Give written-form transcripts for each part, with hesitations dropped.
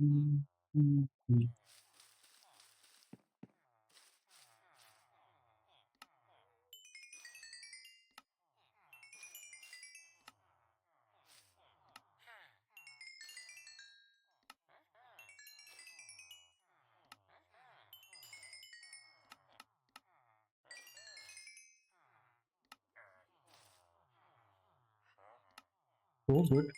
Mm, mm, mm. Oh, good.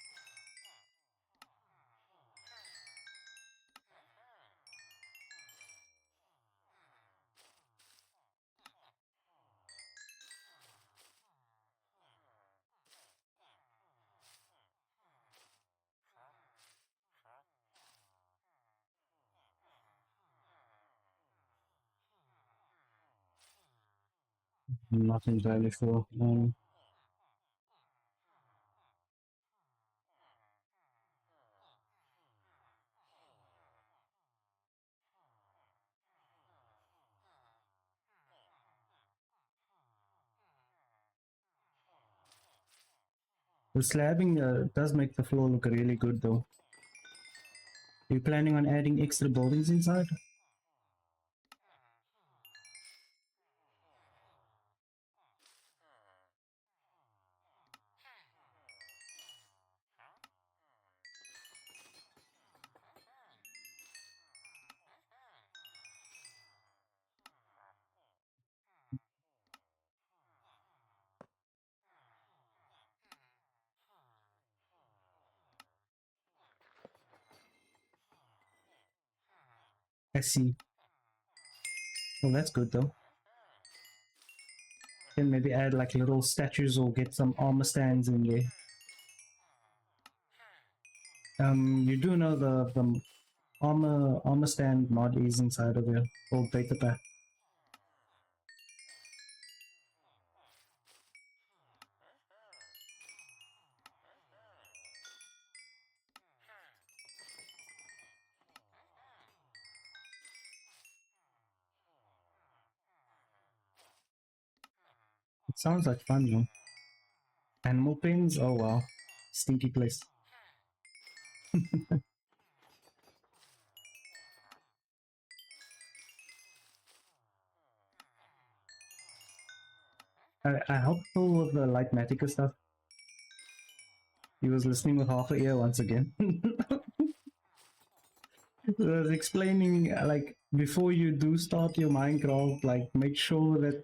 I'm not entirely sure. The slabbing does make the floor look really good, though. Are you planning on adding extra buildings inside? I see. Well, that's good, though. Then maybe add like little statues or get some armor stands in there. You do know the armor stand mod is inside of your old beta pack. It sounds like fun, though. Animal pins? Oh wow. Stinky place. I helped Phil with the Lightmatica stuff. He was listening with half a ear once again. I was explaining like before you do start your Minecraft, like make sure that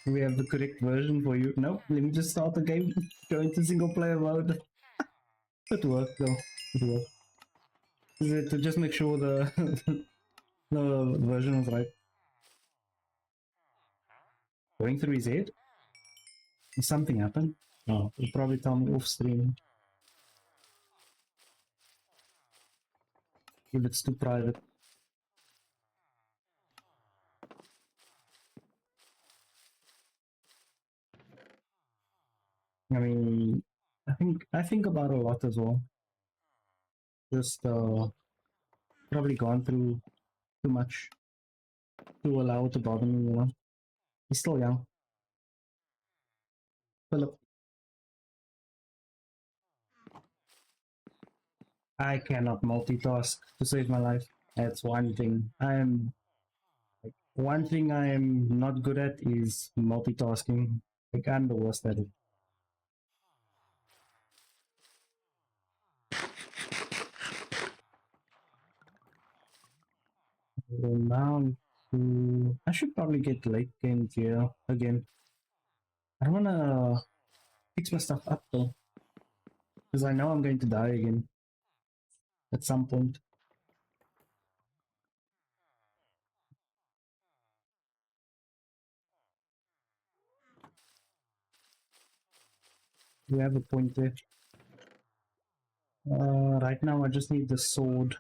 we have the correct version for you. Nope, let me just start the game, go into single player mode. It worked though. It worked. To just make sure the the version was right. Going through his head? Something happened? Oh, he'll probably tell me off stream if it's too private. I mean, I think about a lot as well. Just probably gone through too much to allow it to bother me. He's still young. Philip, I cannot multitask to save my life. That's one thing. One thing I am not good at is multitasking. Like I'm the worst at it. So now I should probably get late game gear again. I don't wanna fix my stuff up though, because I know I'm going to die again at some point. We have a point there. Right now I just need the sword.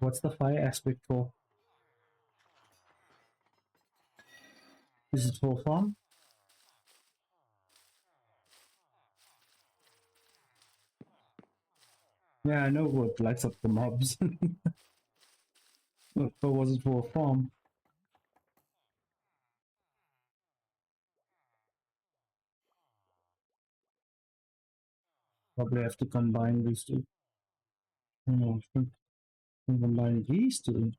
What's the fire aspect for? Is it for farm? Yeah, I know what lights up the mobs. Or was it for a farm? Probably have to combine these two. No, I think combine these two.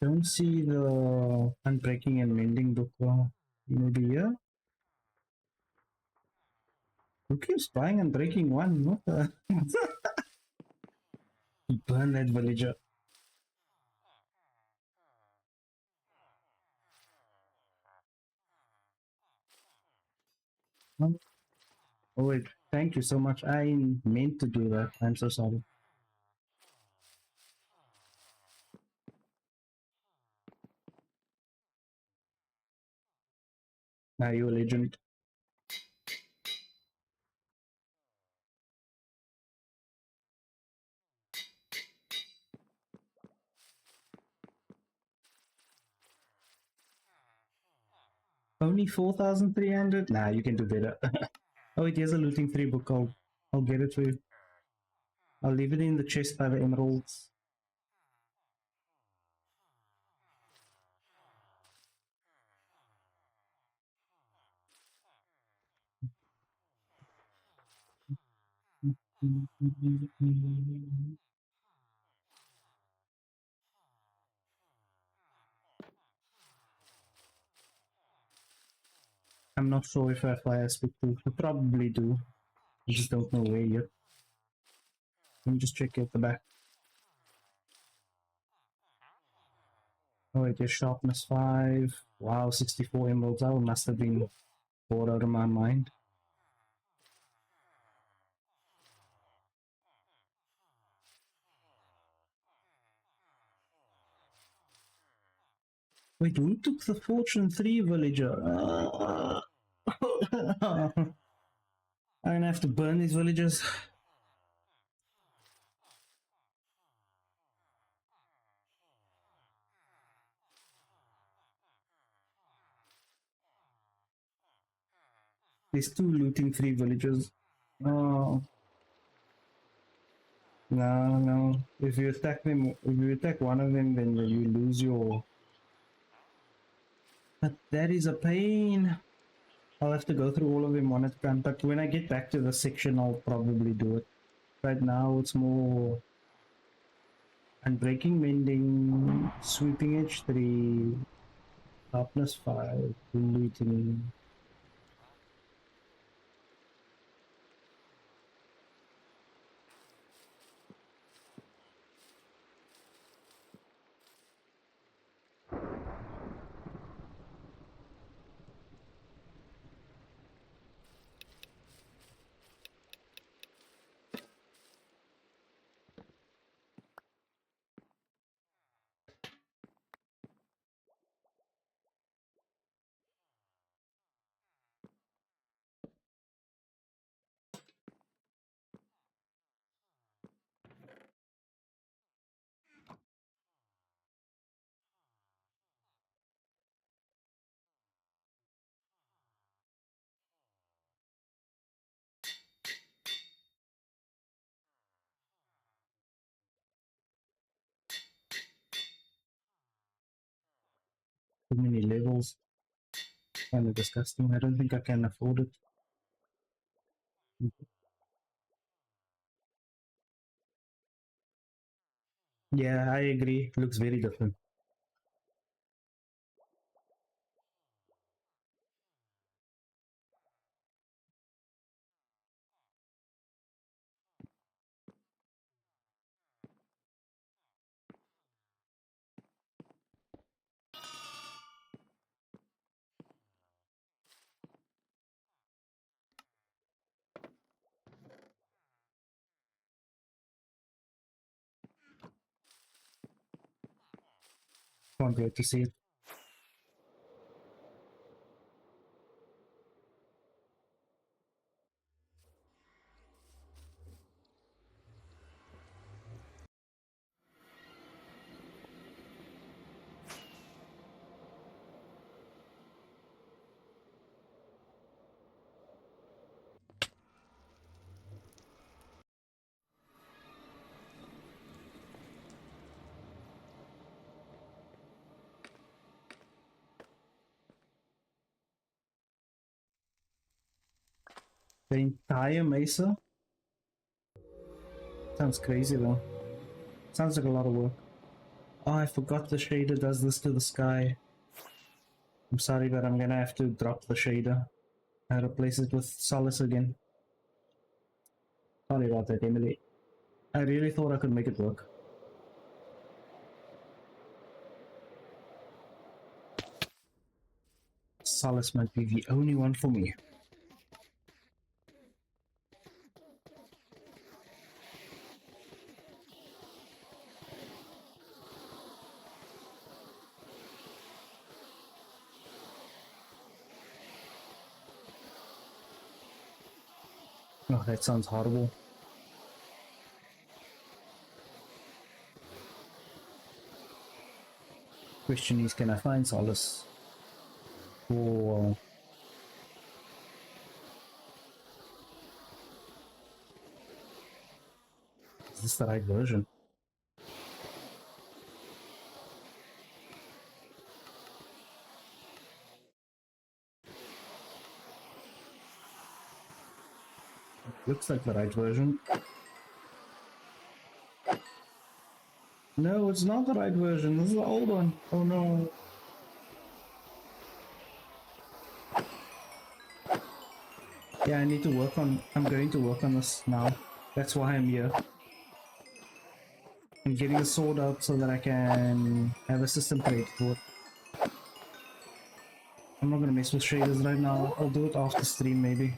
Don't see the unbreaking and mending book. Maybe here. Who keeps buying and breaking one? What the? Burn that villager. Oh wait, thank you so much. I meant to do that. I'm so sorry. Are you a legend? Only 4,300? Nah, you can do better. Oh, it is a looting 3 book. I'll get it for you. I'll leave it in the chest by the emeralds. I'm not sure if I fire speak to. I probably do. I just don't know where yet. Let me just check at the back. Oh, it is sharpness 5. Wow, 64 emeralds. I must have been bored out of my mind. Wait, who took the Fortune 3 villager? I'm gonna have to burn these villagers. There's 2 looting 3 villagers. Oh, no, no. If you attack them, if you attack one of them, then you lose your. But that is a pain. I'll have to go through all of them one at a time. But when I get back to the section, I'll probably do it. Right now, it's more unbreaking, mending, sweeping edge 3, sharpness 5, looting. Too many levels. Kind of disgusting. I don't think I can afford it. Yeah, I agree. Looks very different. Can't wait to see it. The entire mesa? Sounds crazy though. Sounds like a lot of work. Oh, I forgot the shader does this to the sky. I'm sorry, but I'm gonna have to drop the shader and replace it with Solace again. Sorry about that, Emily. I really thought I could make it work. Solace might be the only one for me. Oh, that sounds horrible. Question is, can I find Solace? Or is this the right version? Looks like the right version. No, it's not the right version. This is the old one. Oh no. Yeah, I need to work on... I'm going to work on this now. That's why I'm here. I'm getting a sword out so that I can have a system created for it. I'm not gonna mess with shaders right now. I'll do it after stream maybe.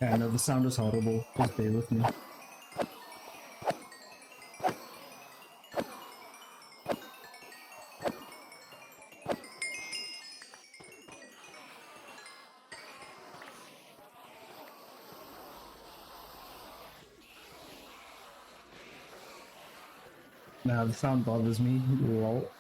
Yeah, I know the sound is horrible. Just bear with me. Nah, the sound bothers me. Lol.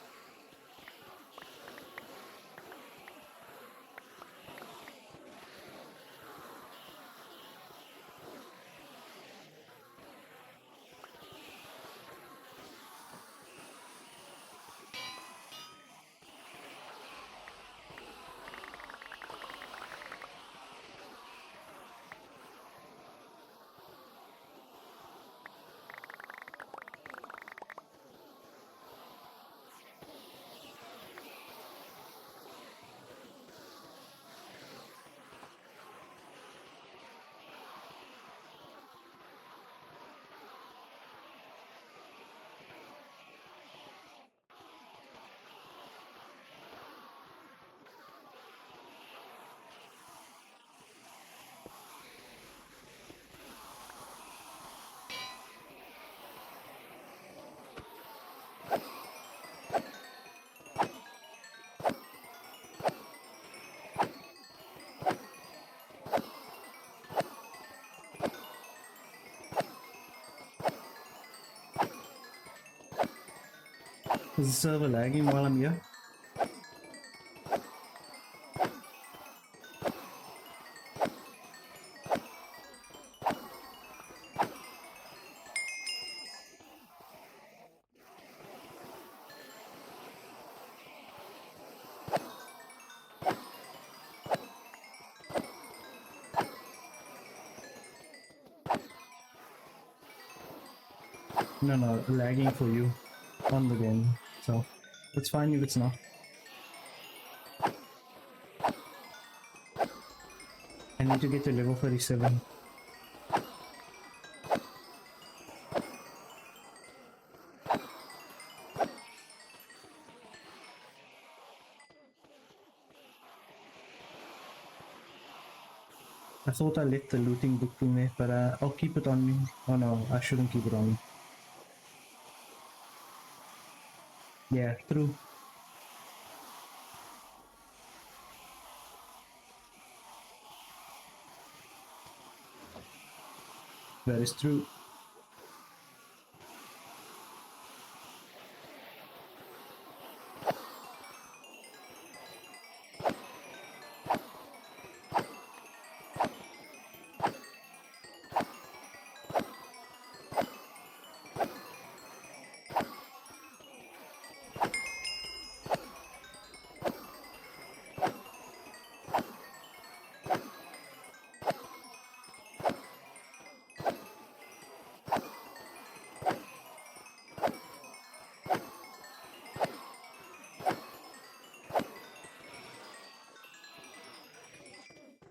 Is the server lagging while I'm here? No, lagging for you on the game. So, it's fine if it's not. I need to get to level 37. I thought I left the looting book in there, but I'll keep it on me. Oh no, I shouldn't keep it on me. Yeah, true. That is true.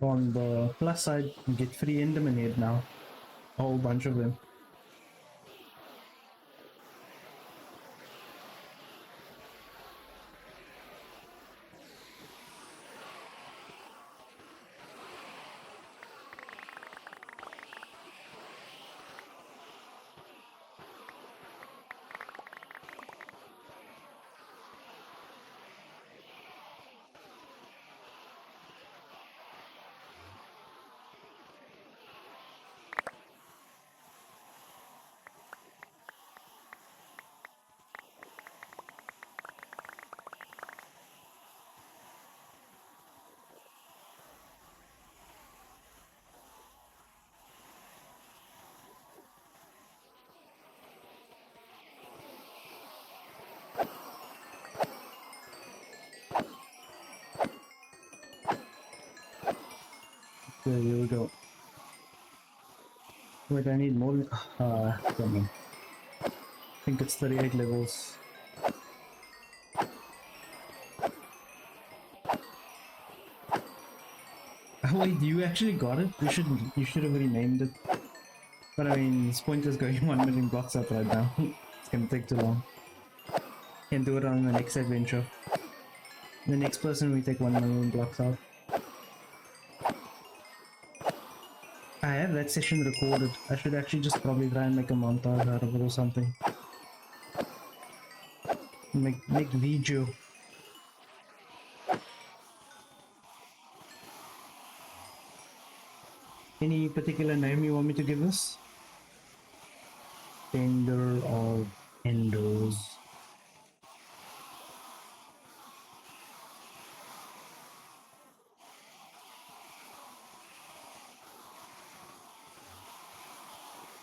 On the plus side, you get free Enderman head now. A whole bunch of them. Okay, here we go. Wait, I need more. Come on. I think it's 38 levels. Oh wait, you actually got it? You should have renamed it. But I mean, it's pointless going 1 million blocks up right now. It's gonna take too long. Can do it on the next adventure. The next person we take 1 million blocks out. I have that session recorded. I should actually just probably try and make a montage out of it or something. Make video. Any particular name you want me to give this? Tender of Enders.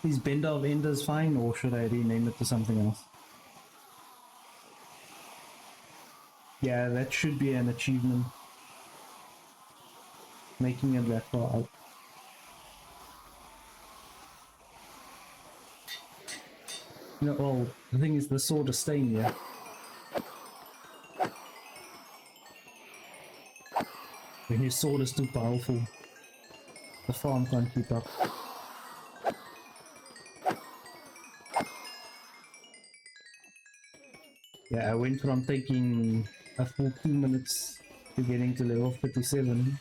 Is Bender of Enders fine, or should I rename it to something else? Yeah, that should be an achievement. Making it that far out. No, well, the thing is, the sword is staying here. When your sword is too powerful, the farm can't keep up. Yeah, I went from taking a full 2 minutes to getting to level 57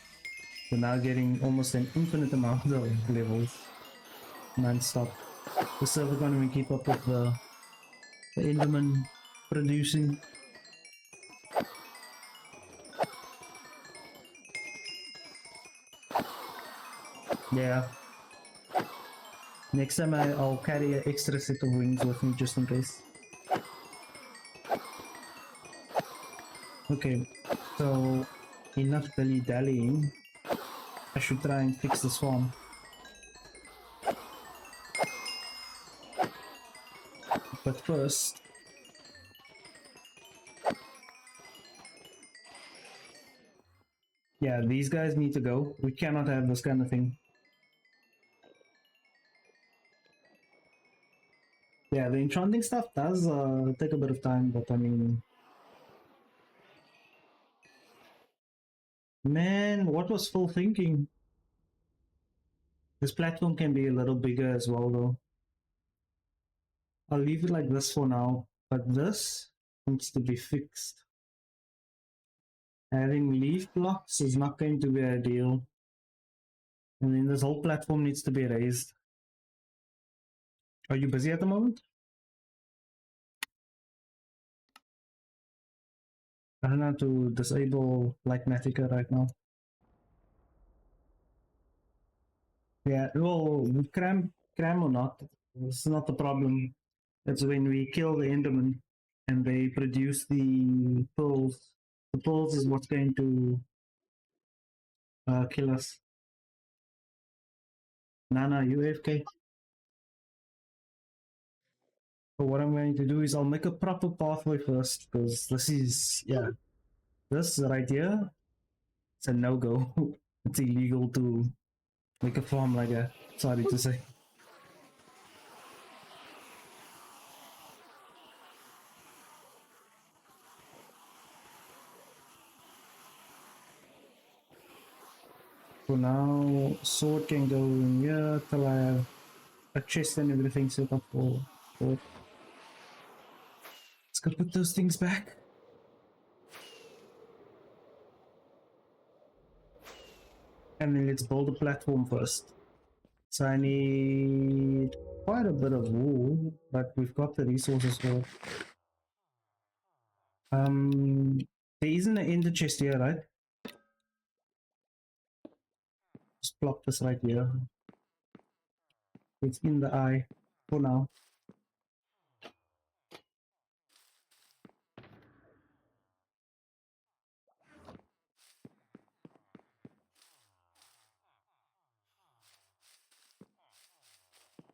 to now getting almost an infinite amount of levels non-stop. The server can't even keep up with the Enderman producing. Yeah. Next time I'll carry an extra set of wings with me just in case. Okay, so enough dilly-dallying. I should try and fix this farm. But first... Yeah, these guys need to go. We cannot have this kind of thing. Yeah, the enchanting stuff does take a bit of time, but I mean... Man, what was Phil thinking? This platform can be a little bigger as well though. I'll leave it like this for now, but this needs to be fixed. Having leaf blocks is not going to be ideal. And then this whole platform needs to be raised. Are you busy at the moment? I don't know how to disable Lightmatica right now. Yeah, well, cram or not, this is not the problem. That's when we kill the Enderman and they produce the pearls. The pearls is what's going to kill us. Nana, you AFK. But what I'm going to do is I'll make a proper pathway first because this is, yeah, this right here, it's a no-go. It's illegal to make a farm like that. Sorry to say. For now, sword can go in here till I have a chest and everything set up for. Let's go put those things back. And then let's build a platform first. So I need quite a bit of wool, but we've got the resources for it. There isn't an ender chest here, right? Just plop this right here. It's in the eye for now.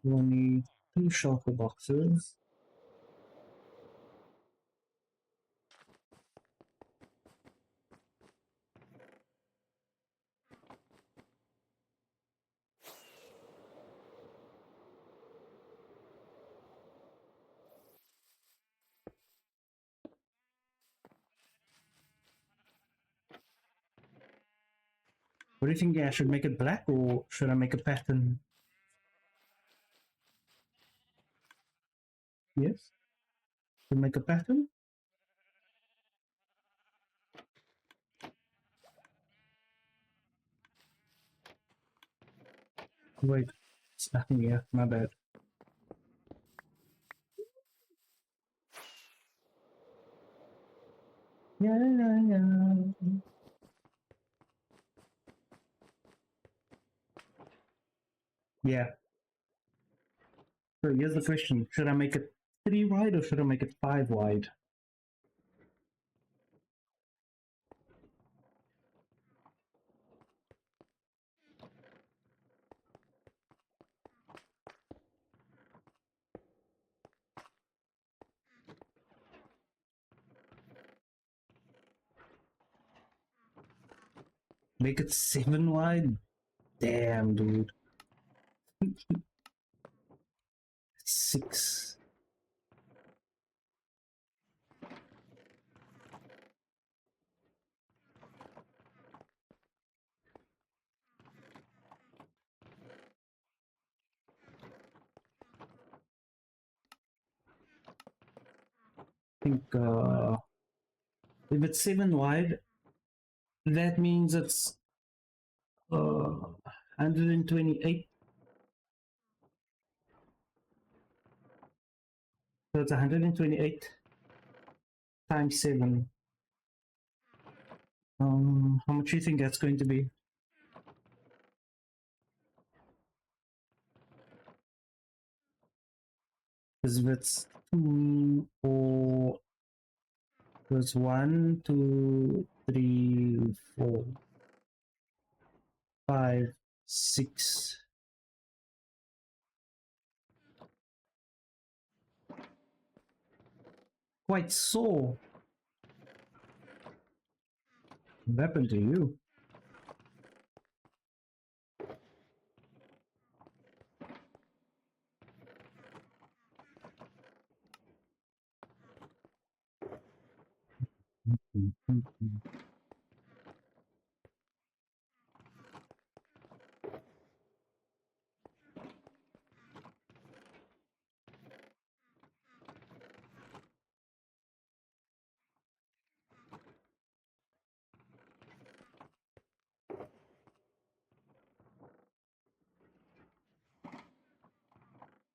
We'll need 2 shulker boxes. What do you think? I should make it black or should I make a pattern? Yes? Should make a pattern? Wait, it's nothing here, my bad. Yeah. Yeah. So here's the question. Should I make it 3 wide or should I make it 5 wide? Make it 7 wide? Damn, dude. 6. I think if it's 7 wide, that means it's 128. So it's 128 times 7. How much do you think that's going to be? Because if it's 2 or it's 1, 2, 3, 4, 5, 6. Quite sore. What happened to you?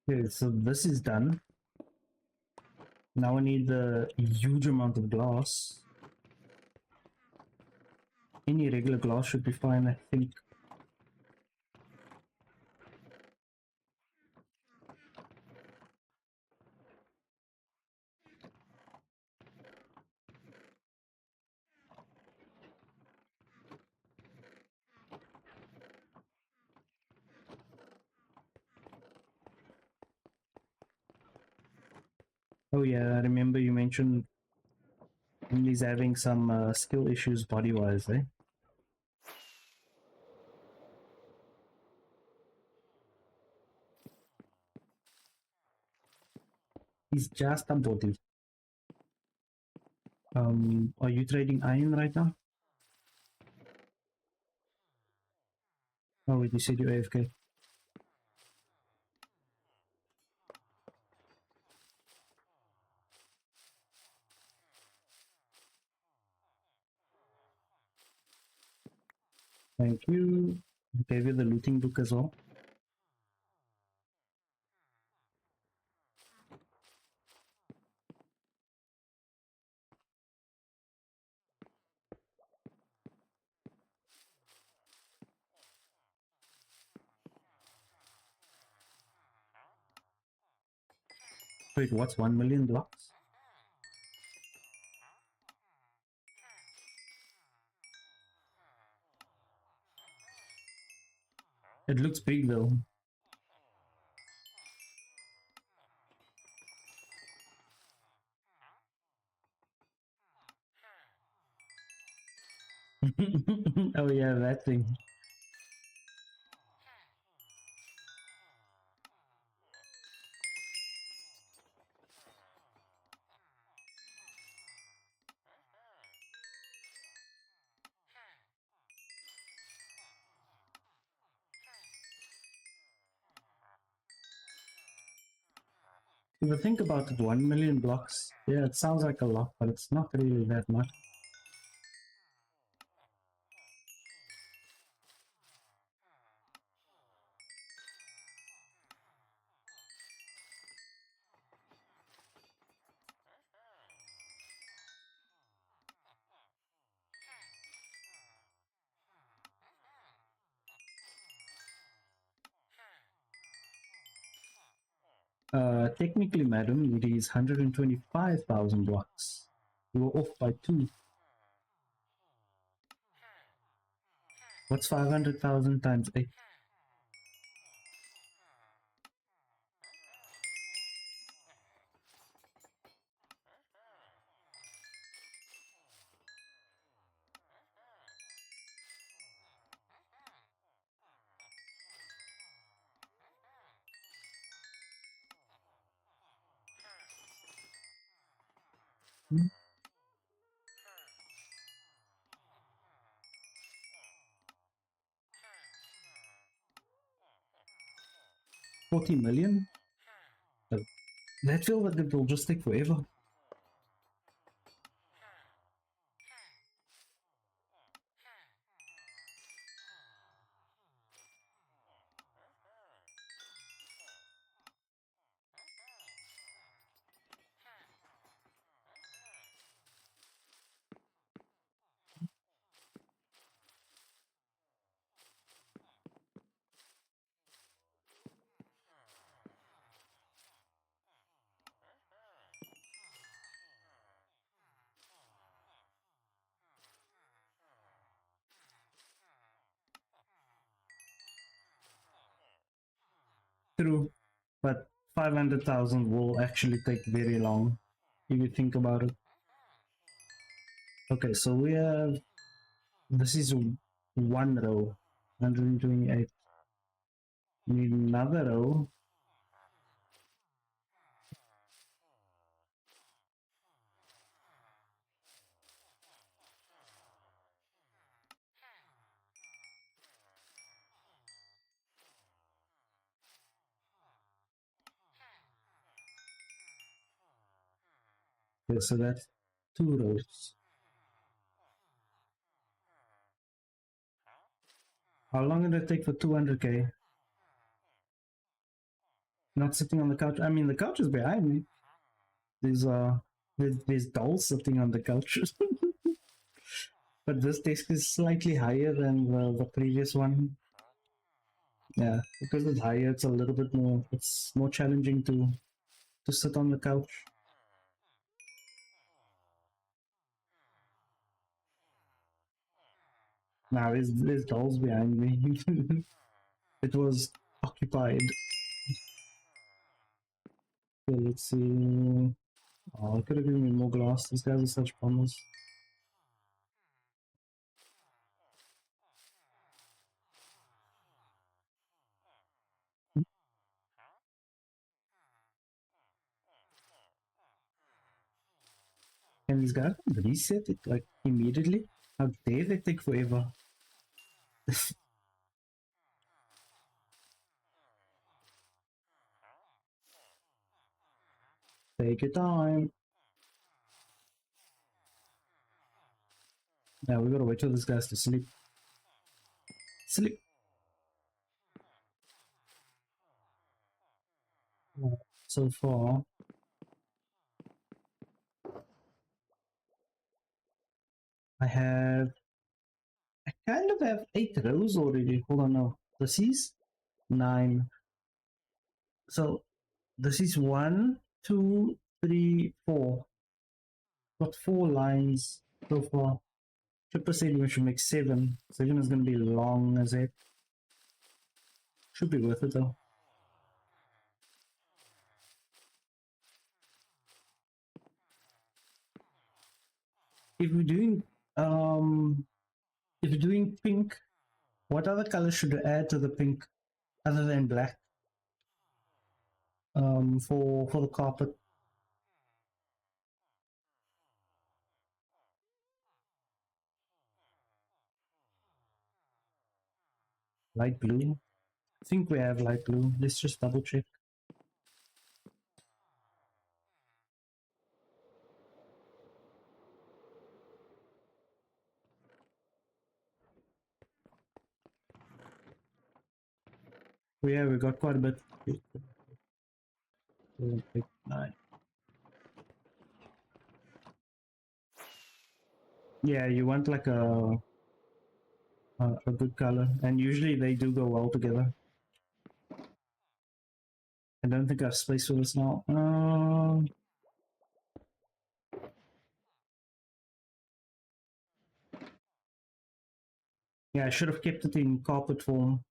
Okay, so this is done. Now I need the huge amount of glass. Any regular glass should be fine, I think. Oh yeah, I remember you mentioned he's having some skill issues body-wise, eh? He's just a body. Are you trading iron right now? Oh, wait, you said you're AFK. Thank you. Gave you the looting book as well. Wait, what's 1 million blocks? It looks big though. Oh yeah, that thing. If you think about it, 1 million blocks, yeah, it sounds like a lot, but it's not really that much. Technically, madam, it is 125,000 blocks. You were off by 2. What's 500,000 times 8? Hmm? 40 million? Uh, That feels like it will just take forever. True, but 500,000 will actually take very long if you think about it. Okay, so we have, this is one row, 128. We need another row. Okay, so that's 2 rows. How long did it take for 200k? Not sitting on the couch. I mean, the couch is behind me. There's there's dolls sitting on the couch. But this desk is slightly higher than the previous one. Yeah, because it's higher, it's a little bit more. It's more challenging to sit on the couch. Now there's dolls behind me. It was occupied. Okay, let's see. Oh, I could have given me more glass. These guys are such bombers. And these guys reset it like immediately? How dare they take forever? Take your time. Now we gotta wait till this guy's to sleep. Sleep. So far, I kind of have 8 rows already. Hold on now. This is 9. So this is 1, 2, 3, 4. Got 4 lines so far. Triple said we should make 7. 7 is gonna be long as it. Should be worth it though. If we're doing if you're doing pink, what other color should I add to the pink other than black? For the carpet. Light blue. I think we have light blue. Let's just double check. Yeah, we got quite a bit. 9. Yeah, you want like a good color, and usually they do go well together. I don't think I have space for this now. Yeah, I should have kept it in carpet form.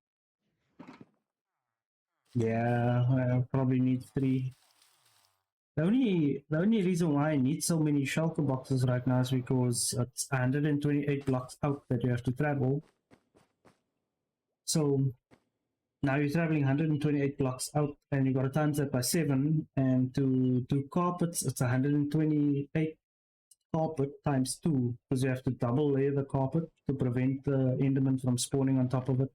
Yeah, I probably need 3. The only reason why I need so many shulker boxes right now is because it's 128 blocks out that you have to travel. So now you're traveling 128 blocks out, and you got to times that by 7. And to do carpets, it's 128 carpet times 2, because you have to double layer the carpet to prevent the enderman from spawning on top of it.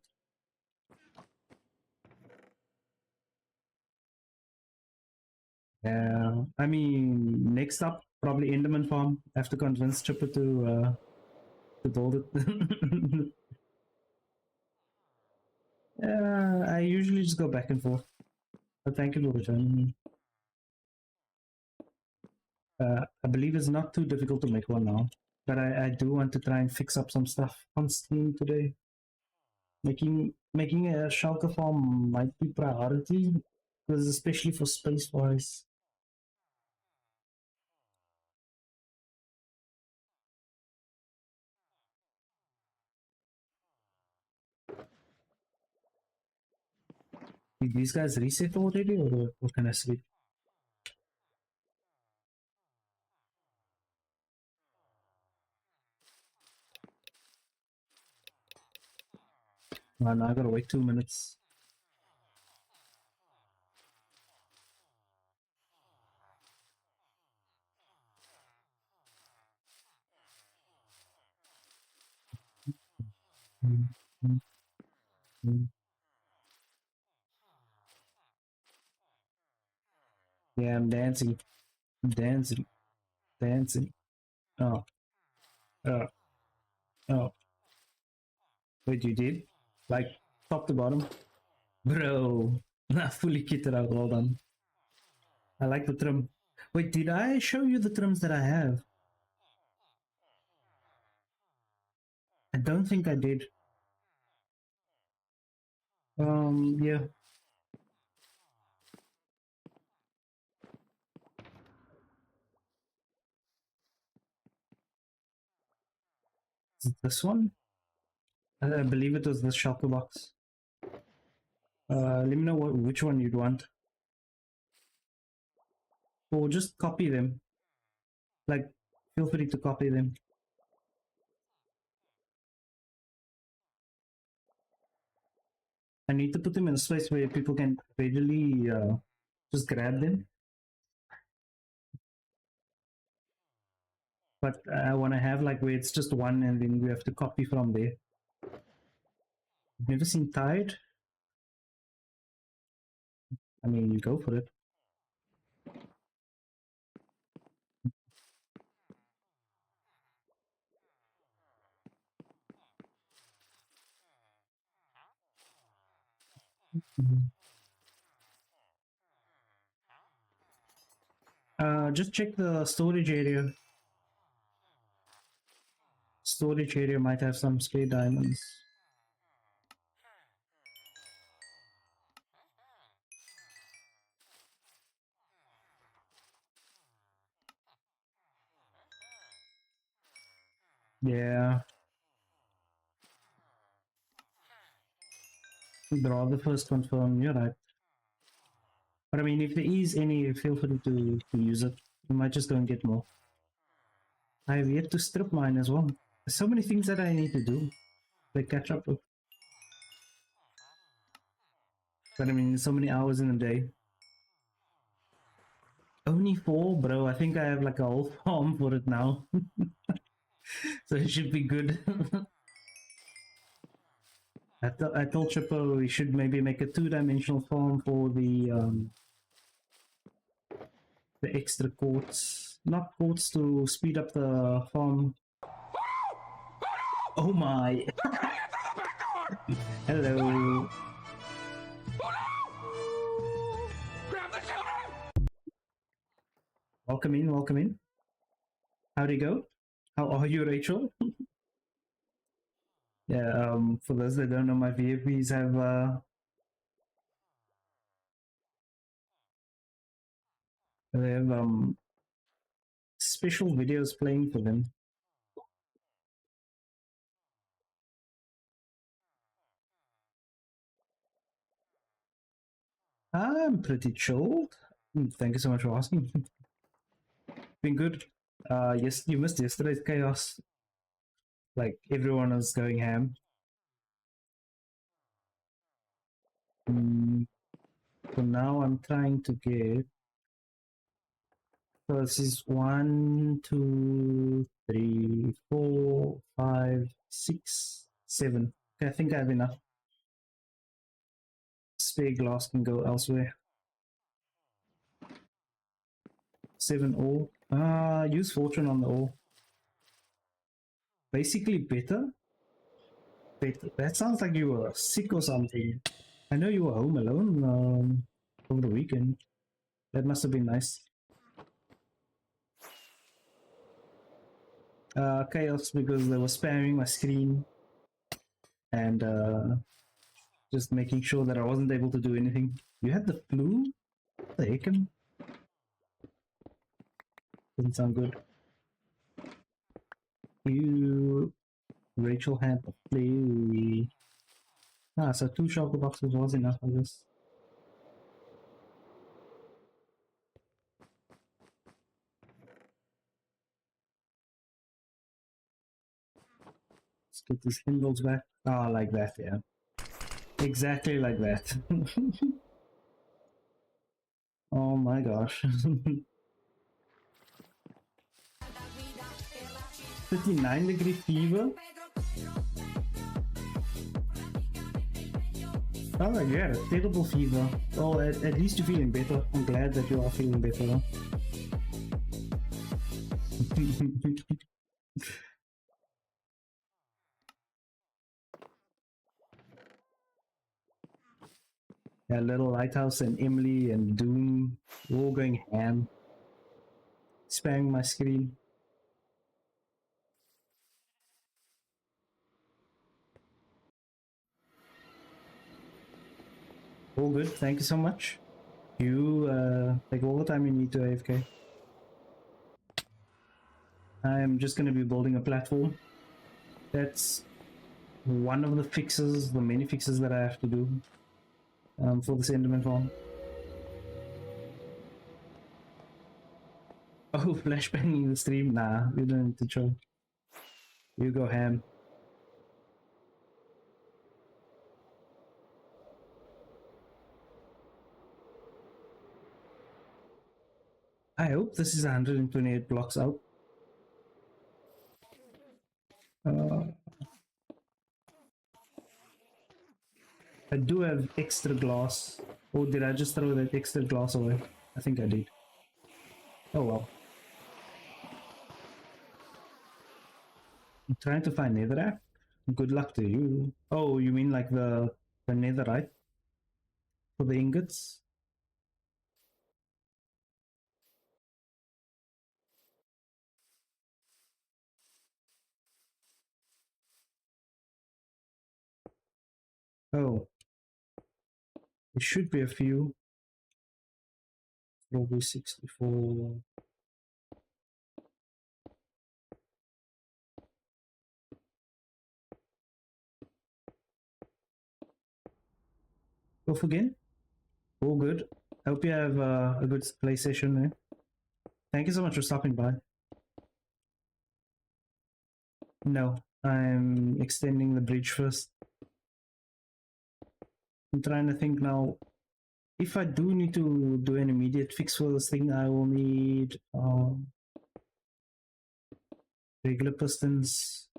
Yeah, I mean, next up, probably Enderman Farm. I have to convince Chipper to build it. I usually just go back and forth. But thank you for returning. I believe it's not too difficult to make one now. But I do want to try and fix up some stuff on Steam today. Making a shulker farm might be priority, because especially for space wise. Did these guys reset already, or what can I sleep? No, I gotta wait 2 minutes. Yeah, I'm dancing. I'm dancing. Dancing. Oh, oh, oh. Wait, you did? Like, top to bottom? Bro, not fully kitted out. Well done. I like the trim. Wait, did I show you the trims that I have? I don't think I did. Yeah. Is it this one? I believe it was the shulker box. Let me know which one you'd want. Or just copy them. Like, feel free to copy them. I need to put them in a space where people can readily just grab them. But I want to have like where it's just one and then we have to copy from there. Never seen Tide? I mean, you go for it. Just check the storage area. Storage area might have some spare diamonds. Yeah. Draw the first confirm, you're right. But I mean, if there is any, feel free to use it. You might just go and get more. I have yet to strip mine as well. There's so many things that I need to do. Like catch up with. But I mean, so many hours in a day. Only 4, bro. I think I have like a whole farm for it now. So it should be good. I told Chippo we should maybe make a 2-dimensional farm for the extra quartz. Not quartz to speed up the farm. Oh my! Hello! Welcome in, welcome in. How'd it go? How are you, Rachel? Yeah, for those that don't know, my VFBs they have special videos playing for them. I'm pretty chilled. Thank you so much for asking. Been good. Yes, you missed yesterday's chaos. Like everyone was going ham. So now I'm trying to get. So this is 1, 2, 3, 4, 5, 6, 7. Okay, I think I have enough. Spare glass can go elsewhere. 7 ore. Use fortune on the ore. Basically better. Better. That sounds like you were sick or something. I know you were home alone over the weekend. That must have been nice. Chaos because they were spamming my screen and just making sure that I wasn't able to do anything. You had the flu? What the heck? Doesn't sound good. You, Rachel had the flu. So 2 shulker boxes was enough, I guess. Let's get these handles back. Ah, like that, yeah. Exactly like that. Oh my gosh. 39-degree fever? Oh, yeah, terrible fever. Oh, at least you're feeling better. I'm glad that you are feeling better. Yeah, Little Lighthouse and Emily and Doom, all going ham. Spamming my screen. All good, thank you so much. You take all the time you need to AFK. I'm just going to be building a platform. That's one of the fixes, the many fixes that I have to do for this Enderman farm. Oh, flashbanging the stream? Nah, you don't need to show. You go ham. I hope this is 128 blocks out. Uh, I do have extra glass. Oh, did I just throw that extra glass away? I think I did. Oh well. I'm trying to find netherrack. Good luck to you. Oh, you mean like the netherite for the ingots? Oh, it should be a few. Probably 64. Off again? All good. Hope you have a good play session there. Thank you so much for stopping by. No, I'm extending the bridge first. I'm trying to think now. If I do need to do an immediate fix for this thing, I will need regular pistons.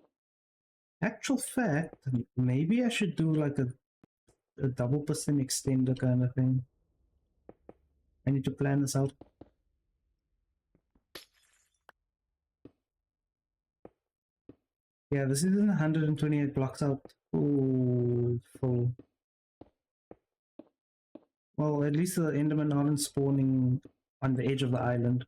Actual fact, maybe I should do like a double piston extender kind of thing. I need to plan this out. Yeah, this isn't 128 blocks out. Ooh, full. Well, at least the Endermen aren't spawning on the edge of the island.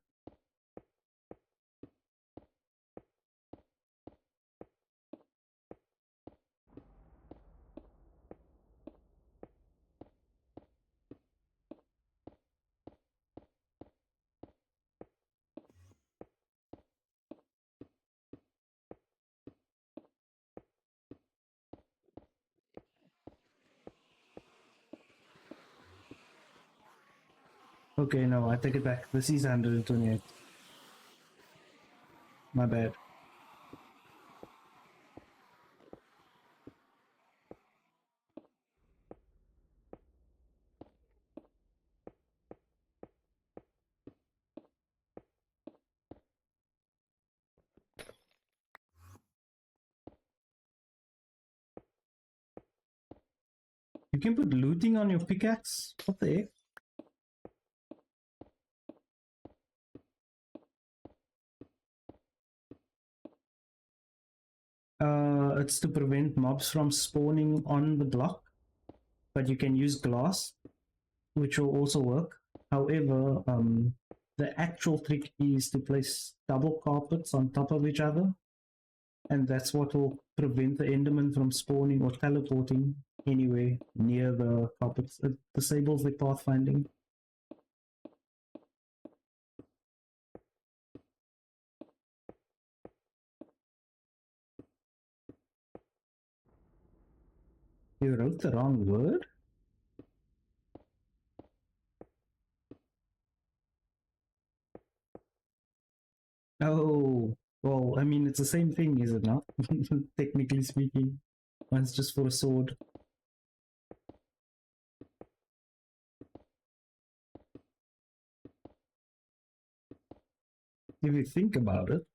Okay, no, I take it back. This is 128. My bad. You can put looting on your pickaxe? What the heck? It's to prevent mobs from spawning on the block, but you can use glass, which will also work. However, the actual trick is to place double carpets on top of each other, and that's what will prevent the Enderman from spawning or teleporting anywhere near the carpets. It disables the pathfinding. You wrote the wrong word? Oh, well, I mean, it's the same thing, is it not? Technically speaking. One's just for a sword. If you think about it.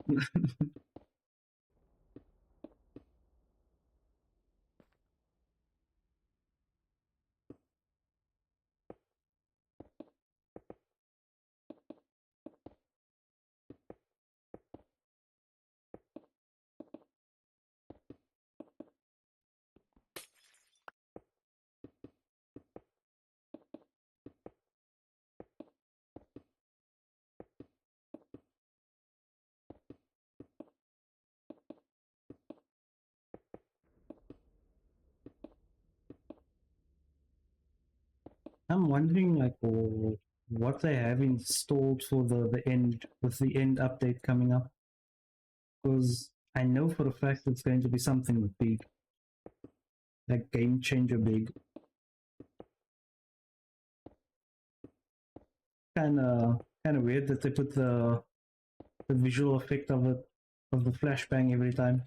I'm wondering, like, what they have installed for the end, with the end update coming up. Because I know for a fact it's going to be something big. Like, game changer big. Kind of weird that they put the the visual effect of it, of the flashbang every time.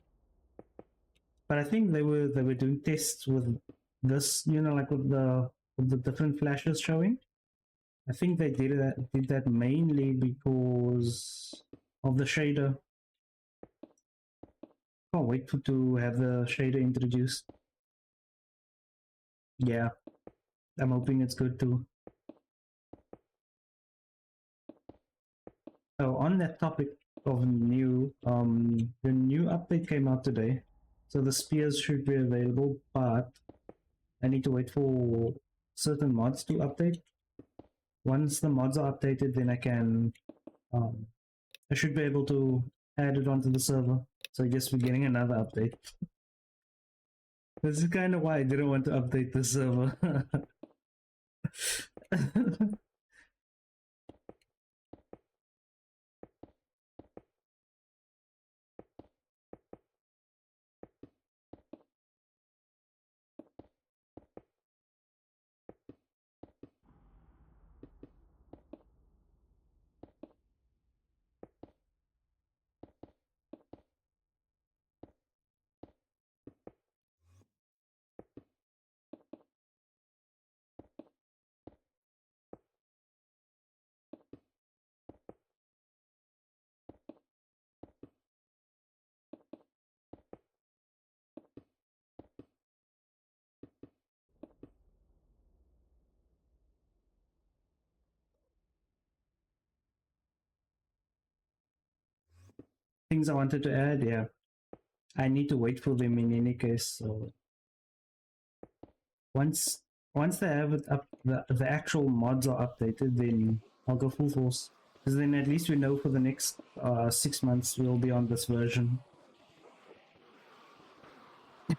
But I think they were doing tests with this, you know, like with the different flashes showing. I think they did that mainly because of the shader. Can't wait to have the shader introduced. Yeah, I'm hoping it's good too. So on that topic of new, the new update came out today. So the spears should be available, but I need to wait for certain mods to update. Once the mods are updated, then I should be able to add it onto the server. So I guess we're getting another update. This is kind of why I didn't want to update the server. Things I wanted to add, yeah. I need to wait for them in any case. So once once they have it up, the actual mods are updated, then I'll go full force. Because then at least we know for the next 6 months we'll be on this version.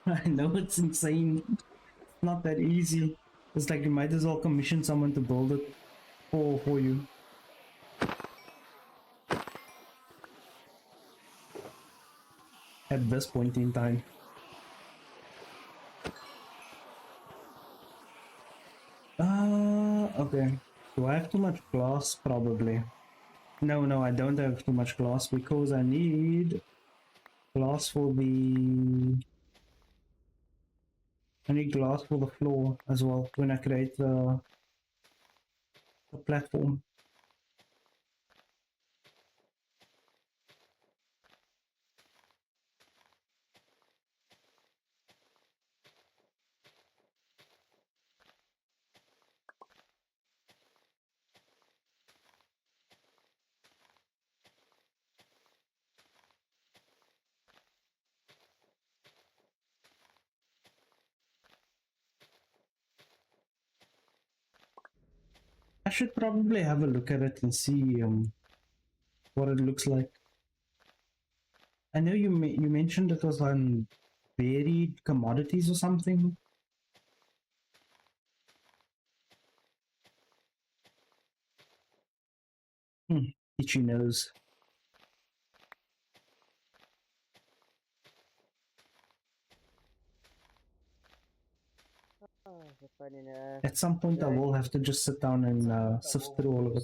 I know it's insane. It's not that easy. It's like you might as well commission someone to build it for you. At this point in time. Okay. Do I have too much glass? Probably. No, I don't have too much glass because I need glass for the... I need glass for the floor as well when I create the platform. I should probably have a look at it and see what it looks like. I know you mentioned it was on varied commodities or something. Itchy nose. At some point, I will have to just sit down and sift through all of it.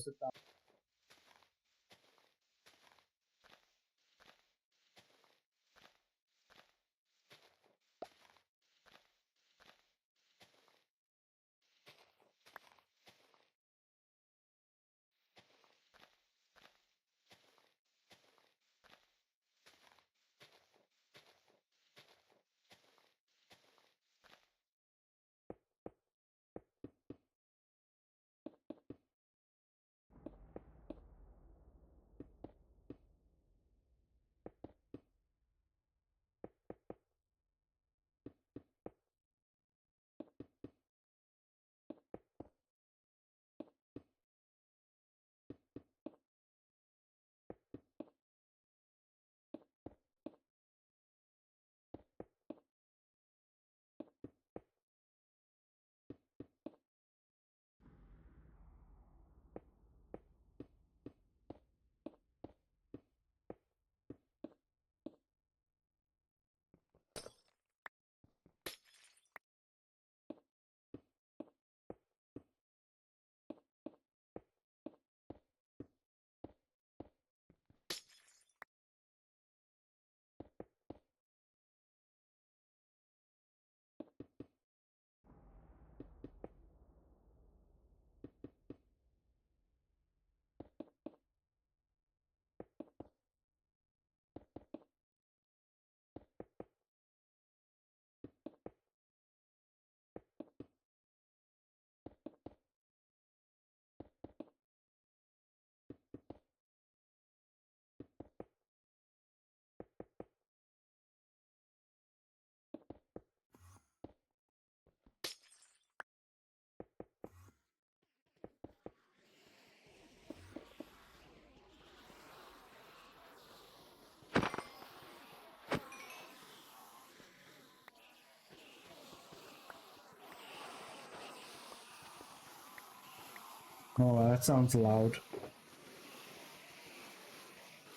Oh, that sounds loud.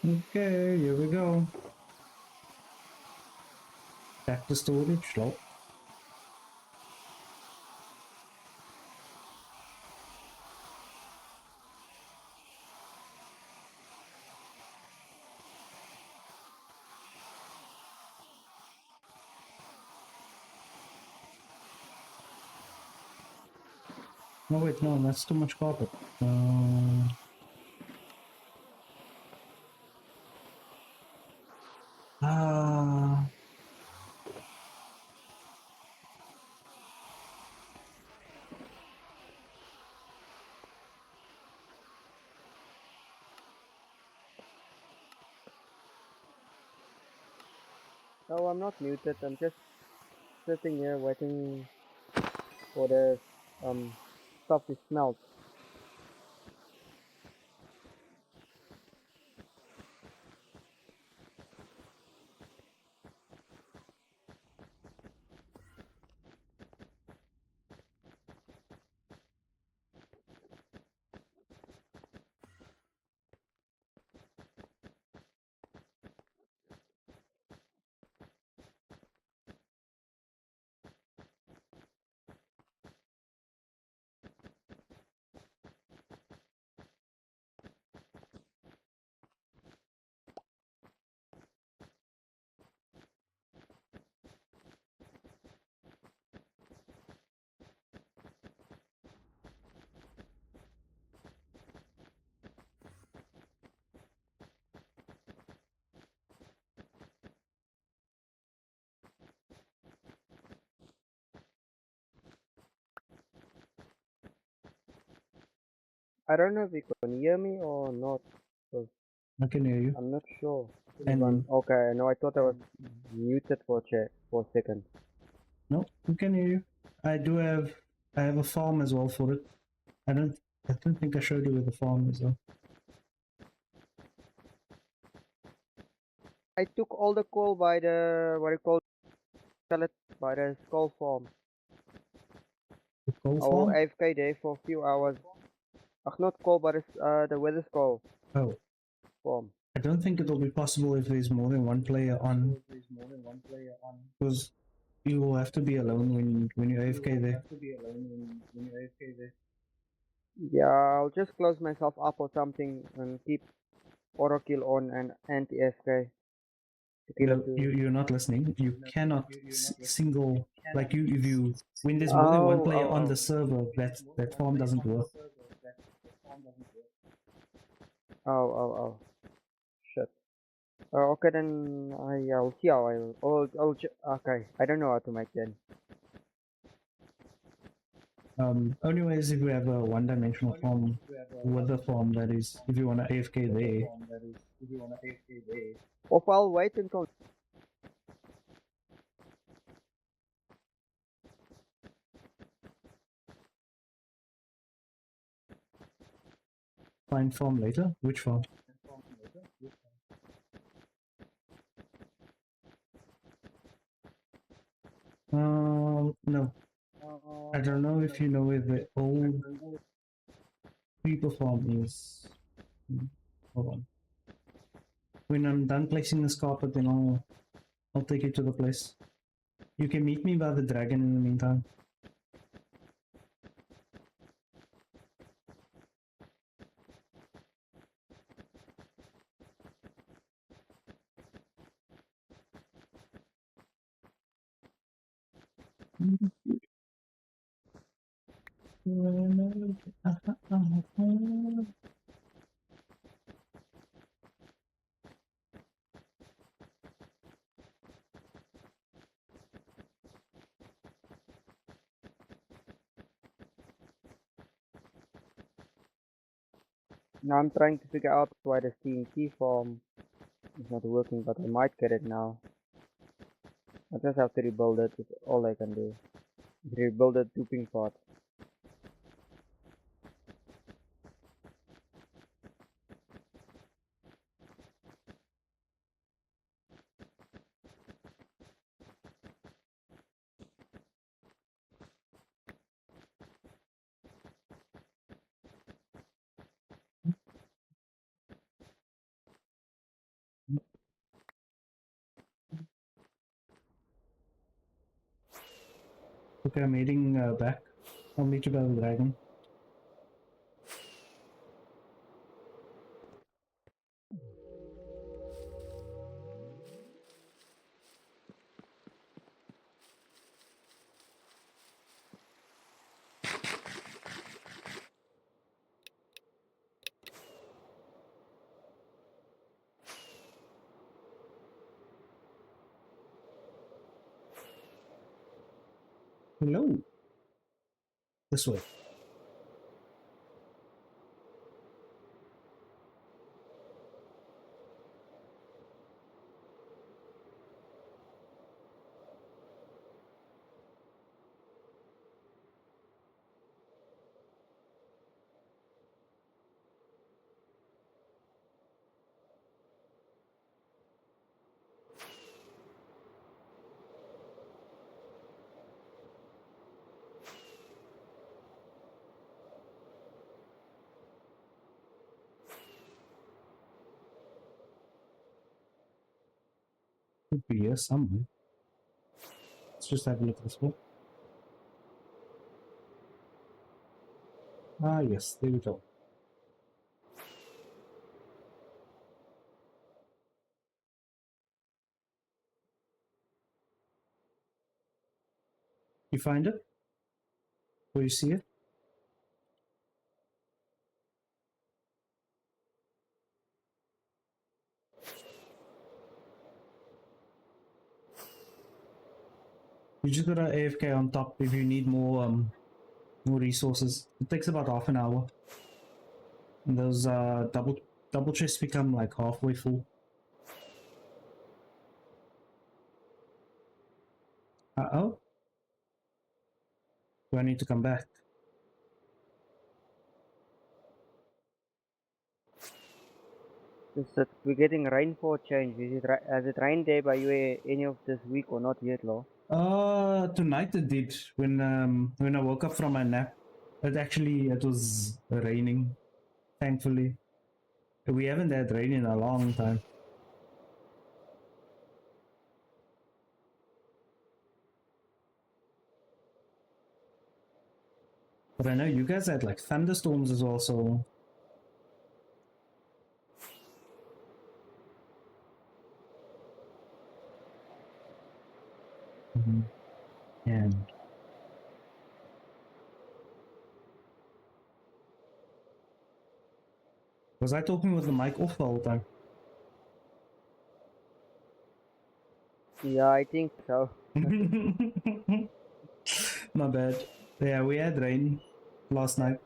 Okay, here we go. Back to storage, lock. No, wait, no, that's too much carpet. Ah, No, I'm not muted. I'm just sitting here waiting for the stuff to smelt. I don't know if you can hear me or not. 'Cause I can hear you. I'm not sure. And Okay, no, I thought I was muted for a second. no, we can hear you. I do have, I have a farm as well for it. I don't, I don't think I showed you with the farm as well. I took all the coal by the what do you call it by the skull farm. The coal I will farm? AFK there for a few hours. Ach, not coal, but it's the weather skull Oh, farm. I don't think it'll be possible if there's more than one player on, because you will have to be alone when you AFK there. Yeah, I'll just close myself up or something and keep auto kill on and anti-AFK to kill it No, too. you're not listening. You cannot single, like you, if you, when there's more than one Oh, player oh, on oh. the server, that farm doesn't work. Oh, oh, oh. Shit. Okay, then I'll see how okay. I don't know how to make then. Only way is if we have a one-dimensional farm with a farm, that is, if you want to AFK there. Or I'll wait until Find farm later. Which farm? No. I don't know if you know where the old creeper farm is. Hold on. When I'm done placing this carpet, then I'll take you to the place. You can meet me by the dragon in the meantime. now I'm trying to figure out why the TNT farm is not working, but I might get it now. I just have to rebuild it. It's all I can do. Rebuild the duping part. Okay, I'm heading back. I'll meet you by the dragon. Hello. This way. Could be here somewhere. Let's just have a look this way. Ah, yes, there we go. You find it? Or you see it? You just gotta AFK on top if you need more resources. It takes about half an hour. And those double chests become like halfway full. Uh-oh. Do I need to come back? We're getting rainfall change. Has it rained there by you any of this week or not yet, Law? Tonight it did. When I woke up from my nap, it was raining. Thankfully, we haven't had rain in a long time. But I know you guys had like thunderstorms as well, so. Yeah. Was I talking with the mic off the whole time? Yeah, I think so. My bad. Yeah, we had rain last night.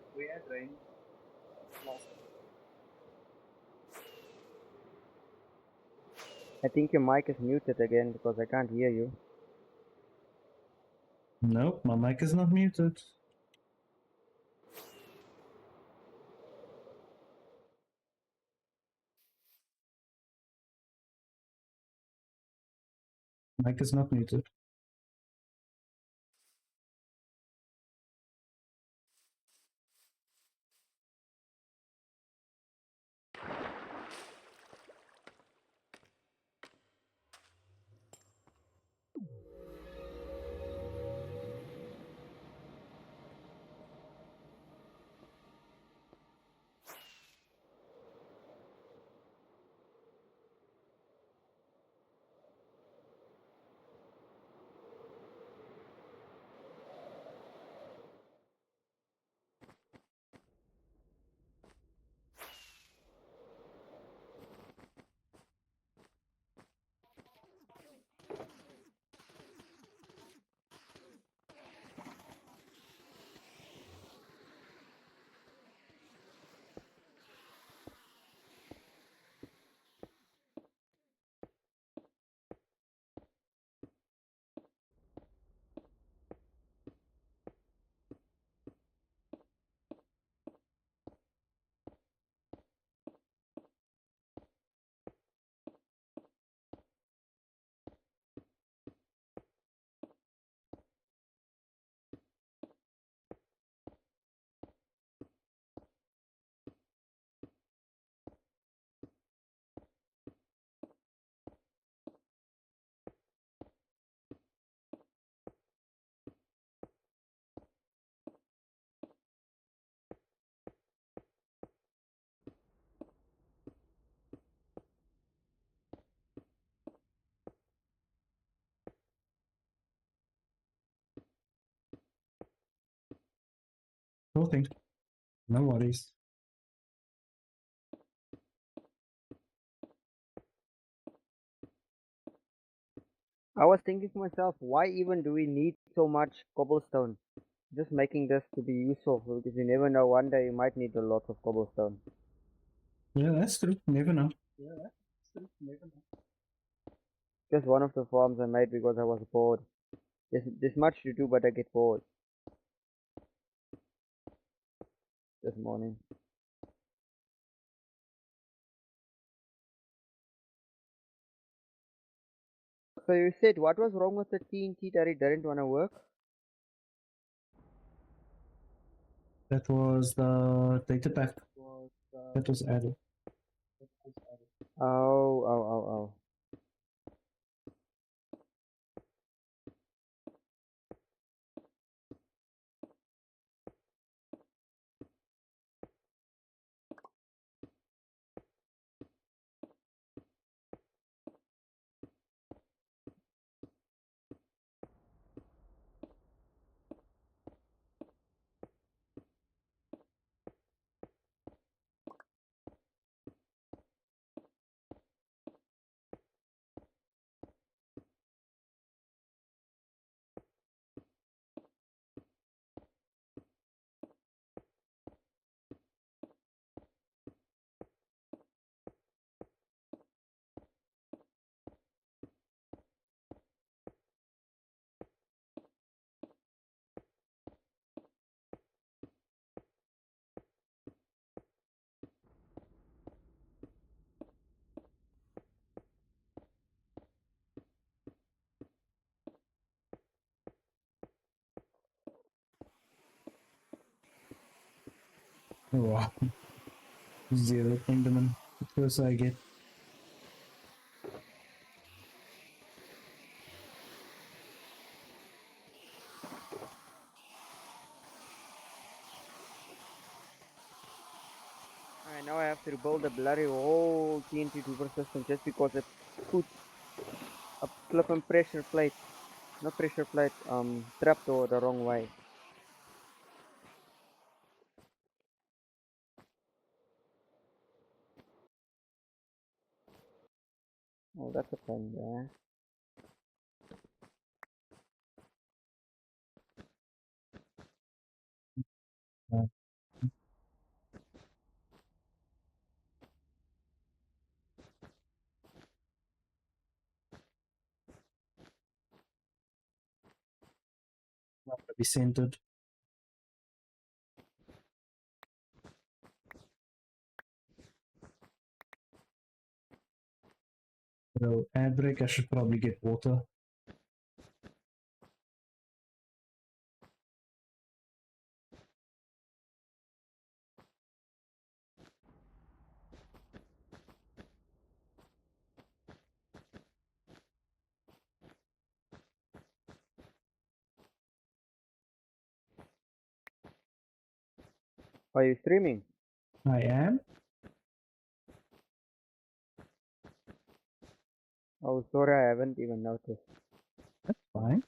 I think your mic is muted again because I can't hear you. Nope, my mic is not muted. Mic is not muted. Sure thing. No worries. I was thinking to myself, why even do we need so much cobblestone? Just making this to be useful because you never know. One day you might need a lot of cobblestone. Yeah, that's true. Never know. Just one of the farms I made because I was bored. There's much to do, but I get bored this morning. So you said what was wrong with the TNT that it didn't want to work? That was the data pack that was added. Oh, oh, oh, oh. Wow. 0 Enderman. The closer I get. Alright, now I have to rebuild the bloody whole TNT Duper system just because it put a flippin' pressure plate, not pressure plate, trapdoor the wrong way. Oh, that's a pain there. Uh, Not to be centered. So, ad break, I should probably get water. Are you streaming? I am. Oh, sorry, I haven't even noticed. That's fine.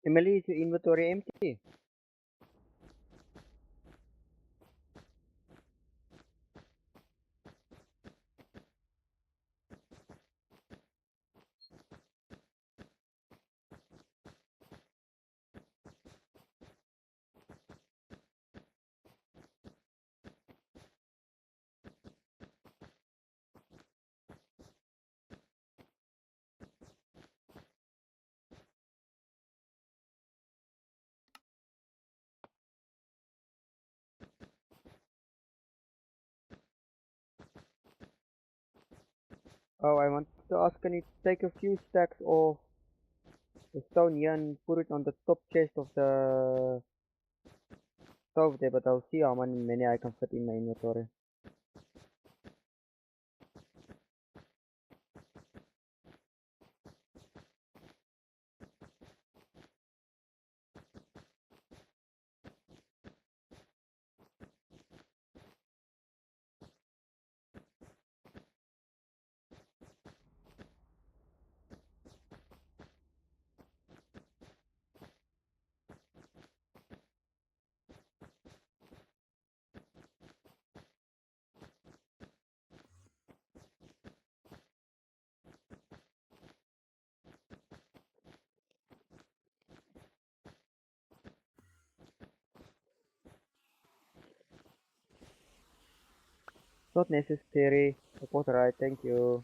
Emily, is your inventory empty? Oh, I want to ask, can you take a few stacks of the stone here and put it on the top chest of the stove there, but I'll see how many I can fit in my inventory. Not necessary. That was right, thank you.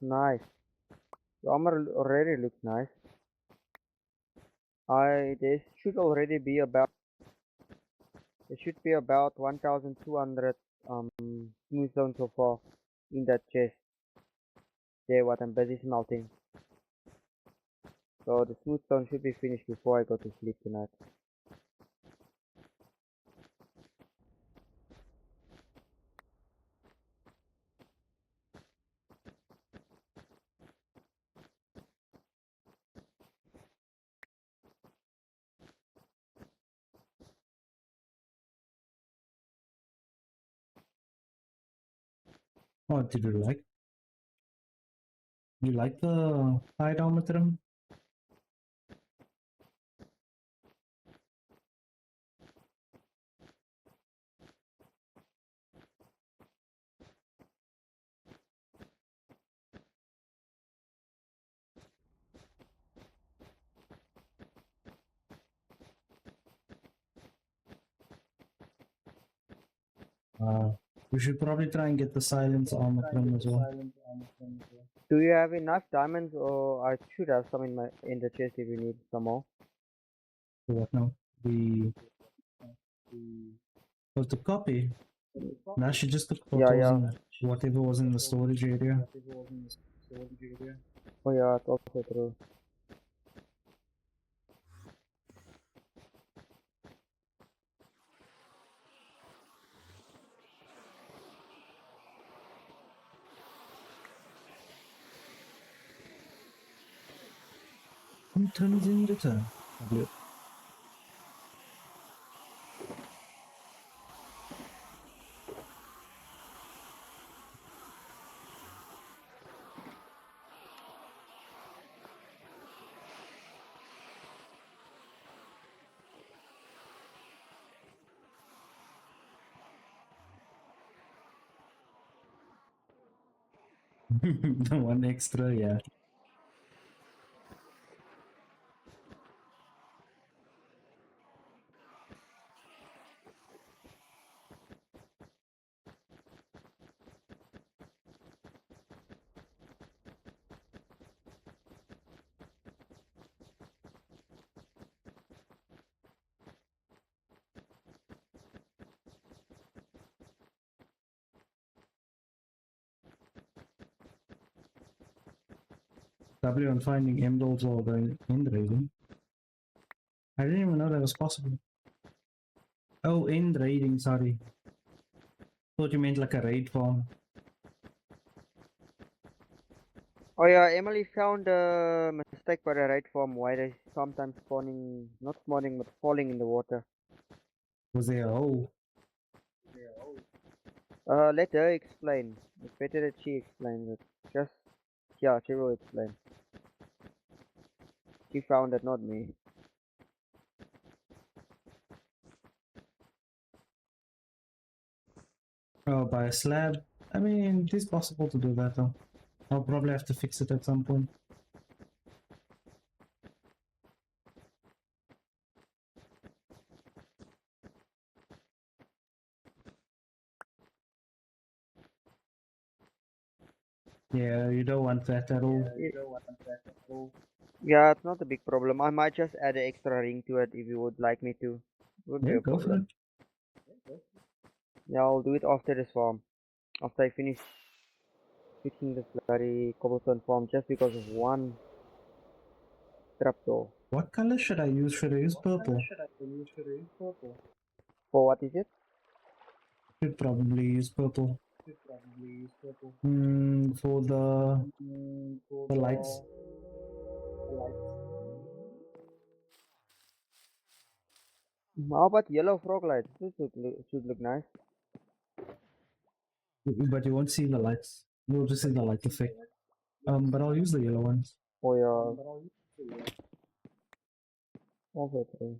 Nice. The armor already looks nice. There should already be about, there should be about 1,200 smooth stone so far in that chest. There, what I'm busy smelting. So the smooth stone should be finished before I go to sleep tonight. What did you like? You like the hideometer? We should probably try and get the silence armor trim as well. Do you have enough diamonds, or I should have some in the chest if you need some more? So what now? We oh, the copy. Now she just took Yeah, photos yeah. and whatever was in the storage area. Oh yeah, it's also true. Und turns in return. Blue. The one extra, yeah. W on finding emeralds while going in the raven. I didn't even know that was possible. Oh, in raiding, sorry. Thought you meant like a raid farm. Oh yeah, Emily found a mistake by the right form why they sometimes not spawning, but falling in the water. Was there a hole? Let her explain. It's better that she explains it. Yeah, she will explain. She found it, not me. Oh, by a slab? I mean, it is possible to do that though. I'll probably have to fix it at some point. Yeah, you don't want that at all. Yeah, it's not a big problem. I might just add an extra ring to it if you would like me to. Wouldn't be Yeah, a go for it. problem. Yeah, I'll do it after this farm. After I finish fixing this bloody cobblestone farm just because of one trapdoor. What color should I use? Should I use purple? For what is it? Should probably use purple. For the lights. How about yellow frog lights? This should look nice. But you won't see the lights. You'll just see the light effect. But I'll use the yellow ones. Oh yeah, also true.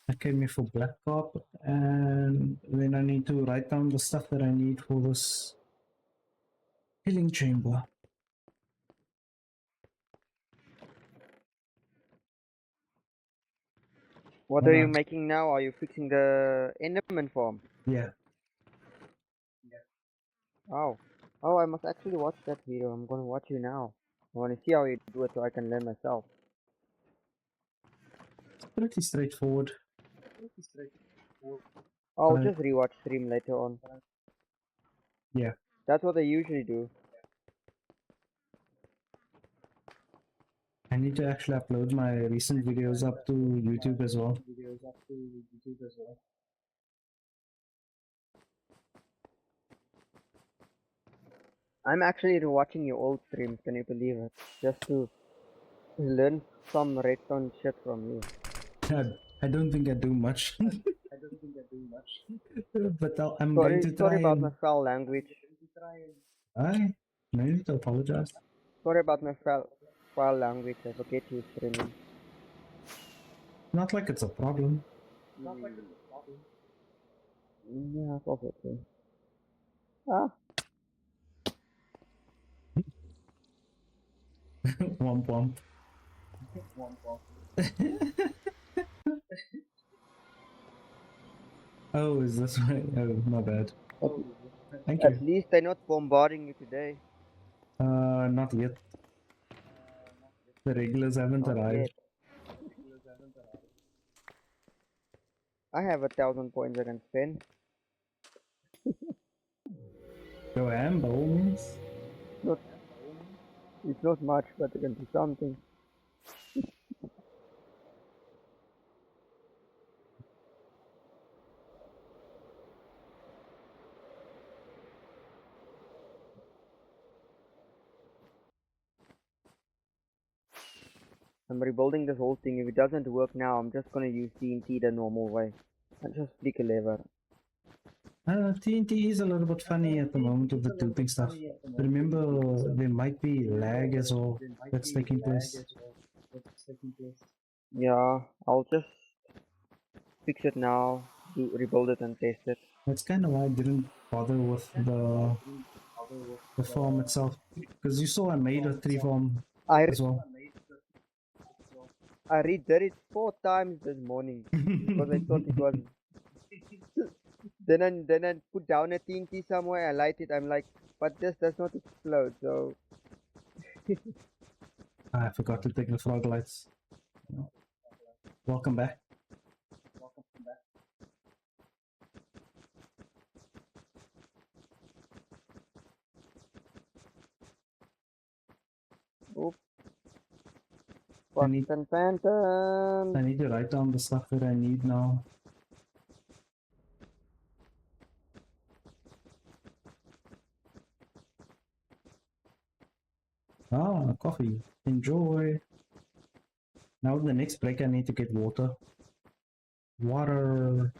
I came here for black carpet, and then I need to write down the stuff that I need for this healing chamber. What are you making now? Are you fixing the Enderman farm? Yeah. Oh. Oh, I must actually watch that video. I'm gonna watch you now. I wanna see how you do it so I can learn myself. It's pretty straightforward. I'll Uh, just rewatch stream later on. yeah. That's what I usually do. I need to actually upload my recent videos up to YouTube as well. I'm actually watching your old streams, can you believe it? Just to learn some redstone shit from you. I don't think I do much, but I'm going to Sorry try about my and. foul language. I no need to apologize. Sorry about my foul language. I forget you streaming. Not like it's a problem. Yeah, it's also true. Ah, Womp womp. Oh, is this right? Oh, my bad. at, Thank at you. least I'm not bombarding you today. Not yet. The regulars haven't Not arrived. yet. I have 1,000 points I can spend. Go ham, by all means. Not, it's not much, but I can do something. I'm rebuilding this whole thing. If it doesn't work now, I'm just gonna use TNT the normal way. And just flick a lever. TNT is a little bit funny at the moment with the tilting stuff. Remember, there might be lag as well that's taking place. Yeah, I'll just fix it now, rebuild it and test it. That's kind of why I didn't bother with the farm itself, because you saw I made a 3 farm I as well. I redid it 4 times this morning because I thought it was. Then I put down a TNT somewhere. I light it. I'm like, but this does not explode. So I forgot to take the frog lights. Welcome back. I Phantom. need to write down the stuff that I need now. Ah, coffee. Enjoy. Now the next break I need to get water. Water.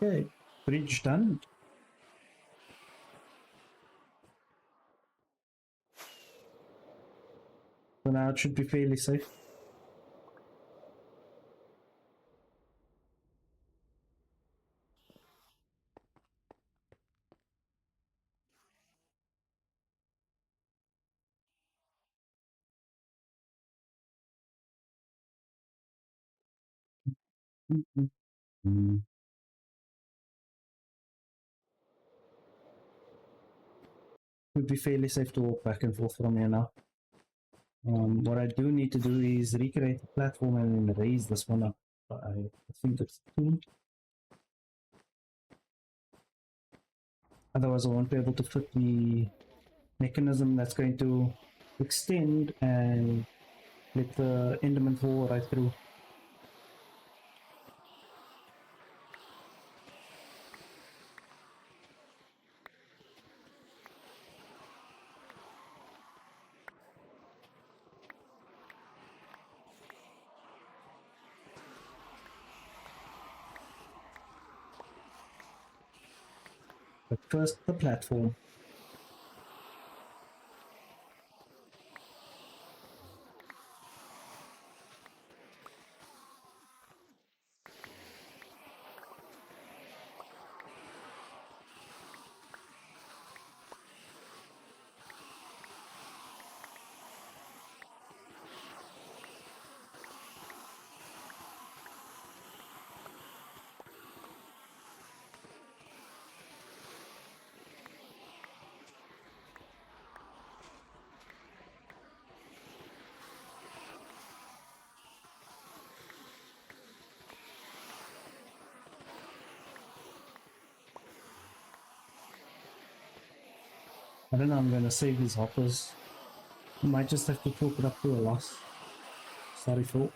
Okay, bridge done. So now it should be fairly safe. Would be fairly safe to walk back and forth from here now. What I do need to do is recreate the platform and then raise this one up. I think it's 2. Otherwise I won't be able to fit the mechanism that's going to extend and let the Enderman fall right through. But first, the platform. I don't know, I'm gonna save these hoppers. I might just have to talk it up to a loss. Sorry, Phil.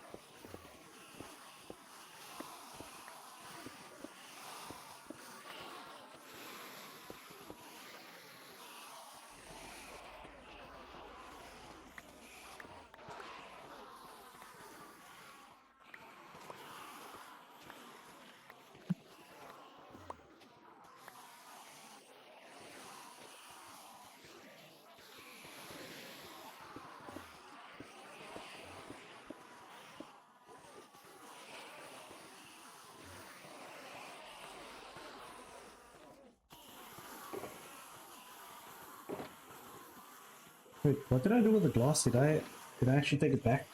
Wait, what did I do with the glass? Did I actually take it back?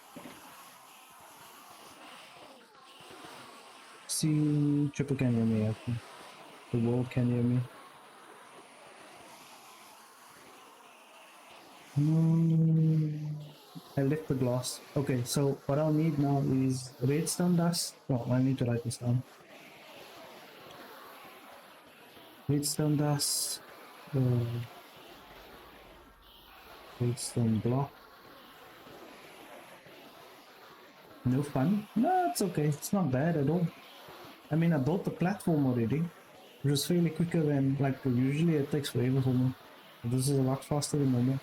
See, Triple can hear me, okay. The world can hear me. I left the glass. Okay, so what I'll need now is redstone dust. Oh, I need to write this down. Redstone dust. Uh, redstone block. No fun? No, it's okay. It's not bad at all. I mean, I built the platform already, which was fairly quicker than, like, usually it takes forever for me. But this is a lot faster than normal.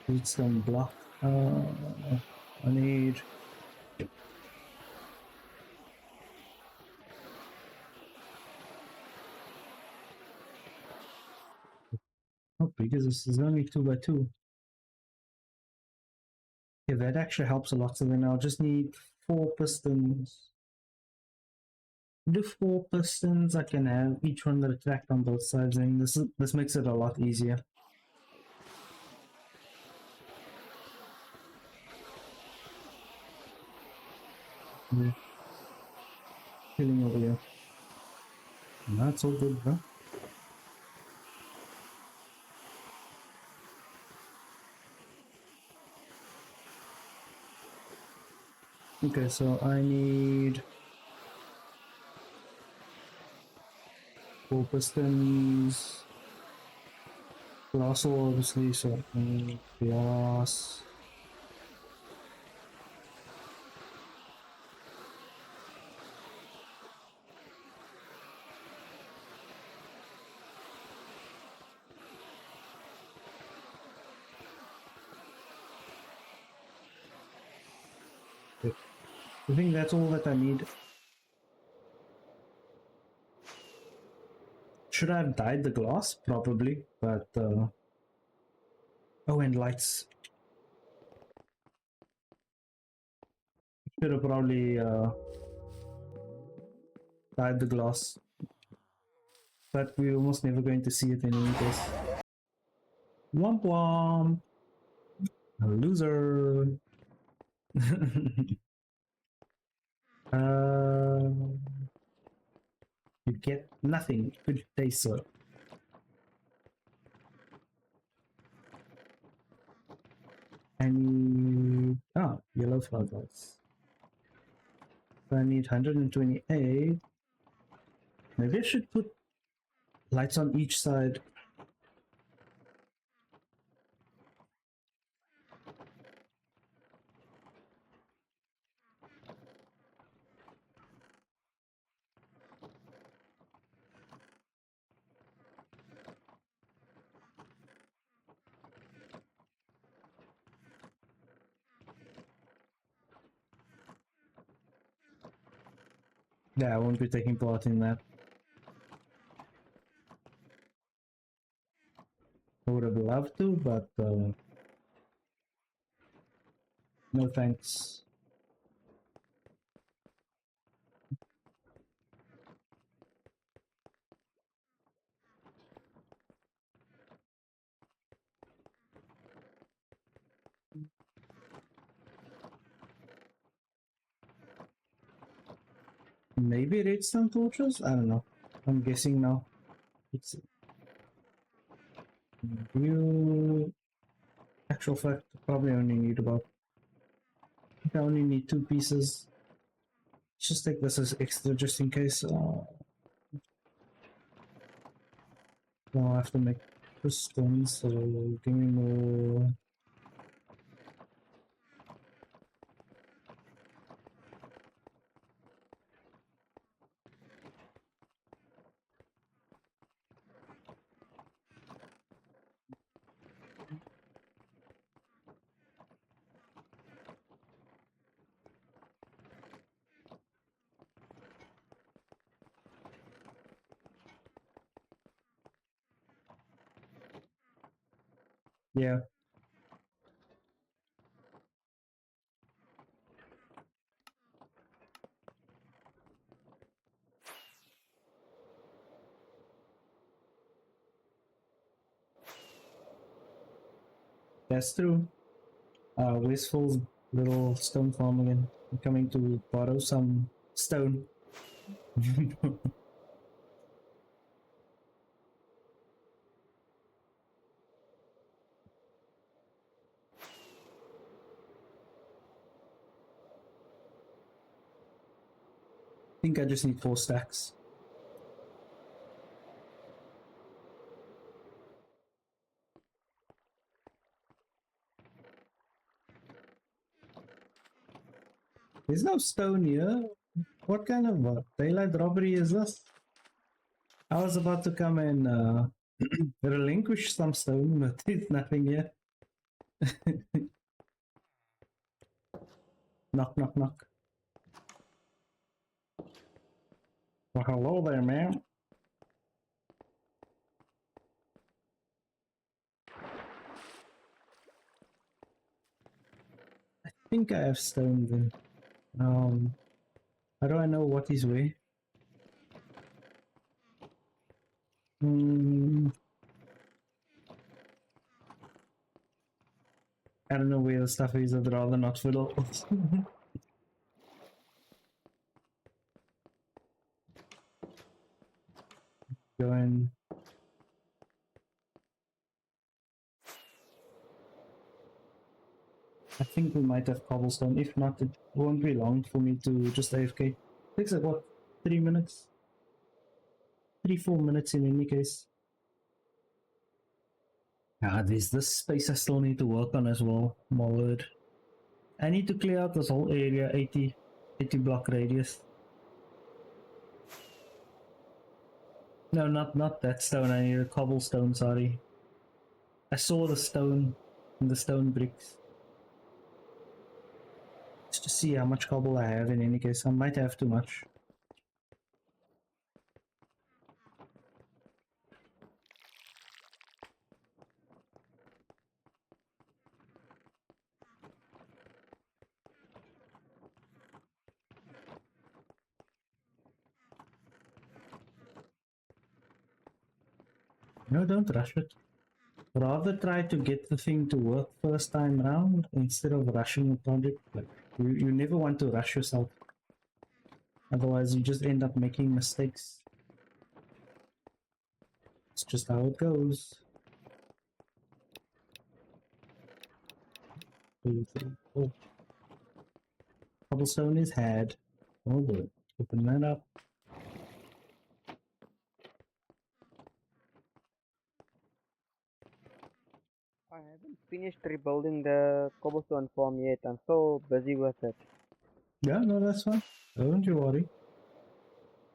Redstone block. I need... How big is this? It's only 2 by 2. Yeah, that actually helps a lot. So then I'll just need 4 pistons. do 4 pistons. I can have each one retract on both sides, and this makes it a lot easier. Yeah. Killing over here. That's all good, bro. Okay, so I need 4 pistons. Glass, obviously, so I need glass. I think that's all that I need. Should I have dyed the glass? Probably, but oh, and lights. Should have probably dyed the glass, but we're almost never going to see it in any case. Womp womp! A loser! uh, you get nothing. Good day, sir. I need... Oh, yellow floodlights. So I need 128. Maybe I should put lights on each side. Yeah, I won't be taking part in that. I would have loved to, but no thanks. Maybe redstone torches? I don't know. I'm guessing now. It's you. Actual fact, probably only need about. I think I only need 2 pieces. Just take this as extra, just in case. I'll have to make pistons, so give me more. Yeah, that's true. Wasteful's little stone farm again. I'm coming to borrow some stone. I think I just need 4 stacks. There's no stone here. What kind of daylight robbery is this? I was about to come and relinquish some stone, but there's nothing here. Knock, knock, knock. Well, hello there, ma'am. I think I have stone then. How do I know what is where? Mm, I don't know where the stuff is. I'd rather not fiddle. Go in. I think we might have cobblestone. If not, it won't be long for me to just AFK. Takes like what, 3 minutes? 3-4 minutes in any case. Ah, there's this space I still need to work on as well. My word. I need to clear out this whole area, 80 block radius. No, not that stone. I need a cobblestone. Sorry. I saw the stone and the stone bricks. Just to see how much cobble I have. In any case, I might have too much. No, don't rush it. Rather try to get the thing to work first time round instead of rushing the project. Like you never want to rush yourself. Otherwise, you just end up making mistakes. It's just how it goes. 2, 3, 4. Cobblestone is had. Oh good. Open that up. I haven't finished rebuilding the cobblestone farm yet. I'm so busy with it. Yeah, no, that's fine. Don't you worry.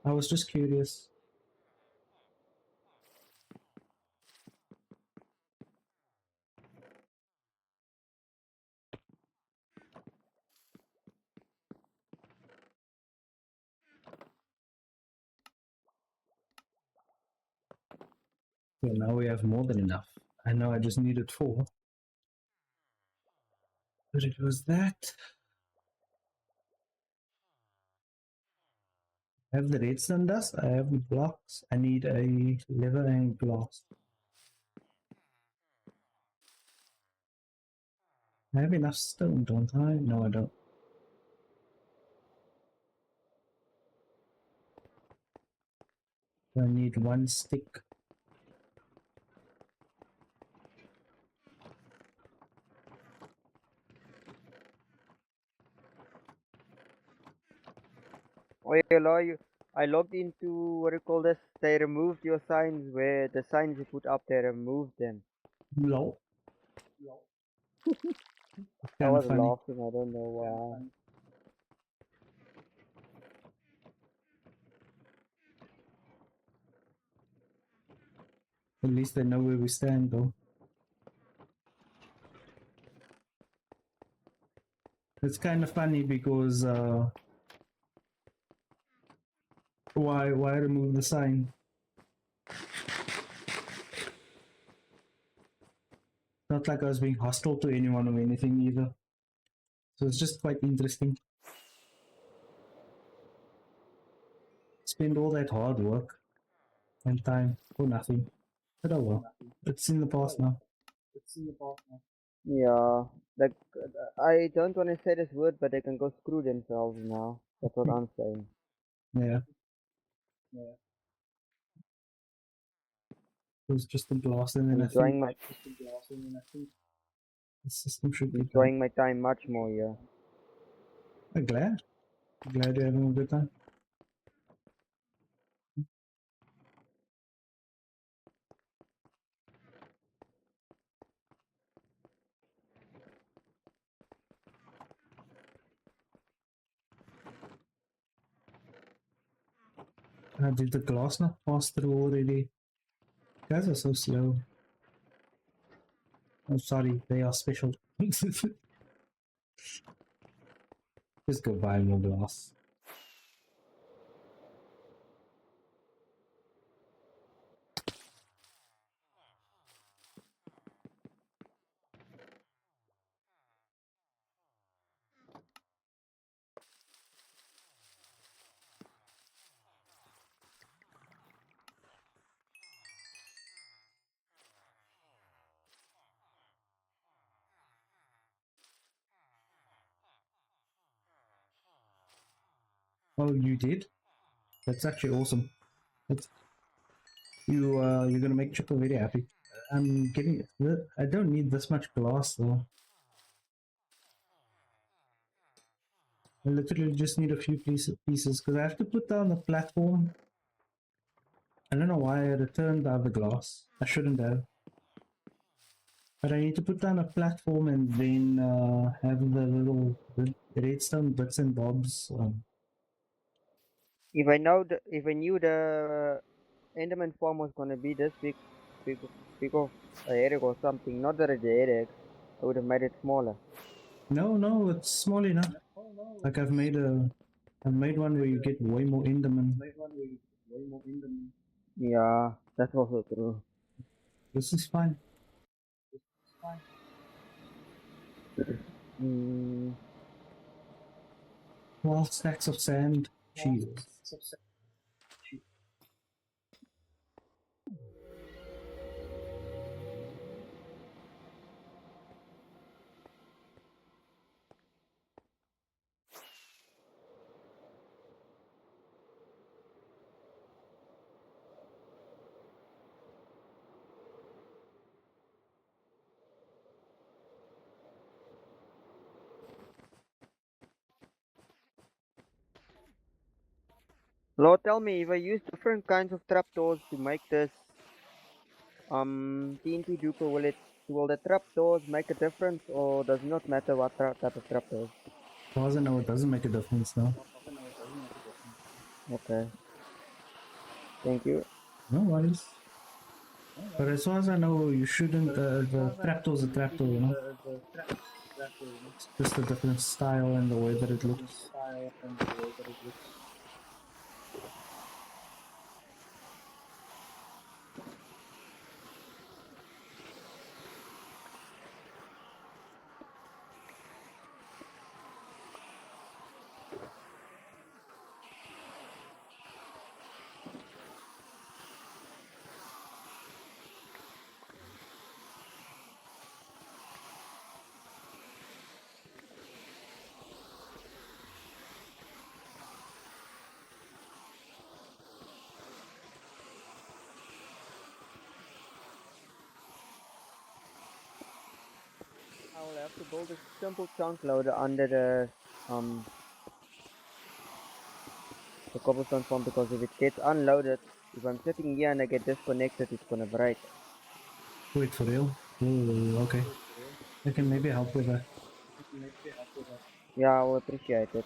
I was just curious. Well, now we have more than enough. I know I just needed 4. But it was that. I have the redstone dust. I have the blocks. I need a leather and glass. I have enough stone, don't I? No, I don't. I need 1 stick. Oh yeah, I logged into what do you call this? They removed your signs where the signs you put up, they removed them. Lol. I Kind of was funny. laughing, I don't know why. At least they know where we stand, though. It's kind of funny because why remove the sign? Not like I was being hostile to anyone or anything either. So it's just quite interesting. Spend all that hard work and time for nothing. But oh well. It's in the past now. Yeah, like I don't want to say this word, but they can go screw themselves now. That's what I'm saying. Yeah. It was just a blast and then I think Enjoying my the system should be done. enjoying my time much more here. I'm glad. Glad you're having a good time. Did the glass not pass through already? Guys are so slow. I'm sorry, they are special. Just go buy more glass. Oh, you did? That's actually awesome. That's, you're gonna make Chipper very happy. I'm getting. I don't need this much glass though. I literally just need a few pieces because I have to put down the platform. I don't know why I returned the other glass. I shouldn't have. But I need to put down a platform and then have the little redstone bits and bobs. If I knew the Enderman farm was gonna be this big, big of a headache or something. Not that it's a headache. I would have made it smaller. No, it's small enough. Like I've made one where you get way more Enderman. Yeah, that's also true. This is fine. Mm, 12 stacks of sand. Jesus. Lord, tell me if I use different kinds of trapdoors to make this TNT duper, will the trapdoors make a difference or does it not matter what type of trapdoors? As far as I know, it doesn't make a difference now. Okay, thank you. No worries. But as far as I know, you shouldn't. The trapdoor's a trapdoor, you know? It's just a different style and the way that it looks. I will have to build a simple chunk loader under the cobblestone farm because if it gets unloaded, if I'm sitting here and I get disconnected, it's gonna break. Wait, for real? Ooh, okay. I can maybe help with that. Yeah, I will appreciate it.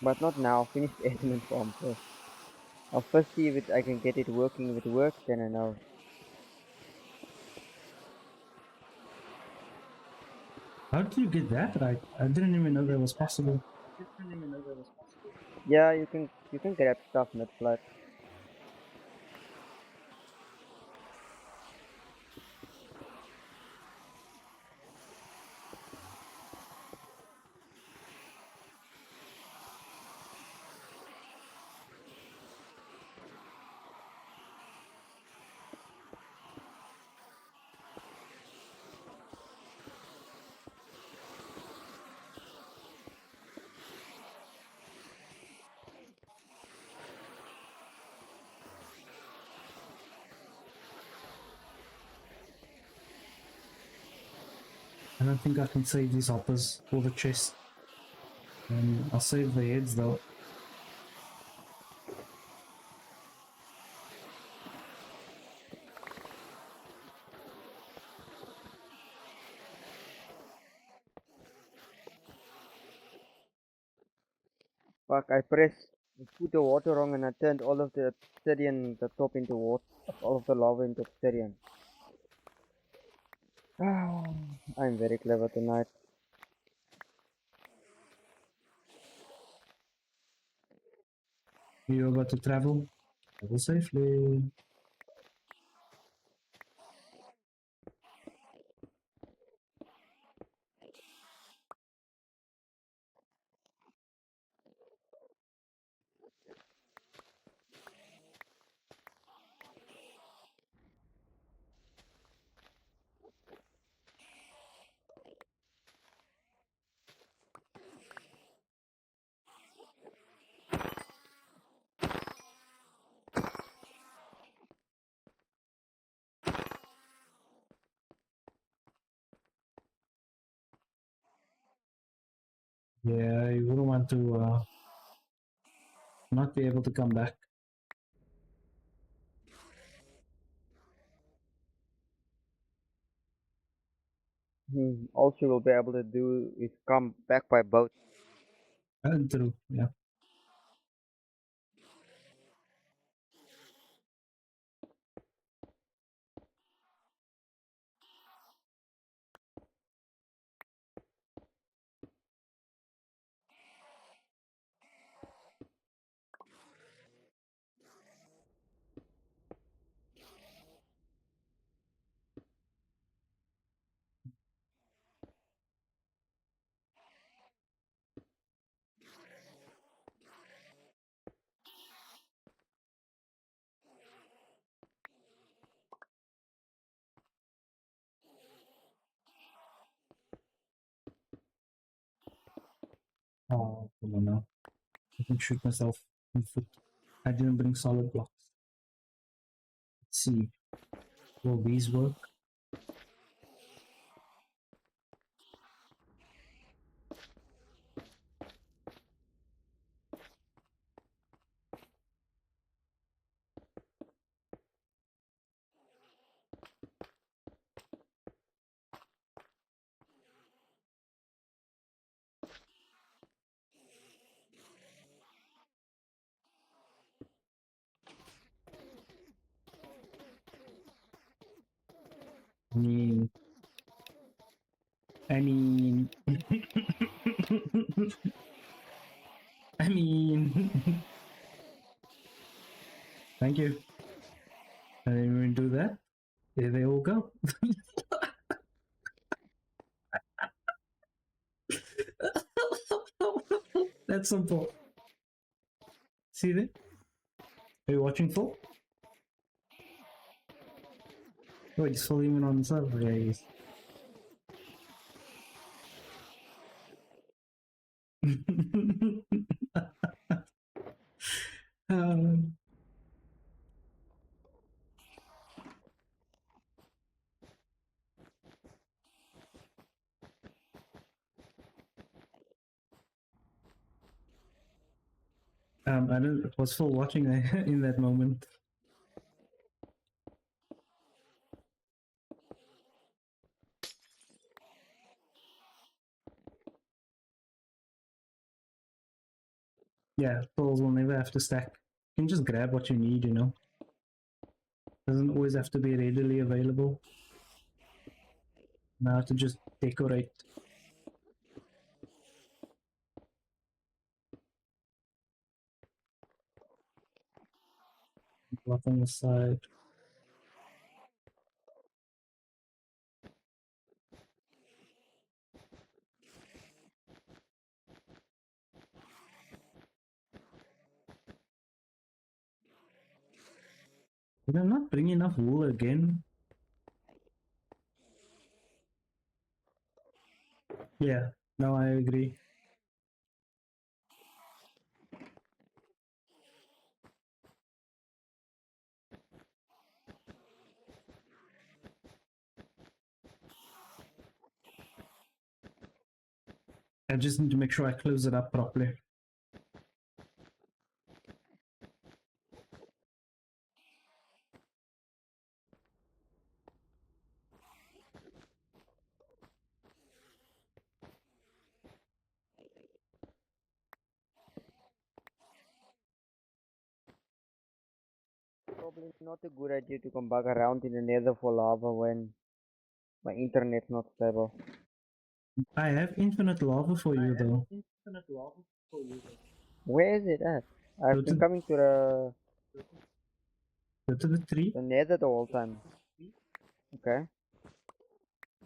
But not now. Finish the admin farm first. I'll first see if I can get it working. If it works, then I know. How did you get that right? I didn't even know that was possible. Yeah, you can grab stuff mid-flight. I don't think I can save these hoppers or the chest. I'll save the heads though. Fuck! I put the water wrong and I turned all of the obsidian, the top into water, all of the lava into obsidian. I'm very clever tonight. You're about to travel. Travel safely. Yeah, you wouldn't want to not be able to come back. All she will be able to do is come back by boat. True, yeah. Oh, come on now. I can shoot myself in the foot. I didn't bring solid blocks. Let's see. Will these work? I mean, I mean, I mean, thank you. I didn't even do that. There they all go. That's simple. See that? Are you watching full? Oh, it's full even on the server, yeah, yes. um, I don't, was full watching in that moment. Yeah, fulls will never have to stack. You can just grab what you need, you know. Doesn't always have to be readily available. Now to just decorate. Block on the side. Did I not bring enough wool again? Yeah, no, I agree. I just need to make sure I close it up properly. Probably not a good idea to come back around in the nether for lava when my internet's not stable. I have infinite lava for you though. Where is it at? Go I've been to coming to the the tree. nether the whole time. Okay.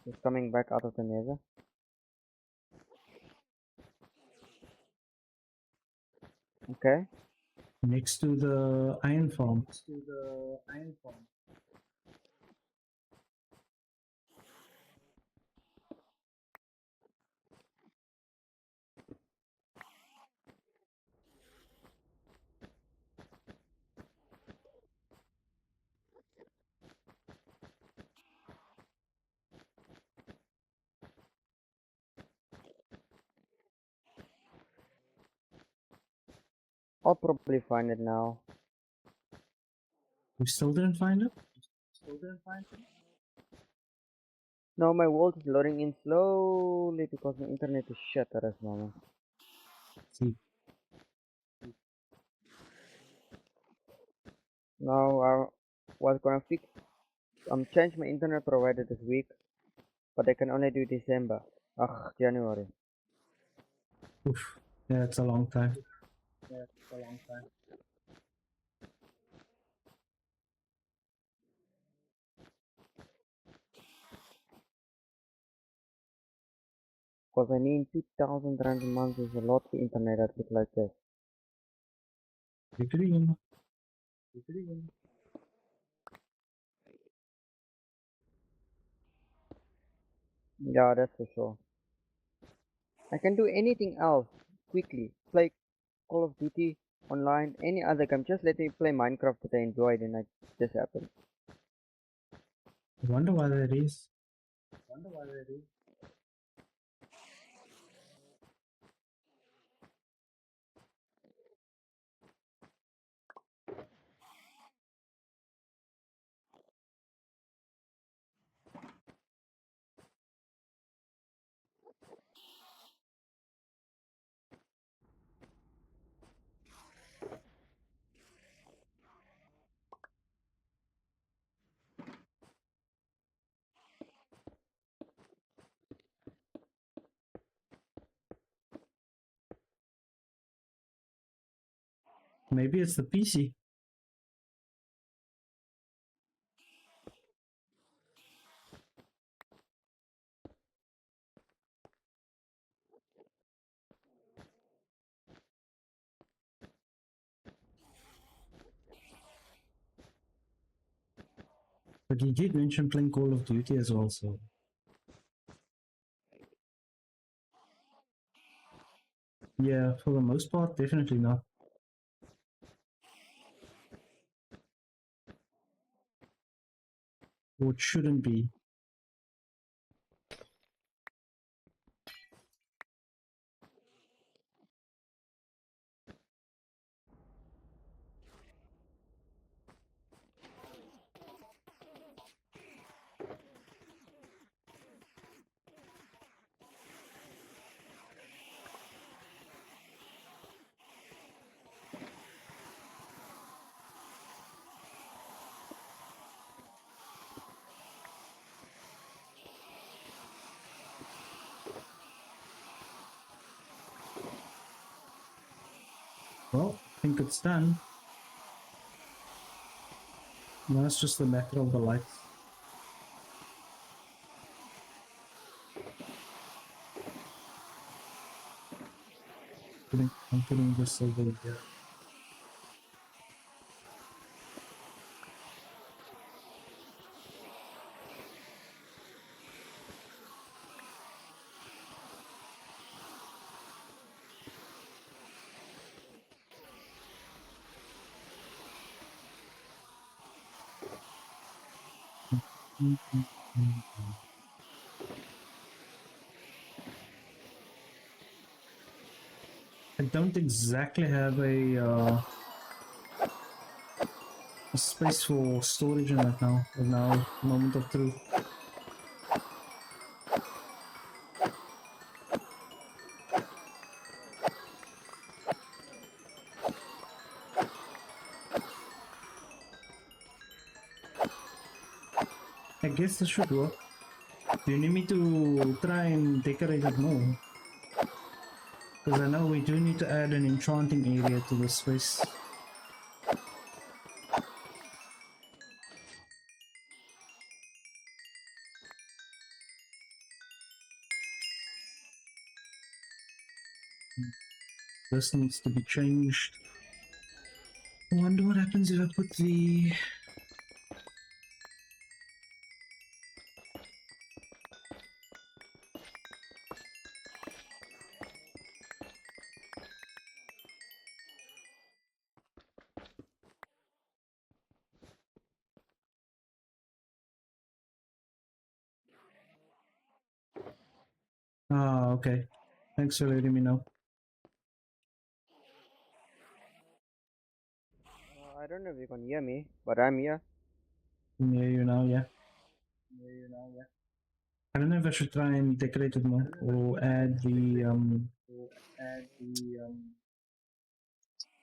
Just coming back out of the nether. Okay. Next to the iron farm. I'll probably find it now. We still didn't find it? No, my world is loading in slowly because my internet is shit at this moment. See. Now I was gonna change my internet provider this week, but I can only do December. Ugh, January. Oof. Yeah, it's a long time. Cause I mean 2,000 rand a month is a lot for internet that look like this. Agree. Yeah, that's for sure. I can do anything else quickly. Play Call of Duty online, any other game. Just let me play Minecraft that I enjoyed and like this happened. I wonder why that is. Maybe it's the PC. But he did mention playing Call of Duty as well, so yeah, for the most part, definitely not. Or it shouldn't be. Well, I think it's done. Now it's just a matter of the lights. I'm putting this over here. I don't exactly have a space for storage in that now. But now, moment of truth. I guess this should work. Do you need me to try and decorate it more? Because I know we do need to add an enchanting area to the space. This needs to be changed. I wonder what happens if I put the... Ah, okay. Thanks for letting me know. I don't know if you can hear me, but I'm here. Can hear you now, yeah. I don't know if I should try and decorate it more or add the what's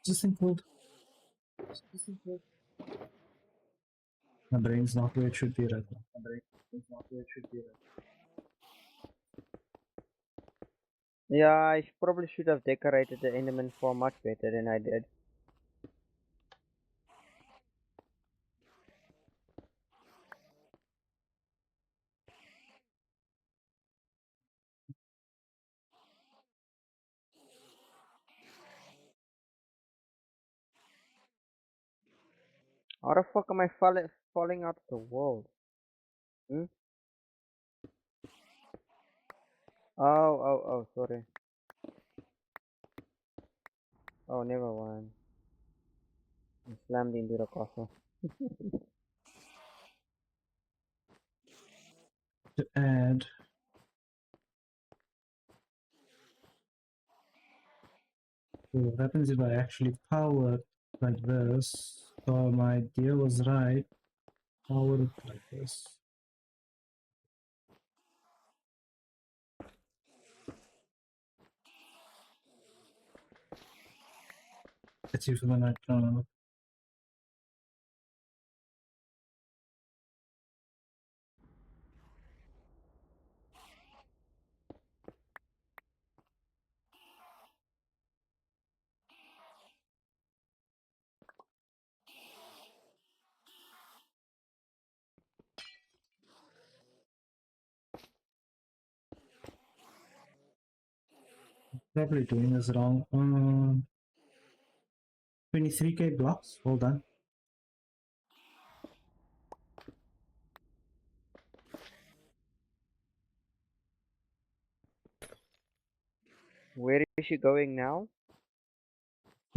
this thing called? My brain's not where it should be right now. Yeah, I probably should have decorated the Enderman farm much better than I did. How the fuck am I falling out of the world? Hmm? Oh, sorry. Oh, never mind. I slammed into the castle. To add, so what happens if I actually power it like this? So my idea was right. Power it like this. Let's see for the night. Probably doing this wrong. 23k blocks. Well done. Where is she going now?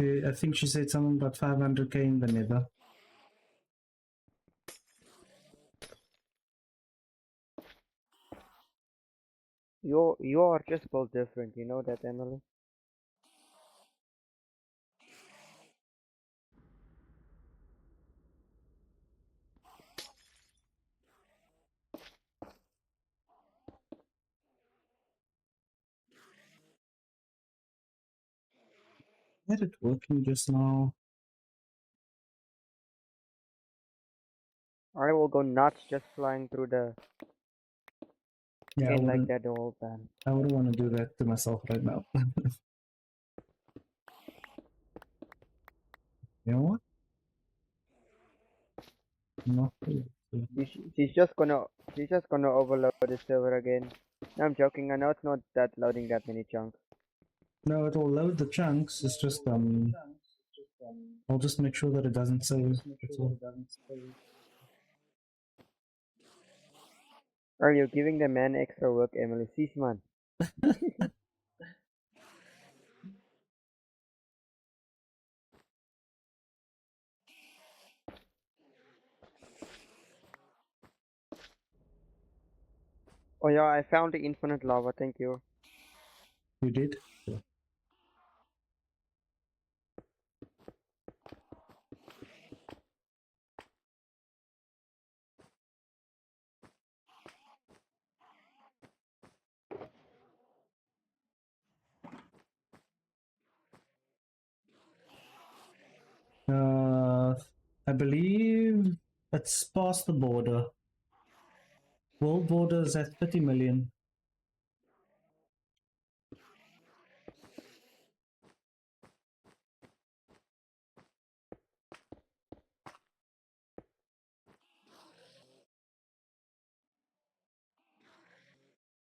I think she said something about 500k in the nether. You are just built different, you know that, Emily? Had it working just now? I will go nuts just flying through the Yeah, skin like that the whole time. I wouldn't want to do that to myself right now. You know what? Not really. She's just gonna overload the server again. No, I'm joking. I know it's not that loading that many chunks. No, it will load the chunks. It's just I'll just make sure that it doesn't save. That's all. Are you giving the man extra work, Emily? Cease, man. Oh yeah, I found the infinite lava. Thank you. You did? Yeah. I believe it's past the border. World border is at 30 million.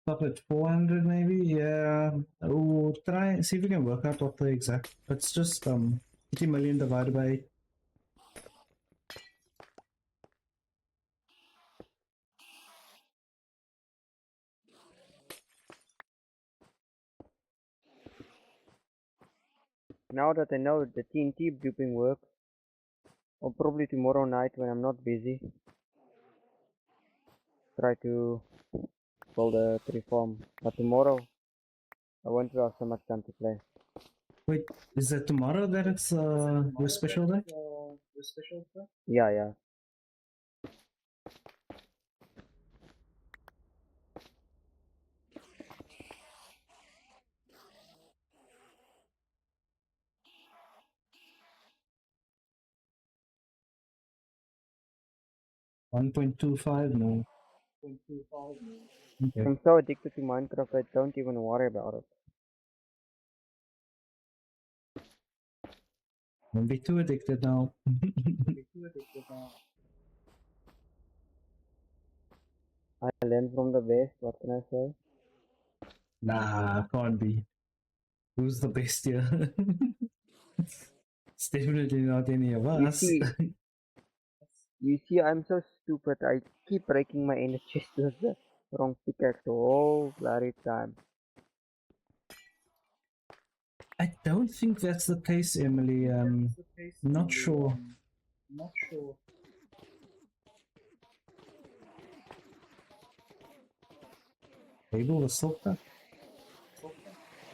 Up at 400 maybe? Yeah. Oh, try see if we can work out what the exact. It's just 30 million divided by 8. Now that I know the TNT duping works, or probably tomorrow night when I'm not busy, try to build a tree farm. But tomorrow, I won't have so much time to play. Wait, is that tomorrow that it's your special day? Yeah, yeah. 1.25? No. Okay. I'm so addicted to Minecraft, I don't even worry about it. Don't be too addicted now. I learn from the best, what can I say? Nah, can't be. Who's the best here? It's definitely not any of You us. see, you see, I'm so stupid, I keep breaking my inner chest with the wrong pickaxe the whole bloody time. I don't think that's the case, Emily. Not sure. Able to solve that?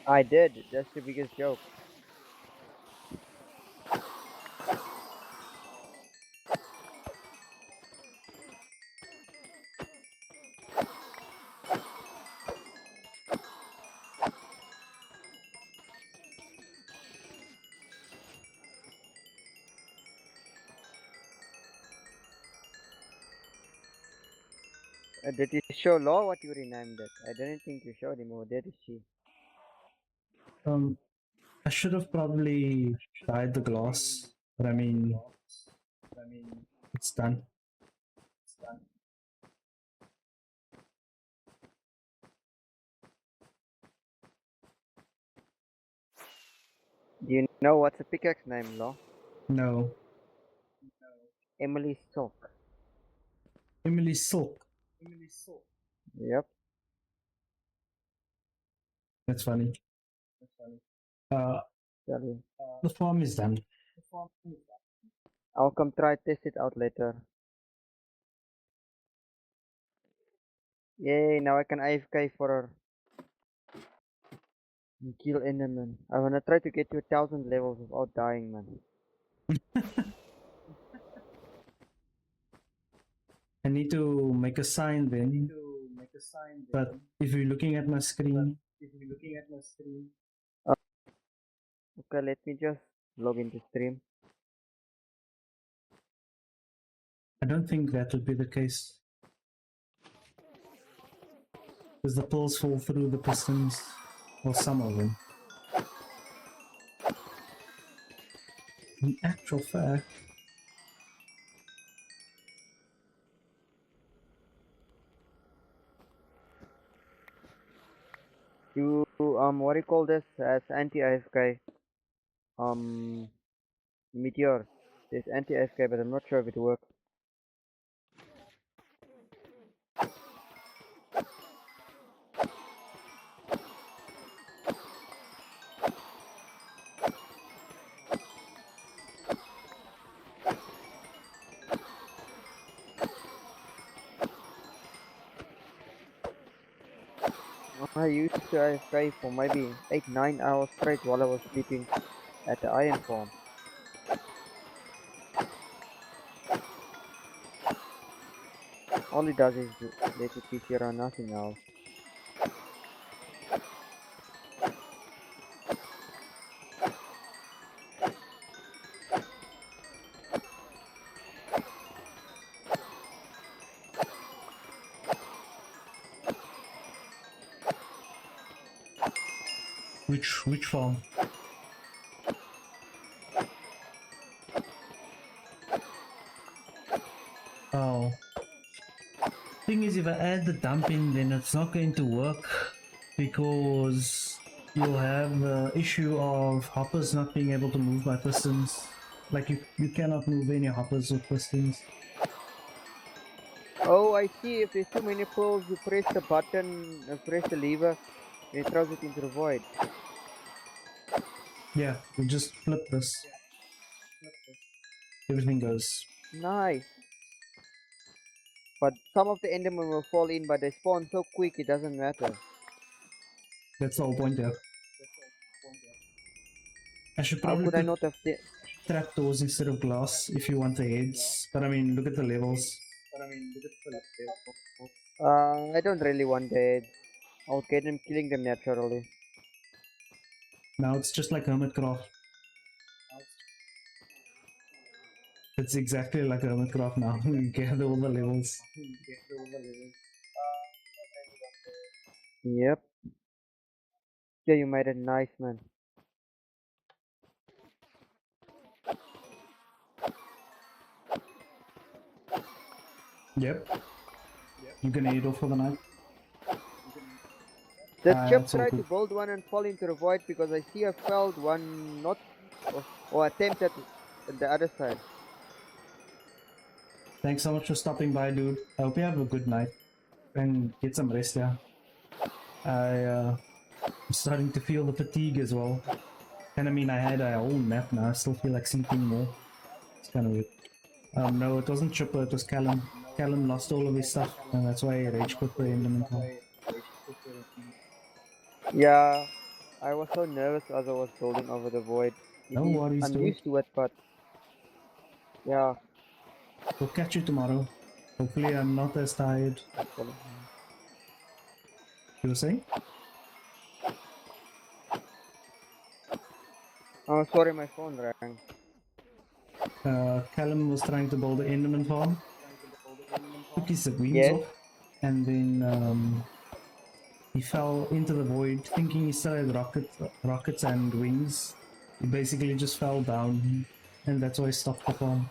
I did, that's the biggest joke. Did you show Law what you renamed it? I didn't think you showed him, or did she? Um, I should have probably dyed the glass, but I mean, it's done. Do you know what's the pickaxe name, Law? No. Emily Sock. Emily Silk. Yep, That's funny. Uh, tell you. the farm is done. I'll come try test it out later. Yay, now I can AFK for her. And kill enderman. I wanna try to get to 1,000 levels without dying, man. I need to make a sign then, but if you're looking at my screen, Okay, let me just log into stream. I don't think that would be the case. Because the poles fall through the pistons, or some of them. In actual fact, You what do you call this as anti-AFK? Um, Meteor. There's anti-AFK, but I'm not sure if it works. I used to AFK for maybe 8-9 hours straight while I was sleeping at the iron farm. All it does is let it PC run, nothing else. which farm? Oh. Thing is, if I add the dump in, then it's not going to work because you'll have the issue of hoppers not being able to move by pistons. Like you cannot move any hoppers with pistons. Oh, I see. If there's too many pearls, you press the button, press the lever, and it throws it into the void. Yeah, you just flip this. Everything goes. Nice. But some of the endermen will fall in, but they spawn so quick it doesn't matter. That's the whole point there. I should How probably could I put not have trapdoors instead of glass if you want the heads. But I mean, look at the levels. I don't really want that. I'll get them killing them naturally. Now it's just like Hermitcraft. It's exactly like Hermitcraft now. You gather all the levels. Yep. Yeah, you made it nice, man. Yep. You can eat off for the night. Did Chip It's all try to good. build one and fall into the void because I see a failed one not or attempt at the other side. Thanks so much for stopping by, dude. I hope you have a good night and get some rest. Yeah. I'm starting to feel the fatigue as well. And I mean, I had a whole nap now. I still feel like sleeping more. It's kind of weird. No, it wasn't Chipper. It was Callum. Callum lost all of his stuff, and that's why he rage quit the Enderman farm. Yeah, I was so nervous as I was building over the void. No It is, worries, I'm dude. used to it, but yeah. We'll catch you tomorrow. Hopefully, I'm not as tired. You were saying? Oh, sorry, my phone rang. Callum was trying to build the Enderman farm, took his wings Yes? off, and then he fell into the void, thinking he still had rockets and wings. He basically just fell down, and that's why he stopped the farm.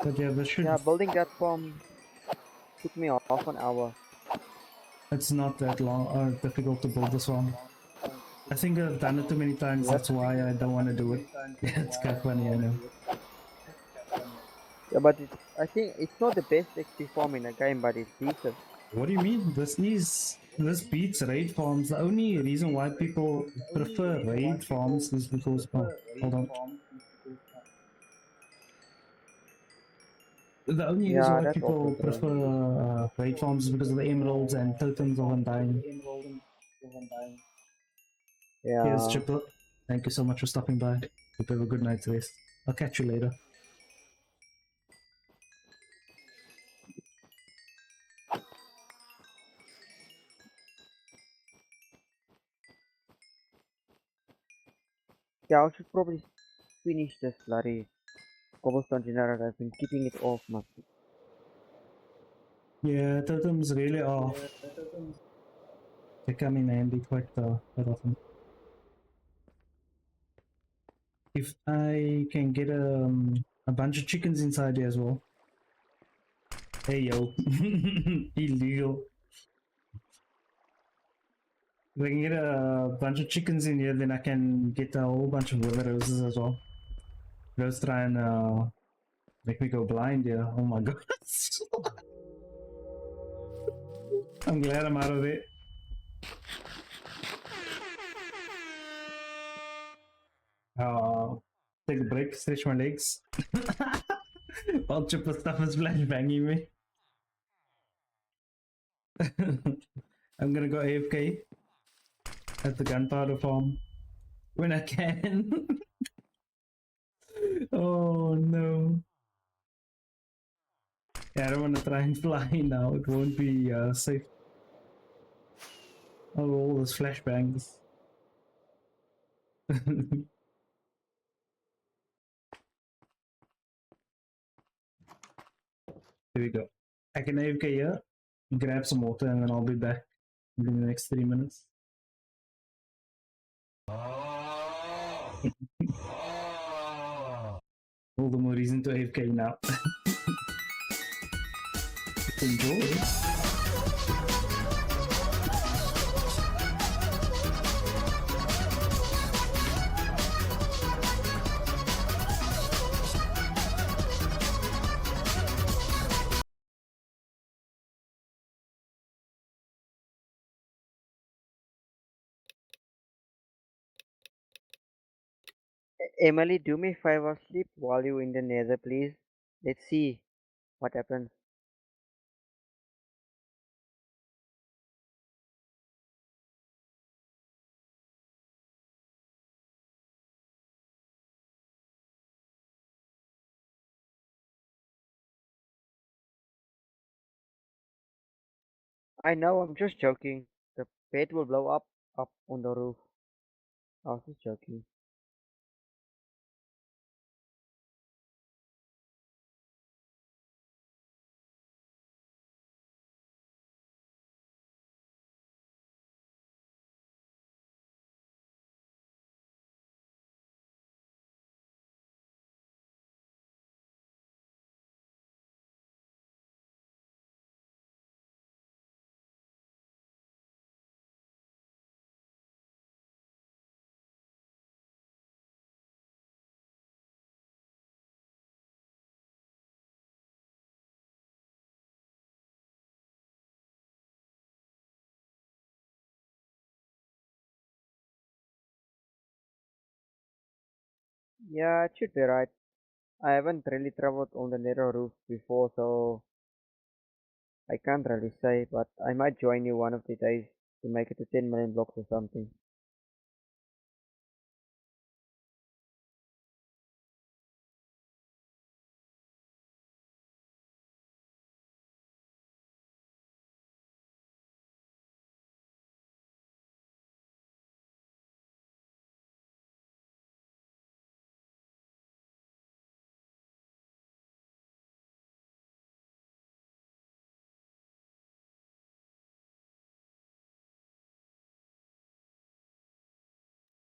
But yeah, this should. Yeah, building that farm took me half an hour. It's not that long or difficult to build this farm. I think I've done it too many times. Yep. That's why I don't want to do it. Yeah, it's kind of funny, I know. Yeah, but I think it's not the best XP farm in the game, but it's decent. What do you mean? This beats raid farms. The only reason why people prefer raid farms is because hold on. The only reason Yeah, why that's also people true. prefer raid farms is because of the emeralds and totems of undying. Here's Yeah. Chipper. Thank you so much for stopping by. Hope you have a good night's rest. I'll catch you later. Yeah, I should probably finish this bloody cobblestone generator. I've been keeping it off, man. Yeah, totems really are. They come in handy quite often. If I can get a bunch of chickens inside here as well. Hey yo, illegal. If I can get a bunch of chickens in here, then I can get a whole bunch of wither roses as well. Those try and make me go blind here. Oh my god. I'm glad I'm out of it. Take a break, stretch my legs. While Chipper stuff is banging me. I'm gonna go AFK at the gunpowder farm when I can. Oh no. Yeah, I don't want to try and fly now. It won't be safe. Oh, all those flashbangs. Here we go. I can AFK here, grab some water, and then I'll be back in the next 3 minutes. All the more reason to AFK now. Enjoy. Emily, do me a favor, sleep while you're in the nether, please. Let's see what happens. I know, I'm just joking. The bed will blow up on the roof. I was just joking. Yeah, it should be right. I haven't really traveled on the narrow roof before, so I can't really say, but I might join you one of the days to make it to 10 million blocks or something.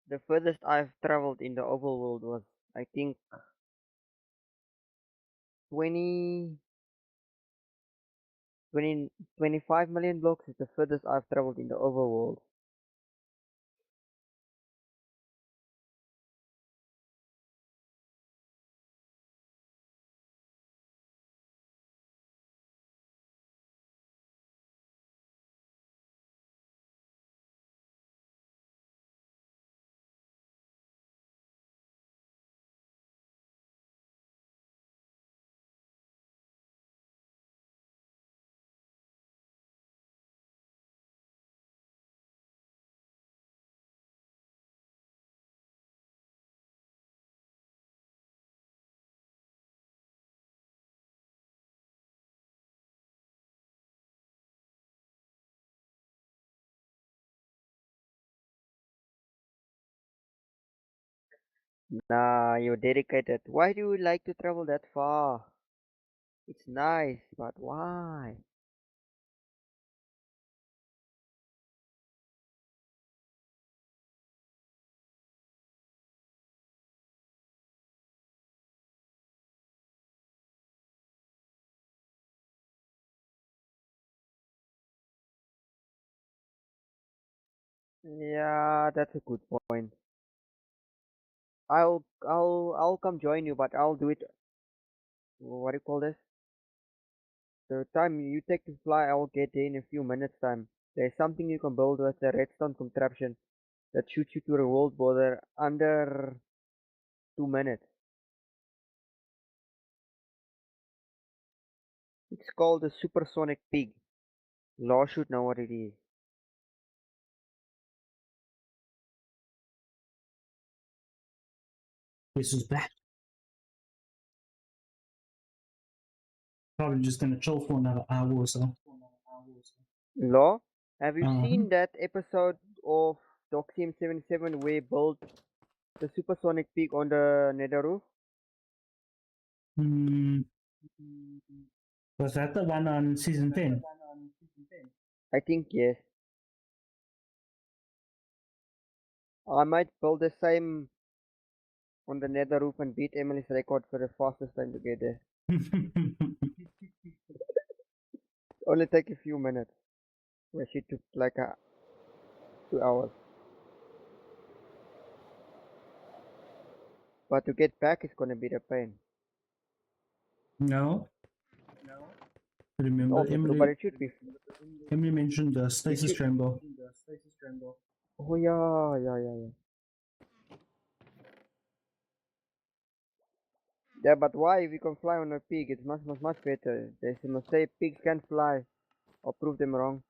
The furthest I've traveled in the overworld was, I think, 20, 20, 25 million blocks is the furthest I've traveled in the overworld. Nah, you're dedicated. Why do you like to travel that far? It's nice, but why? Yeah, that's a good point. I'll come join you, but I'll do it. What do you call this? The time you take to fly, I'll get there in a few minutes time. There's something you can build with a redstone contraption that shoots you to the world border under 2 minutes. It's called the supersonic pig. Law should know what it is. This is back. Probably just gonna chill for another hour or so. Law, have you Uh-huh. seen that episode of Gotham 77 where built the supersonic pig on the nether roof? Hmm, was that the one on season 10? I think yes. I might build the same on the nether roof and beat Emily's record for the fastest time to get there. Only take a few minutes, where she took like 2 hours. But to get back is gonna be the pain. No, remember Also true, but Emily. it should be. Emily mentioned the It stasis should. chamber. Oh yeah, yeah, yeah, yeah. Yeah, but why? If you can fly on a pig, it's much, much, much better. They must say pigs can fly. I'll prove them wrong.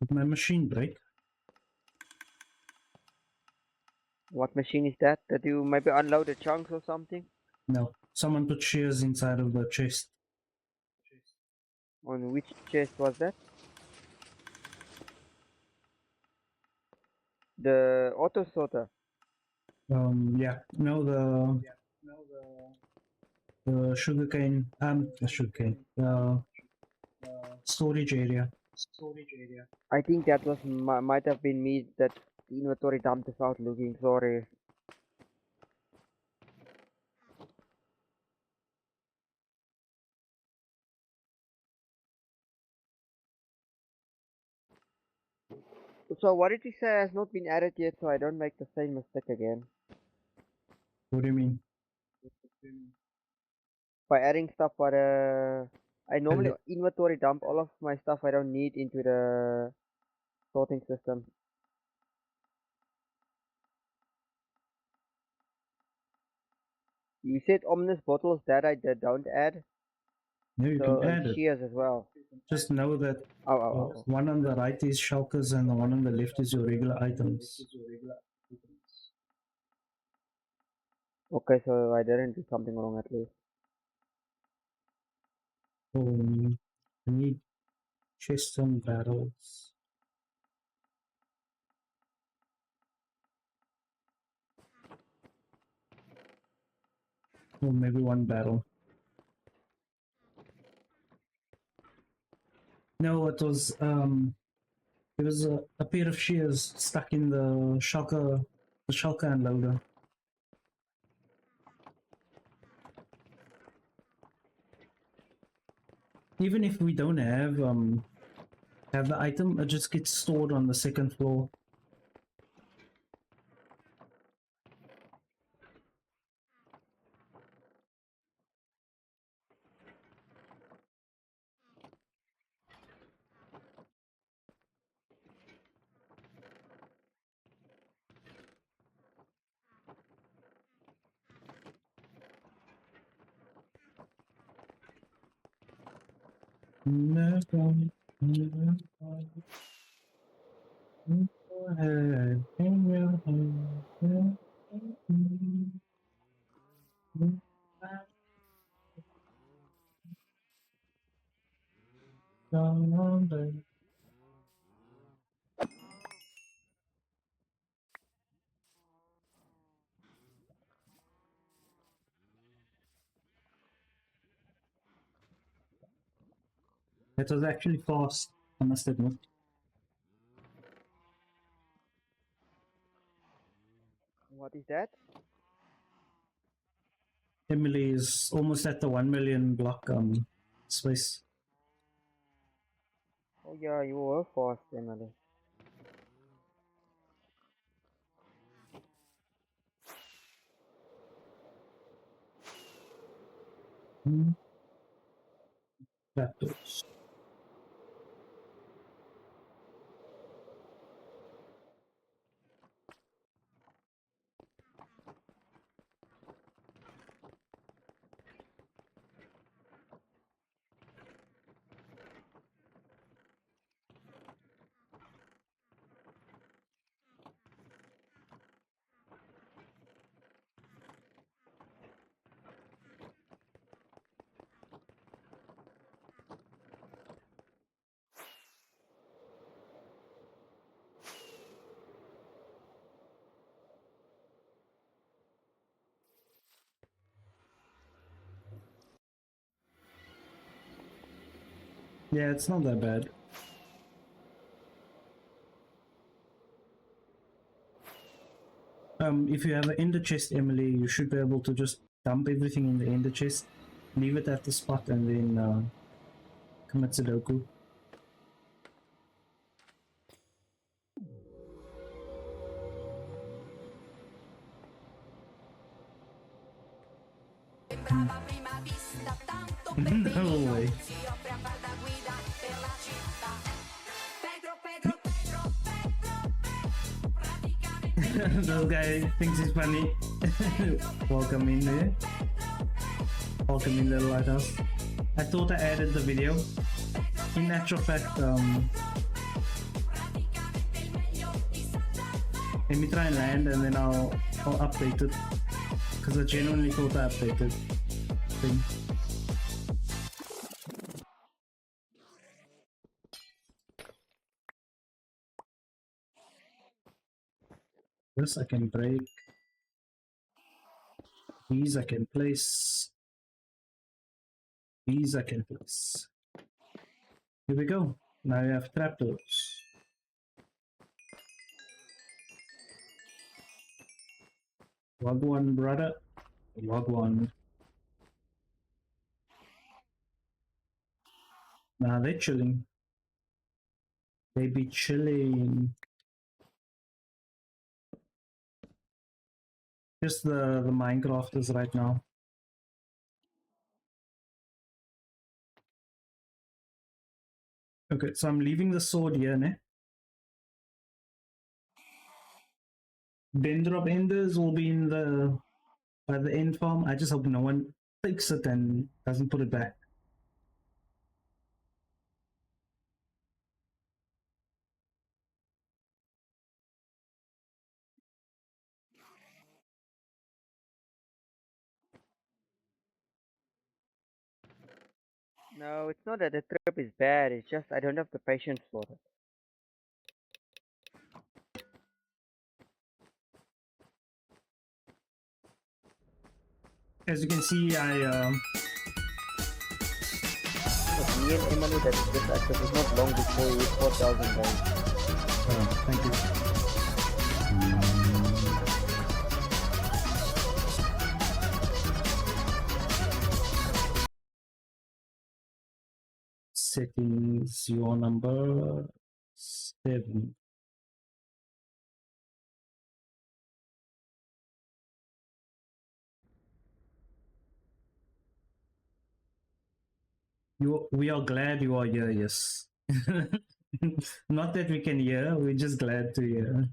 Did my machine break? What machine is that? That you maybe unload the chunks or something? No. Someone put shears inside of the chest. On which chest was that? The auto sorter. Yeah, no, the sugarcane, the sugarcane, the storage area. I think that was might have been me that the inventory dumped without looking. Sorry. So what did you say has not been added yet, so I don't make the same mistake again? What do you mean? By adding stuff, but I normally Ele- inventory dump all of my stuff I don't need into the sorting system. You said ominous bottles that I don't add, No, you can so and add it. shears as well. Just know that Oh, oh, oh. one on the right is shulkers and the one on the left is your regular items. Okay, so I didn't do something wrong at least. I need chests and barrels. Or maybe one barrel. No, it was there was a pair of shears stuck in the shulker and loader. Even if we don't have the item, it just gets stored on the second floor. Never, never, It was actually fast, I must admit. What is that? Emily is almost at the 1 million block space. Oh yeah, you were fast, Emily. Raptors. Yeah, it's not that bad. If you have an ender chest, Emily, you should be able to just dump everything in the ender chest, leave it at the spot, and then commit Sudoku. No way. This guy thinks he's funny. Welcome in there. Welcome in the lighthouse. I thought I added the video. In actual fact, let me try and land and then I'll update it. Because I genuinely thought I updated thing. This I can break. These I can place. These I can place. Here we go. Now you have trapdoors. Log one, brother. Log one. Nah, they're chilling. They be chilling. Just the Minecrafters right now. Okay, so I'm leaving the sword here, ne? Dendrop Enders will be in the by the end farm. I just hope no one takes it and doesn't put it back. No, it's not that the trip is bad. It's just I don't have the patience for it. As you can see, But me and Emily that is just active is not long before we hit 4,000 days. thank you. Settings, your number 7. We are glad you are here, yes. Not that we can hear, we're just glad to hear.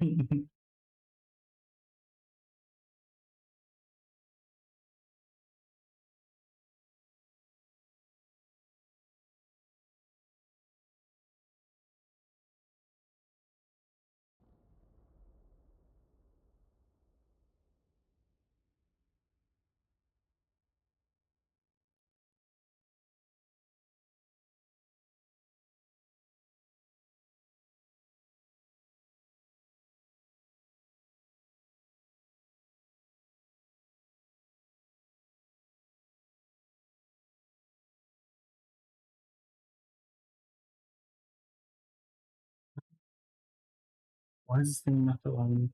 Why is this thing not allowing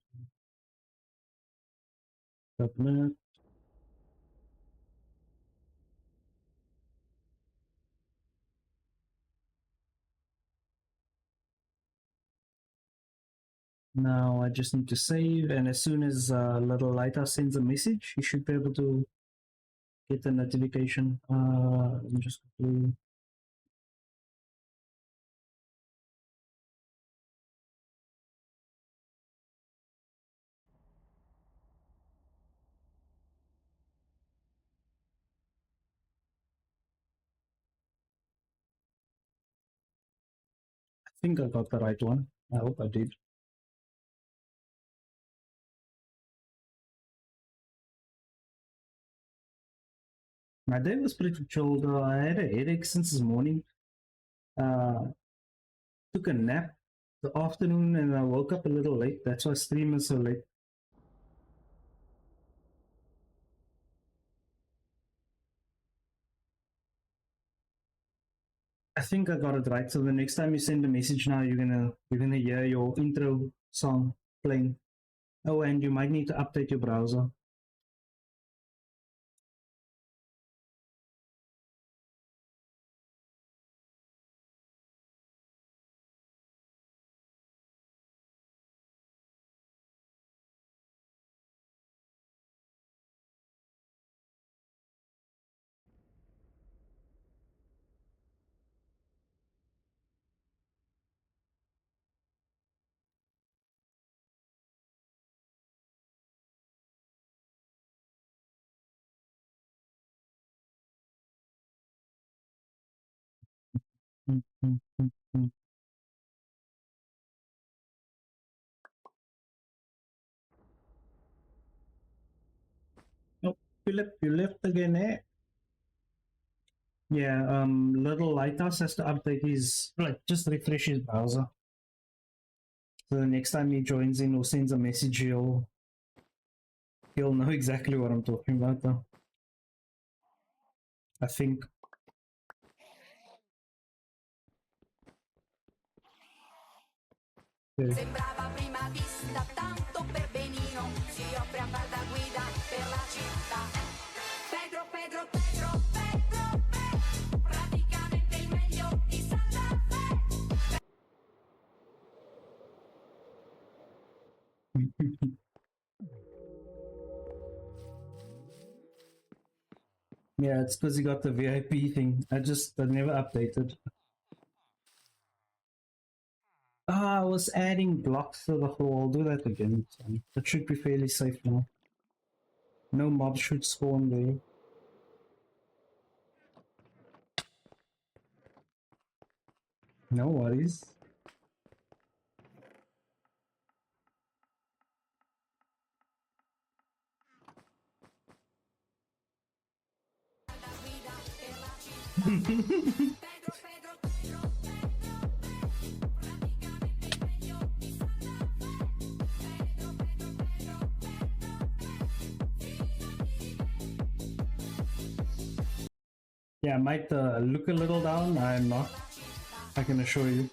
submit? Now I just need to save, and as soon as Little Lighthouse sends a message, you should be able to get the notification. Let me just quickly. I think I got the right one. I hope I did. My day was pretty chill though. I had a headache since this morning. Uh, took a nap the afternoon and I woke up a little late. That's why stream is so late. I think I got it right. So the next time you send a message now, you're gonna hear your intro song playing. Oh, and you might need to update your browser. Mm, mm, mm, mm. Oh, Philip, you left again, eh? Yeah, Little Lighthouse has to update his, like, just refresh his browser. So the next time he joins in or sends a message, he'll know exactly what I'm talking about though. I think. Yeah. Sembrava prima vista tanto per benino, si offre a far da guida per la città. Pedro, Pedro, Pedro, Pedro, Pedro, praticamente il meglio di Santa Fe. Yeah, it's because he got the VIP thing. I never updated. Ah, I was adding blocks to the hole. I'll do that again. So that should be fairly safe now. No mob should spawn there. No worries. Yeah, I might look a little down. I'm not. I can assure you.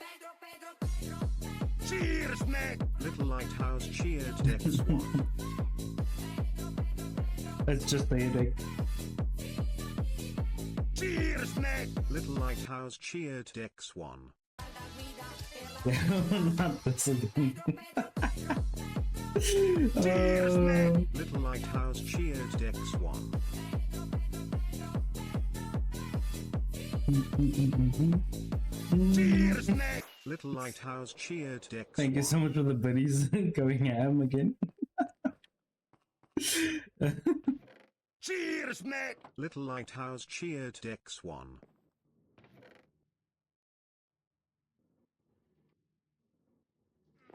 Cheers, mate! Little Lighthouse cheered X1. It's just a headache. Cheers, mate! Little Lighthouse cheered X1. Not this again. Cheers, mate! Little Lighthouse cheered X1. Cheers, mate! Little Lighthouse cheered X1. Thank you so much for the buddies going ham again. Cheers, mate! Little Lighthouse cheered X1.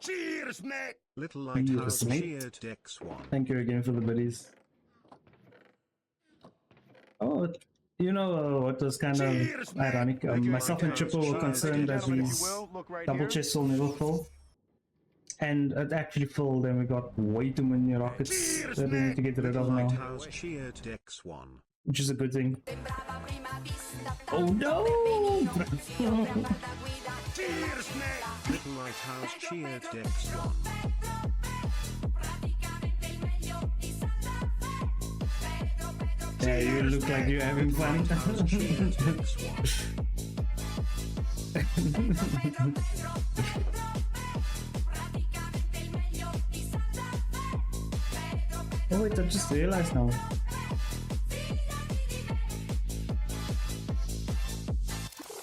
Cheers, mate! Little Lighthouse Cheers, mate. cheered X1. Thank you again for the buddies. Oh, you know what was kind Cheers, of mate. ironic? Myself and Chippo were concerned that these double chests will never fill. And it actually filled, and we got way too many rockets Cheers, that we need to get rid Little of now, Lighthouse cheered X1. which is a good thing. Sembrava prima vista Oh tanto no! per benino, si offre a far da guida per Cheers, la mate! città. Little Lighthouse cheered X1. Praticamente il meglio di Santa Fe. Pedro, Pedro, Yeah, you look like you're having fun. Lighthouse cheered X1. Pedro, praticamente il meglio di Santa Fe. Oh wait, I just realized now.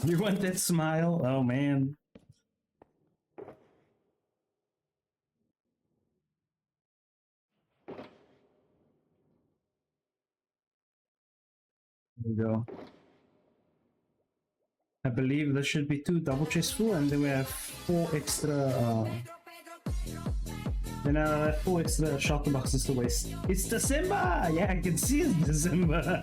You want that smile? Oh man. There we go. I believe there should be 2 double chests full, and then we have 4 extra. Then I have 4 extra shotgun boxes to waste. It's December! Yeah, I can see it's December.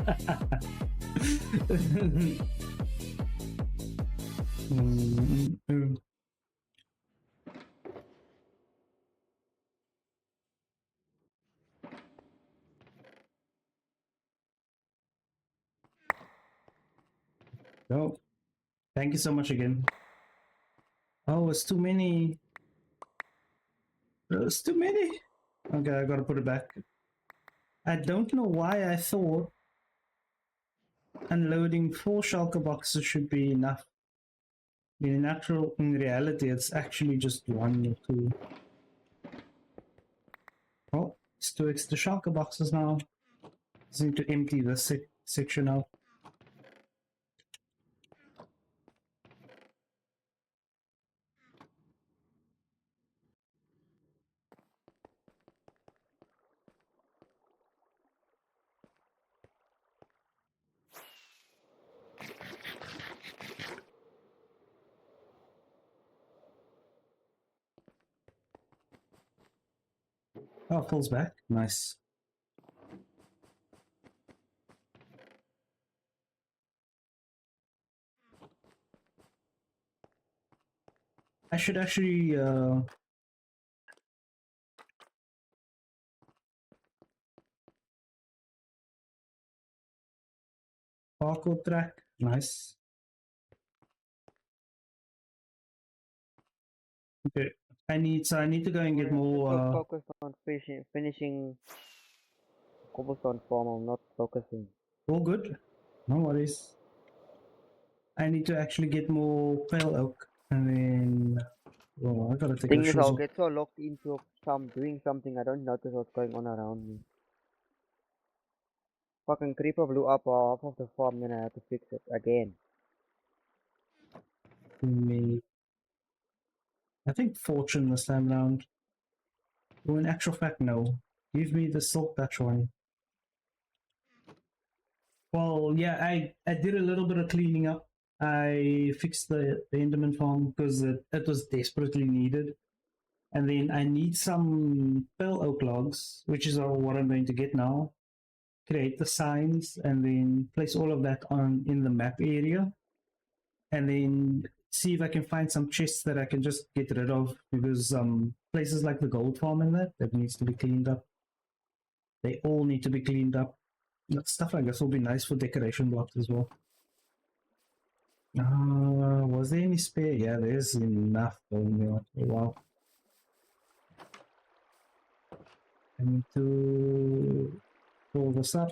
No. Thank you so much again. Oh, it's too many. It's too many. Okay, I gotta put it back. I don't know why I thought unloading 4 shulker boxes should be enough. In reality, it's actually just 1 or 2. Oh, it's 2 extra shulker boxes now. Just need to empty this section out. Oh, it pulls back. Nice. I should actually parkour track. Nice. Okay. I need to go and get I'm so more. focused on finishing cobblestone farm. I'm not focusing. All good. No worries. I need to actually get more pale oak, and then. Oh, I gotta take the Thing is, shoes I'll off. get so locked into doing something I don't notice what's going on around me. Fucking creeper blew up half of the farm, then I had to fix it again. Me. I think fortune this time round. Well, in actual fact, no. Give me the silk touch one. Well, yeah, I did a little bit of cleaning up. I fixed the Enderman farm because it was desperately needed. And then I need some pale oak logs, which is what I'm going to get now. Create the signs and then place all of that on in the map area. And then see if I can find some chests that I can just get rid of because places like the gold farm and that needs to be cleaned up. They all need to be cleaned up. Stuff like this will be nice for decoration blocks as well. Was there any spare? Yeah, there's enough. Wow. I need to pull this up.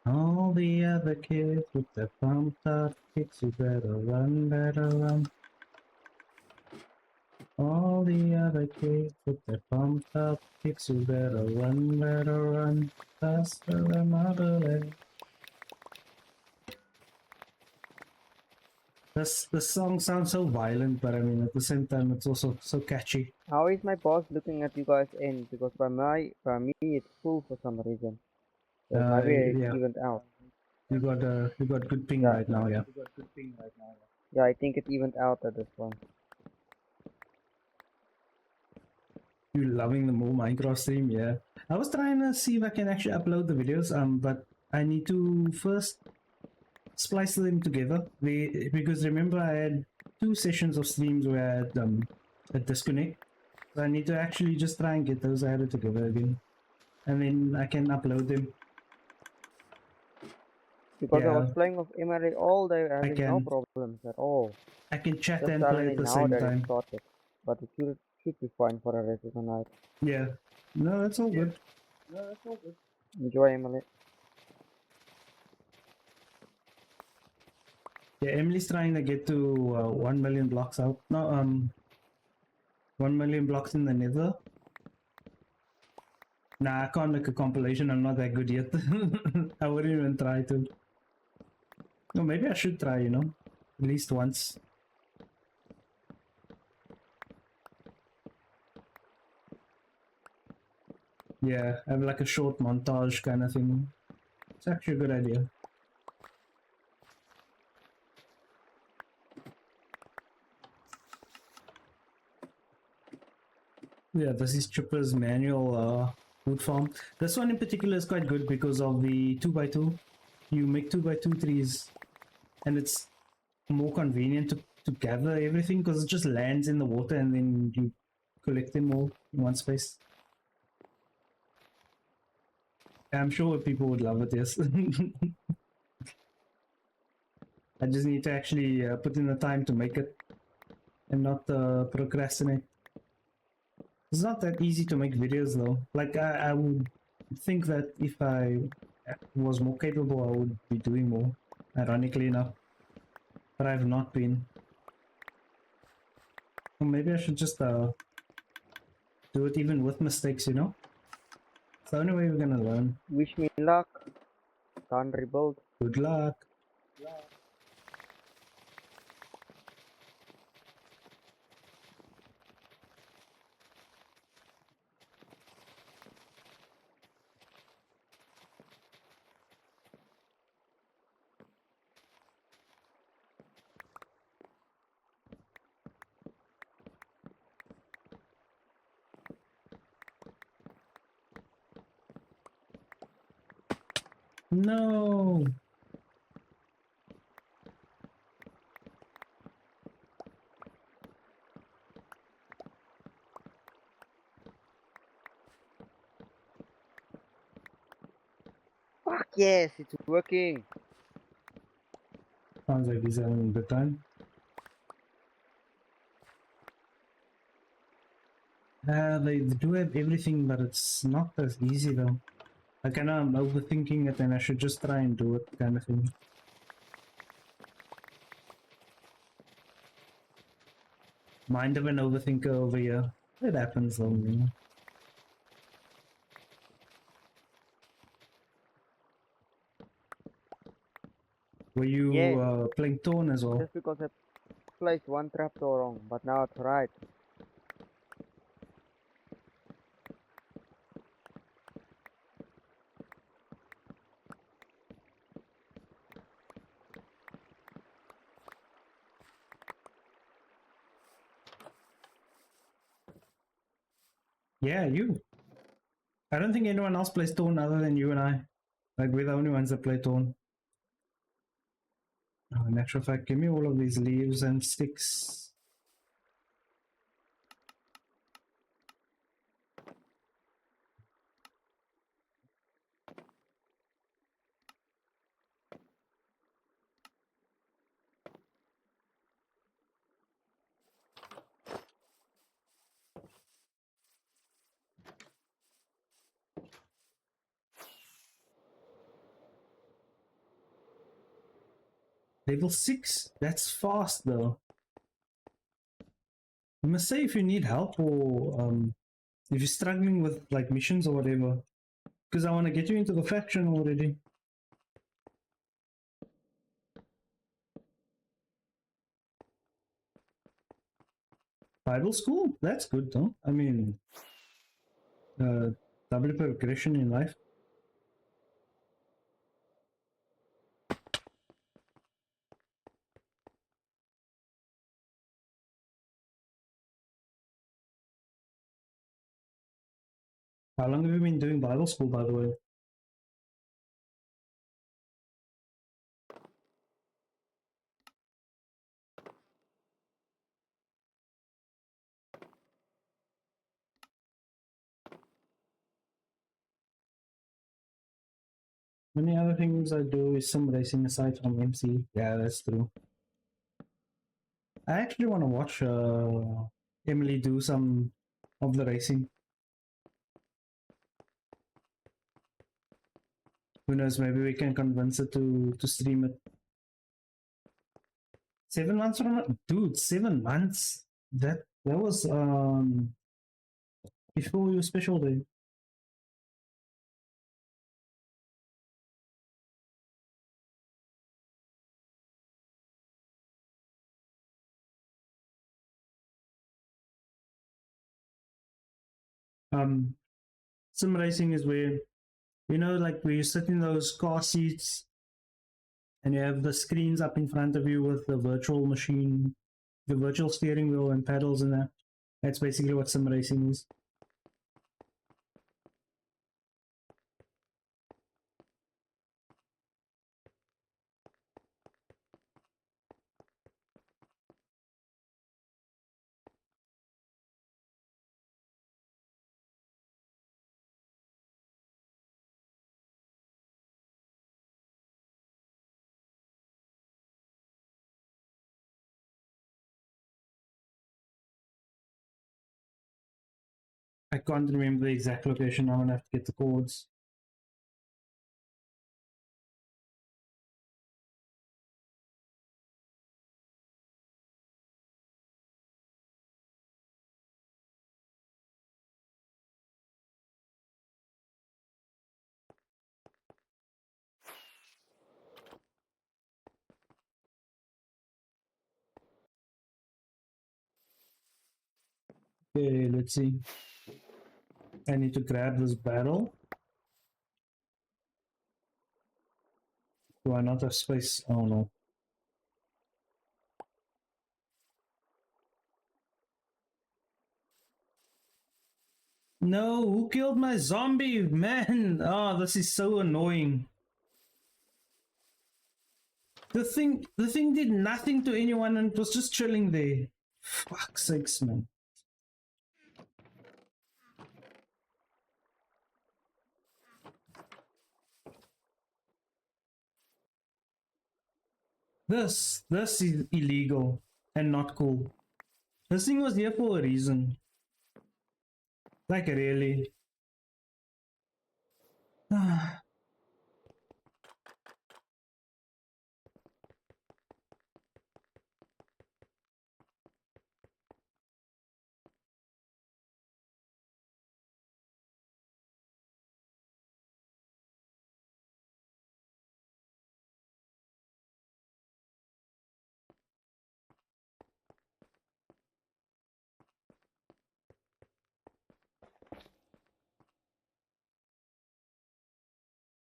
All the other kids with their pumped up kicks, you better run, better run. All the other kids with their pumped up kicks, you better run, faster than motherland. This song sounds so violent, but I mean at the same time it's also so catchy. How is my boss looking at you guys in? Because by me it's full for some reason. So maybe it's Yeah, evened out. you got good ping Yeah, right now, yeah. yeah, I think it evened out at this point. You loving the more Minecraft stream, yeah. I was trying to see if I can actually upload the videos, but I need to first splice them together. Because remember I had 2 sessions of streams where I had a disconnect. So I need to actually just try and get those added together again. And then I can upload them. Because I was Yeah, playing with Emily all day, having no can. problems at all. I can chat Just and play suddenly at the now same that it time. started. But it should be fine for the rest of the night. Yeah. No, that's all good. Enjoy, Emily. Yeah, Emily's trying to get to 1 million blocks out. No, 1 million blocks in the nether. Nah, I can't make a compilation. I'm not that good yet. I wouldn't even try to. No, maybe I should try, at least once. Yeah, have like a short montage kind of thing. It's actually a good idea. Yeah, this is Chipper's manual wood farm. This one in particular is quite good because of the 2x2. You make 2x2 trees and it's more convenient to gather everything because it just lands in the water and then you collect them all in one space. I'm sure people would love it, yes. I just need to actually put in the time to make it and not procrastinate. It's not that easy to make videos though. Like I would think that if I was more capable, I would be doing more, ironically enough. But I've not been. Or maybe I should just do it even with mistakes. It's the only way we're gonna learn. Wish me luck. Can't rebuild. Good luck. No. Fuck! Yes, it's working. Sounds like he's having a good time. They do have everything, but it's not as easy though. Like, I know I'm overthinking it and I should just try and do it, kind of thing. Mind of an overthinker over here. It happens though, you know. Were you Yes, playing Tone as well? just because I placed one trapdoor wrong, but now it's right. Yeah, you. I don't think anyone else plays Tone other than you and I. Like, we're the only ones that play Tone. Oh, in actual fact, give me all of these leaves and sticks. Level 6? That's fast though. I must say, if you need help or if you're struggling with like missions or whatever, because I want to get you into the faction already. Bible school? That's good though. I mean, double progression in life. How long have you been doing Bible school, by the way? Many other things I do is some racing aside from MC. Yeah, that's true. I actually want to watch Emily do some of the racing. Who knows? Maybe we can convince her to stream it. 7 months from now, dude. 7 months. That was before your special day. Sim racing is where, you know, like where you sit in those car seats and you have the screens up in front of you with the virtual machine, the virtual steering wheel and pedals and that. That's basically what sim racing is. I can't remember the exact location. I'm gonna have to get the codes. Okay, let's see. I need to grab this barrel. Do I not have space? Oh no. No, who killed my zombie? Man, oh, this is so annoying. The thing did nothing to anyone and it was just chilling there. Fuck's sakes, man. This is illegal and not cool. This thing was here for a reason. Like really.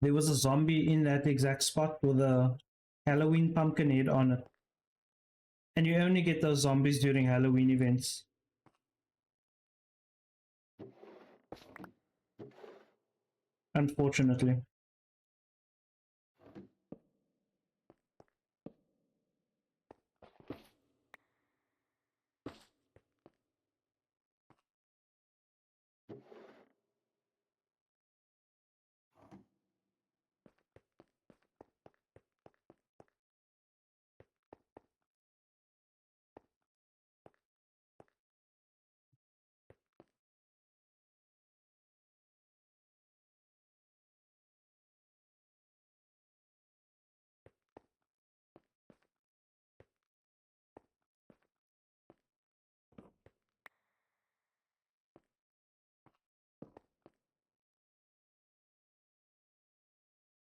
There was a zombie in that exact spot with a Halloween pumpkin head on it. And you only get those zombies during Halloween events. Unfortunately.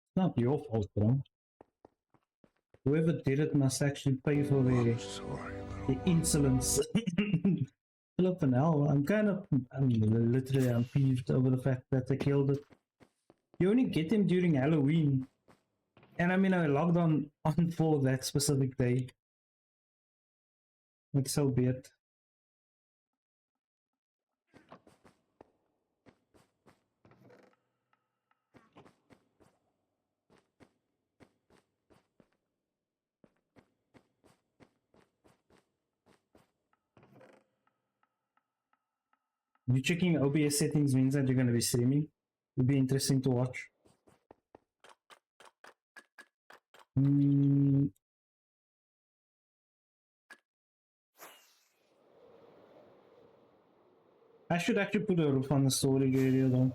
It's not your fault, bro. Whoever did it must actually pay for the insolence. Flippin' hell, I'm peeved over the fact that they killed it. You only get them during Halloween. And I mean, I logged on for that specific day. Like, so be it. You checking OBS settings means that you're going to be streaming. It'll be interesting to watch. I should actually put a roof on the storage area though.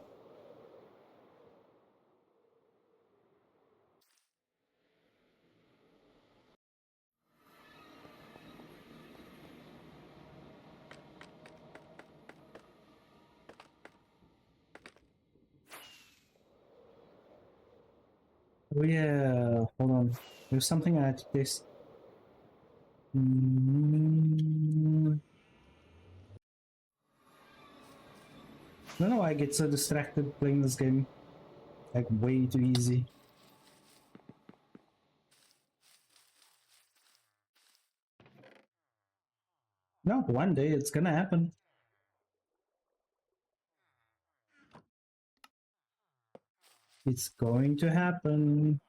Oh yeah, hold on. There's something I had to test. I don't know why I get so distracted playing this game. Like way too easy. No, one day it's gonna happen. It's going to happen.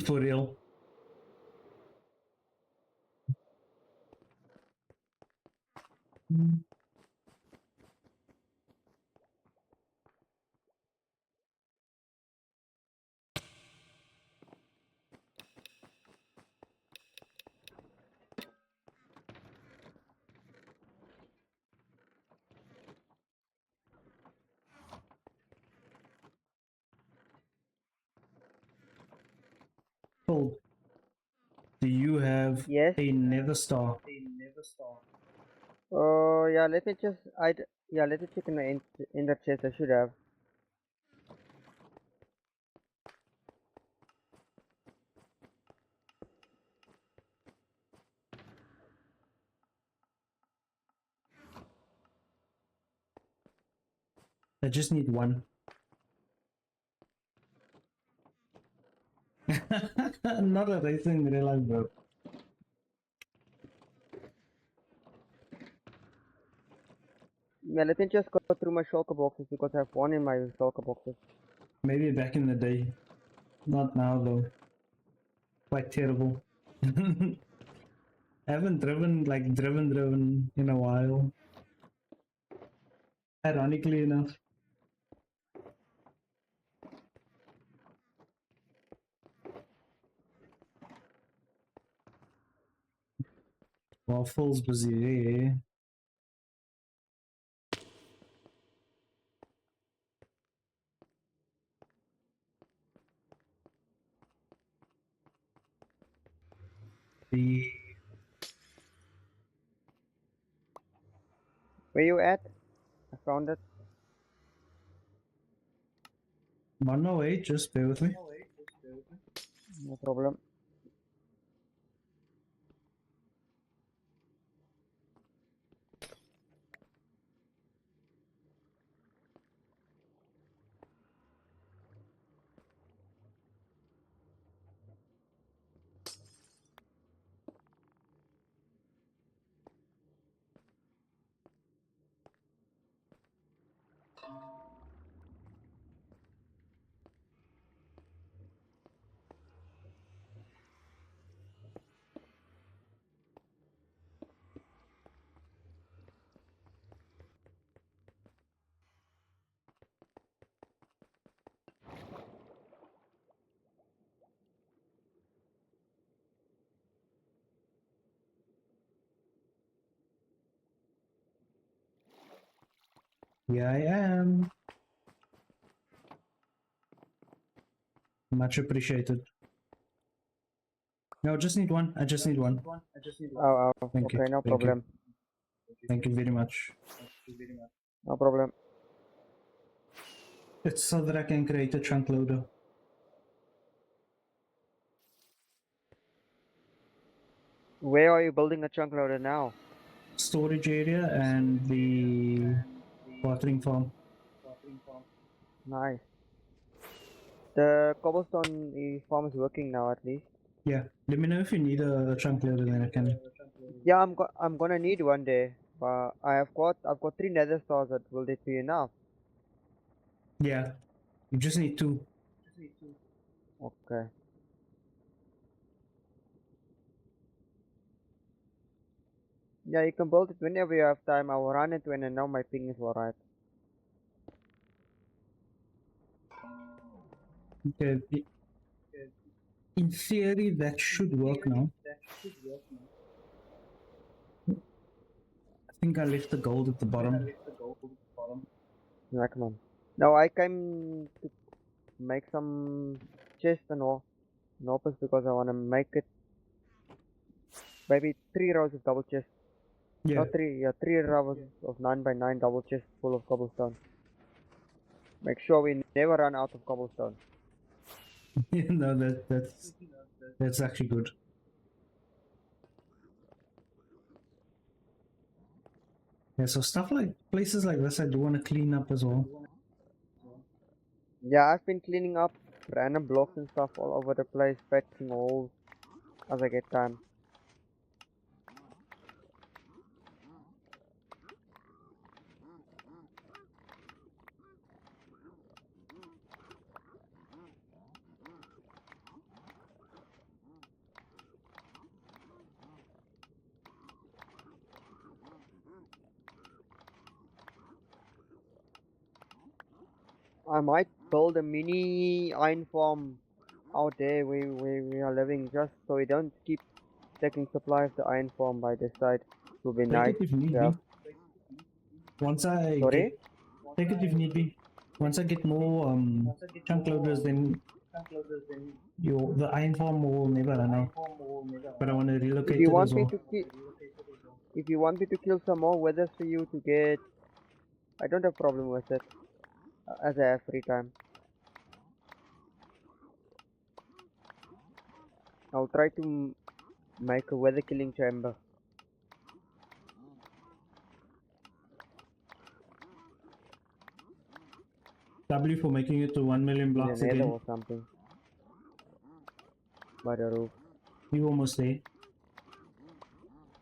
For real. Cool. Do you have Yes. a nether star? Oh yeah, let me just let me check in the chest. I should have. I just need one. Not a racer in real life, bro. Yeah, let me just go through my shulker boxes because I have one in my shulker boxes. Maybe back in the day. Not now, though. Quite terrible. I haven't driven in a while. Ironically enough. Waffles busy there. The Where you at? I found it. 108, just bear with me. No problem. Here I am. Much appreciated. No, just need one. I just need one. Oh, Thank you. okay, no Thank you. problem. Thank you very much. No problem. It's so that I can create a chunk loader. Where are you building a chunk loader now? Storage area and the watering farm. Nice. The cobblestone farm is working now at least. Yeah. Let me know if you need a chunk loader, then I can. Yeah, I'm gonna need one day. But I've got 3 nether stars. That will it be enough? Yeah. You just need two. Okay. Yeah, you can build it whenever you have time. I will run it when I know my ping is alright. Okay. In theory, that should work now. I think I left the gold at the bottom. Yeah, come on. Now I came to make some chests and all. Nopers because I wanna make it maybe 3 rows of double chests. Yeah. Not three, yeah, 3 rows of 9 by 9 double chests full of cobblestone. Make sure we never run out of cobblestone. No, that's actually good. Yeah, so stuff like places like this I do want to clean up as well. Yeah, I've been cleaning up random blocks and stuff all over the place, patching holes as I get time. I might build a mini iron farm out there where we are living just so we don't keep taking supply of the iron farm by this side. It will be Take nice it if need to have. be. Once I Sorry? get take it if need be. Once I get more chunk loaders, then the iron farm will never run out. But I want to If relocate you it as want me well. to if you want me to kill some more withers for you to get, I don't have problem with it as I have free time. I'll try to make a weather killing chamber. W for making it to 1 million In the blocks nether again. or something. by the roof. You almost there.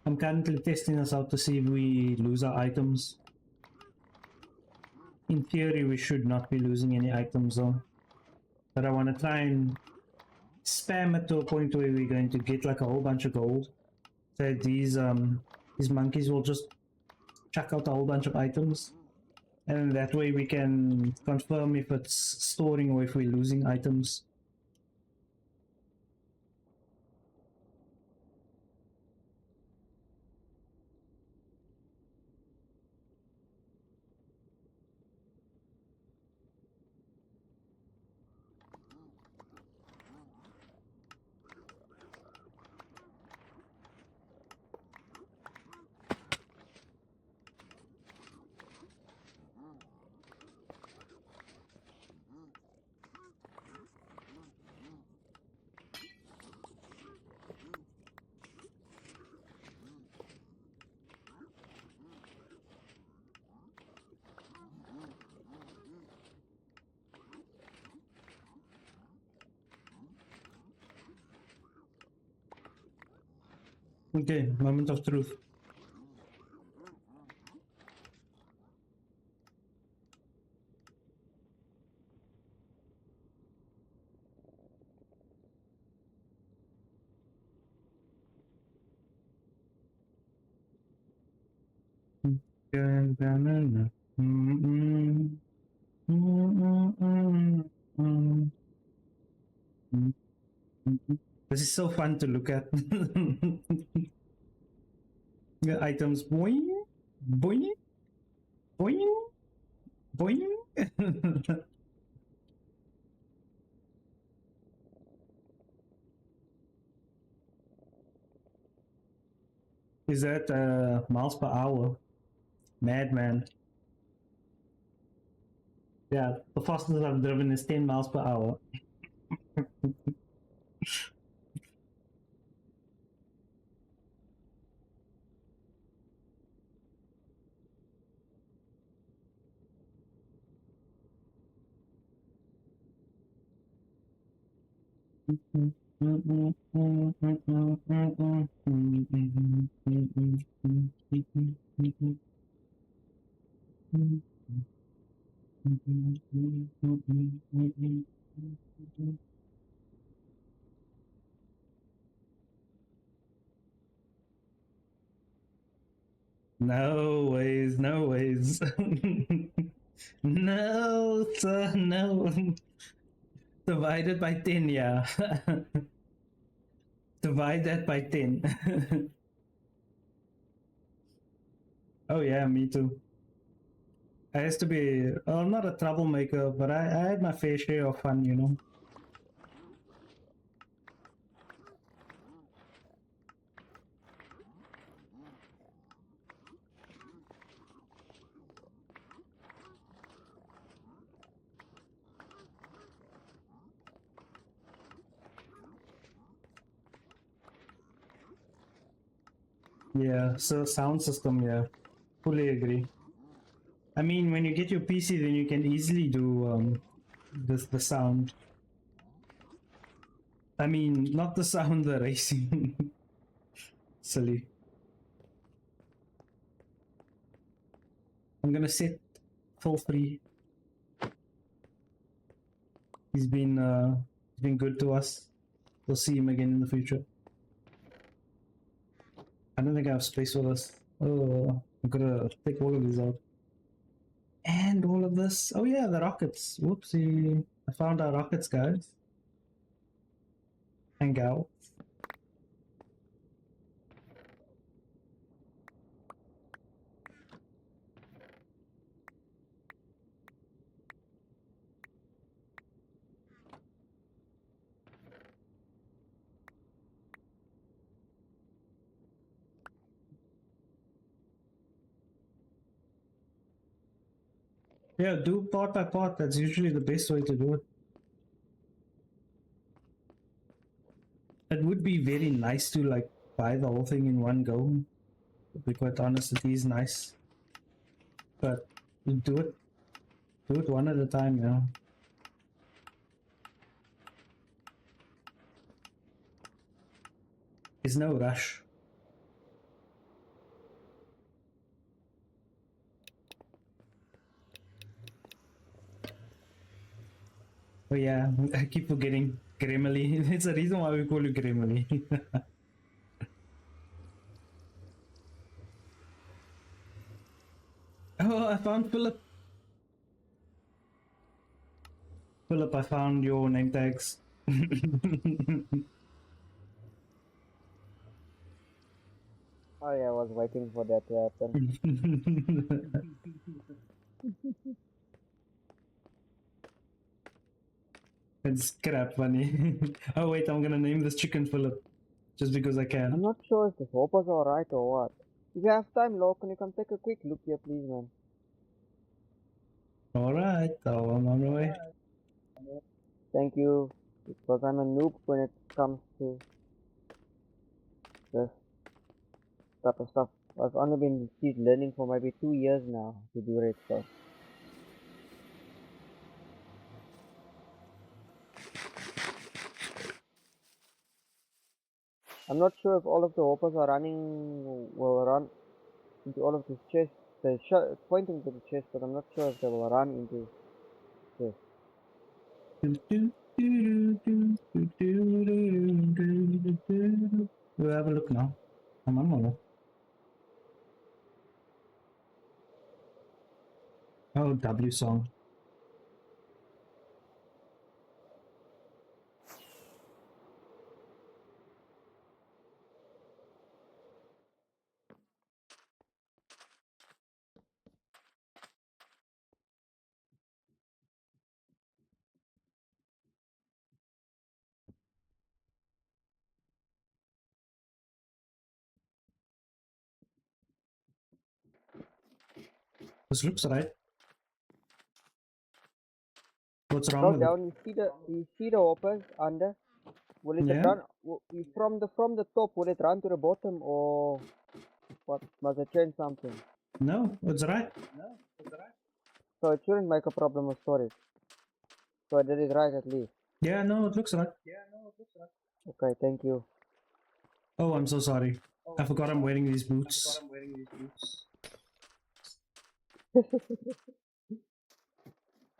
I'm currently testing us out to see if we lose our items. In theory, we should not be losing any items though. But I want to try and spam it to a point where we're going to get like a whole bunch of gold. So these monkeys will just chuck out a whole bunch of items. And that way we can confirm if it's storing or if we're losing items. Okay, moment of truth. This is so fun to look at. The items boing, boing, boing, boing. Is that miles per hour? Madman. Yeah, the fastest I've driven is 10 miles per hour. No ways, no ways. No, sir, no. Divided by 10, yeah. Divide that by 10. Oh yeah, me too. I used to be, not a troublemaker, but I had my fair share of fun, you know. Yeah, so sound system, yeah. Fully agree. I mean, when you get your PC, then you can easily do the sound. I mean, not the sound, the racing. Silly. I'm gonna set full free. He's been good to us. We'll see him again in the future. I don't think I have space for this. Oh, I'm gonna take all of these out. And all of this. Oh yeah, the rockets. Whoopsie. I found our rockets, guys. And gal. Yeah, do part by part. That's usually the best way to do it. It would be very nice to like buy the whole thing in one go. To be quite honest, it is nice. But you do it one at a time, you know. There's no rush. Oh yeah, I keep forgetting Gremlin. It's the reason why we call you Gremlin. Oh, I found Philip. Philip, I found your name tags. Oh yeah, I was waiting for that to happen. It's crap funny. Oh wait, I'm gonna name this chicken Philip just because I I'm can. not sure if the hoppers are right or what. If you have time, Logan, you can take a quick look here, please, man. Alright, I'm on my way. Thank you, because I'm a noob when it comes to this type of stuff. I've only been learning for maybe 2 years now to do redstone. I'm not sure if all of the hoppers are will run into all of these chests. It's pointing to the chest, but I'm not sure if they will run into this. We'll have a look now. I'm on my way. Oh, W song. This looks right. What's wrong Go with it? down. You see the hoppers under. Will it Yeah? run from the top? Will it run to the bottom or what? Must I change something? No, it's right. So it shouldn't make a problem with storage. So I did it right at least. Yeah, no, it looks right. Okay, thank you. Oh, I'm so sorry. I forgot I'm wearing these boots.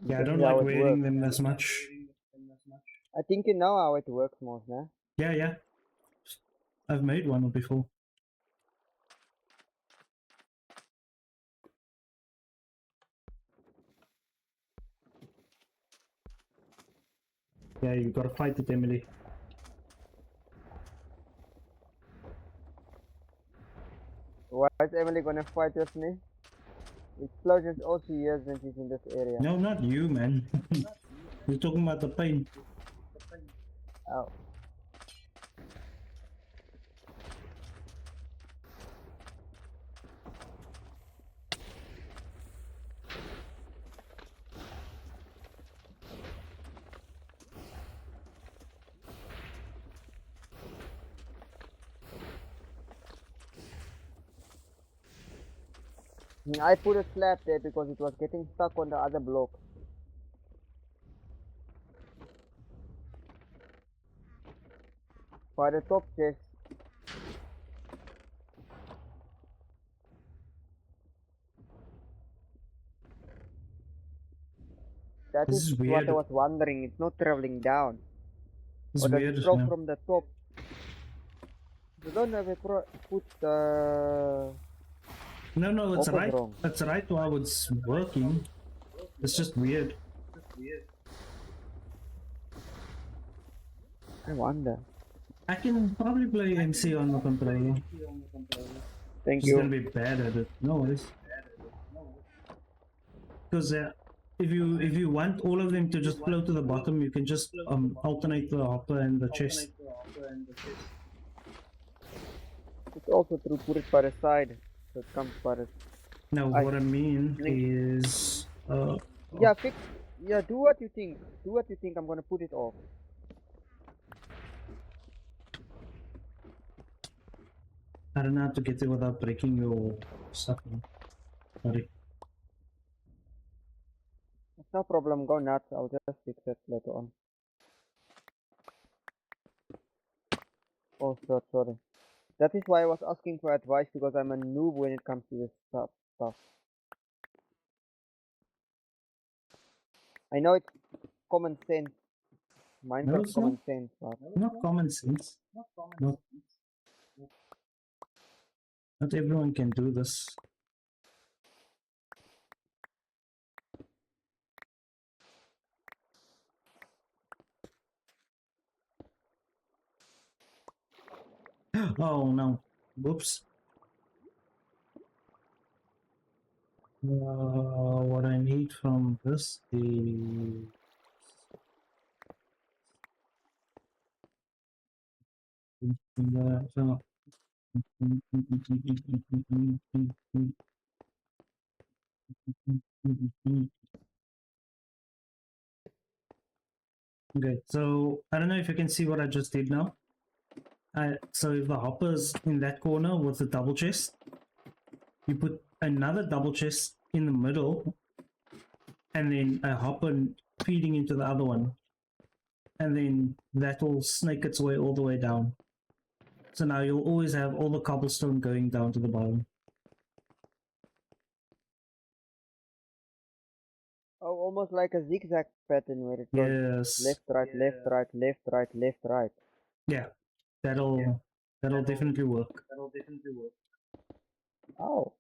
Yeah, I This don't is how like it wearing works. them as much. I think you know how it works, most, nah? Yeah, yeah. I've made one before. Yeah, you gotta fight it, Emily. Why is Emily gonna fight with me? Explosions all she hears when she's in this area. No, not you, man. You're talking about the pain. Oh. I put a slab there because it was getting stuck on the other block. By the top chest. That This is is what I weird. was wondering. It's not traveling down. This Or is does weird. it drop Yeah. from the top? You don't have a put the No, it's hoppers right. wrong. It's right while it's working. It's just weird. I wonder. I can probably play MC on the controller. Thank Just gonna you. be bad at it. No worries. Because if you want all of them to just flow to the bottom, you can just alternate the hopper and the chest. It's also true. Put it by the side. So it comes by the. Now, I what I mean link. is, Yeah, fix. Yeah, do what you think. Do what you think. I'm gonna put it off. I don't know how to get it without breaking your stuff. Man. Sorry. It's no problem. Go nuts. I'll just fix it later on. Oh, sorry. That is why I was asking for advice, because I'm a noob when it comes to this stuff. I know it's common sense, No, Minecraft it's not. common sense, but Not common sense. Not everyone can do this. Oh no. Whoops. What I need from this is okay, so I don't know if you can see what I just did now. So if the hopper's in that corner with the double chest, you put another double chest in the middle and then a hopper feeding into the other one. And then that will snake its way all the way down. So now you'll always have all the cobblestone going down to the bottom. oh, almost like a zigzag pattern where it goes Yes. left, right, left, right, left, right, left, right. Yeah. That'll definitely work. Oh,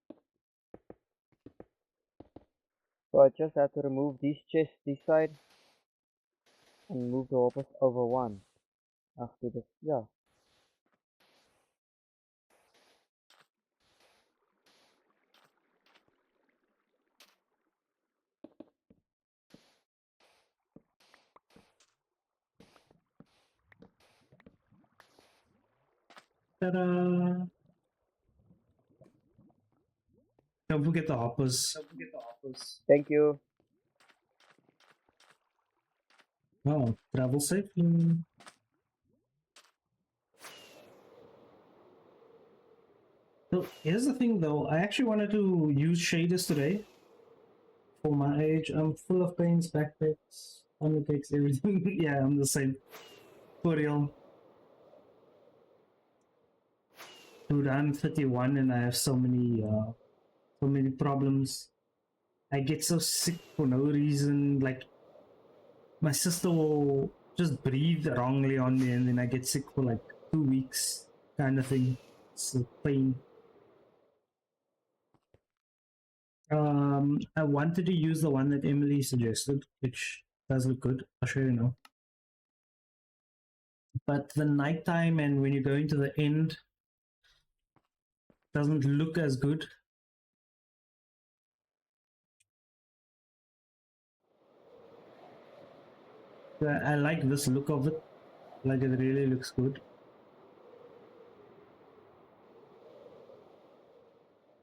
so I just have to remove these chests this side and move the hoppers over one after this. Yeah. Ta-da! Don't forget the hoppers. Thank you. Oh, travel safely. So here's the thing though, I actually wanted to use shaders today. For my age, I'm full of pains, backpacks, undertakes, everything. Yeah, I'm the same. For real. Dude, I'm 31 and I have so many problems. I get so sick for no reason. Like, my sister will just breathe wrongly on me and then I get sick for like 2 weeks, kind of thing. It's a pain. I wanted to use the one that Emily suggested, which does look good. I'll show you now. But the nighttime and when you go into the end doesn't look as good. I like this look of it. Like it really looks good.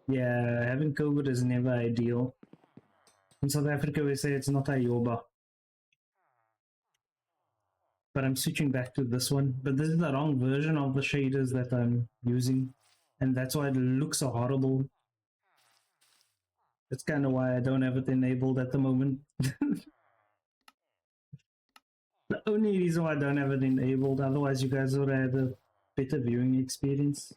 Yeah, having COVID is never ideal. In South Africa, we say it's not a yoba. But I'm switching back to this one. But this is the wrong version of the shaders that I'm using. And that's why it looks so horrible. That's kind of why I don't have it enabled at the moment. The only reason why I don't have it enabled, otherwise you guys would have had a better viewing experience.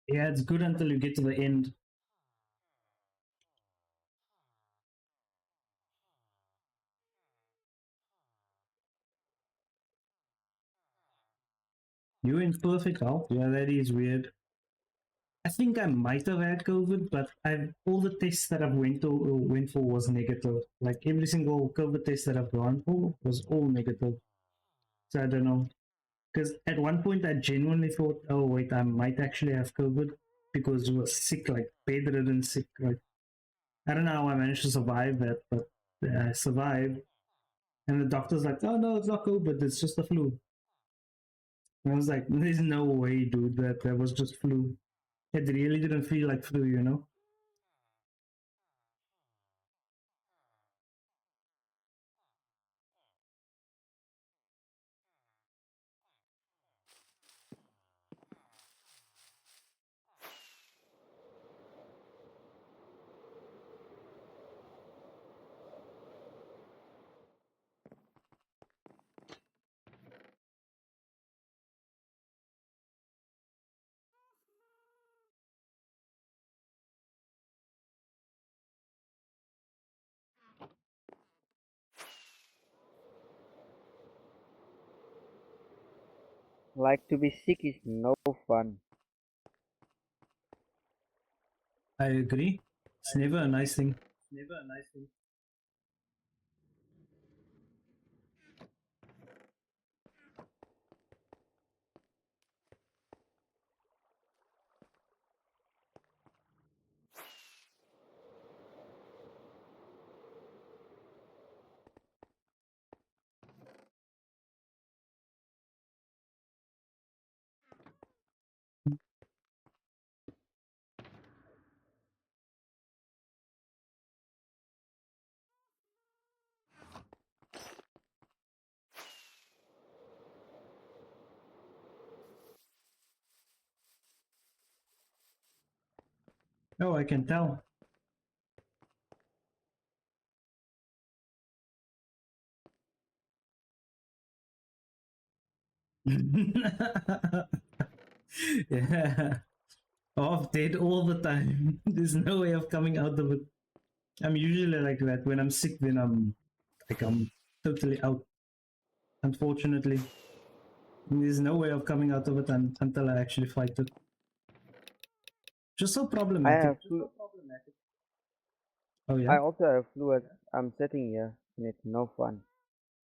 Yeah, it's good until you get to the end. You in perfect health? Yeah, that is weird. I think I might have had COVID, but I've all the tests that I've went for was negative. Like every single COVID test that I've gone for was all negative. So I don't know. Because at one point I genuinely thought, oh wait, I might actually have COVID because you were sick, like bedridden sick. Like I don't know how I managed to survive that, but I survived. And the doctor's like, oh no, it's not COVID, it's just the flu. And I was like, there's no way, dude, that was just flu. It really didn't feel like flu, you know? Like to be sick is no fun. I agree. It's never a nice thing. Oh, I can tell. Yeah. Off dead all the time. There's no way of coming out of it. I'm usually like that. When I'm sick, then I'm totally out. Unfortunately. There's no way of coming out of it until I actually fight it. Just so I problematic. have flu. Oh I yeah? also have flu as I'm sitting here, and it's no fun.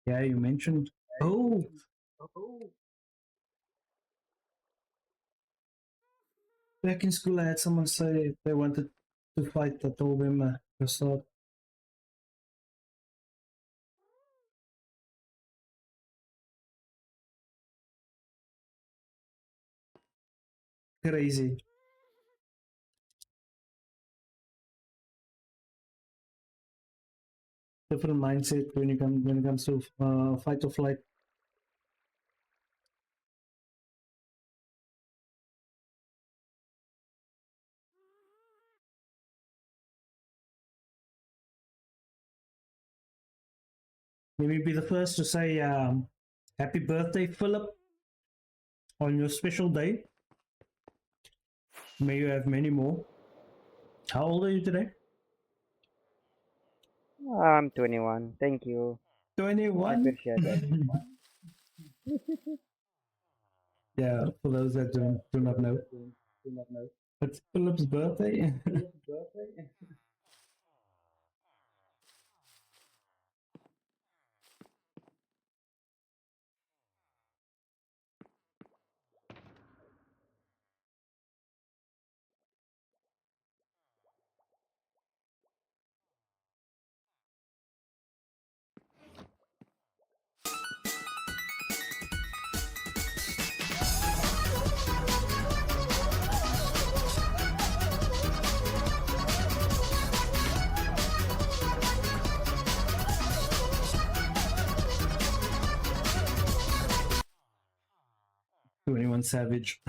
Yeah, you mentioned. Oh, back in school I had someone say they wanted to fight. I told them to start. Crazy. Different mindset when it comes to fight or flight. Let me be the first to say happy birthday, Philip, on your special day. May you have many more. How old are you today? I'm 21. Thank you. I 21. appreciate that. Yeah, for those that do not know. It's Philip's birthday. 21 Savage.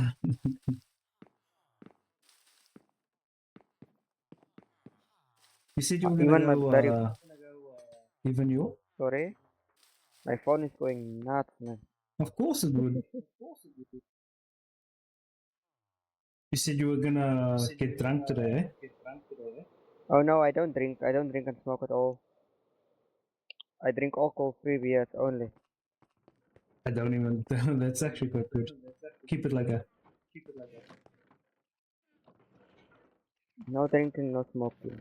You said you were gonna Even my go bloody even you? sorry, my phone is going nuts, man. Of course it would. You said you were gonna get drunk today, eh? Oh no, I don't drink. I don't drink and smoke at all. I drink alcohol-free beers only. I don't even. That's actually quite good. Keep it like that. No drinking, no smoking.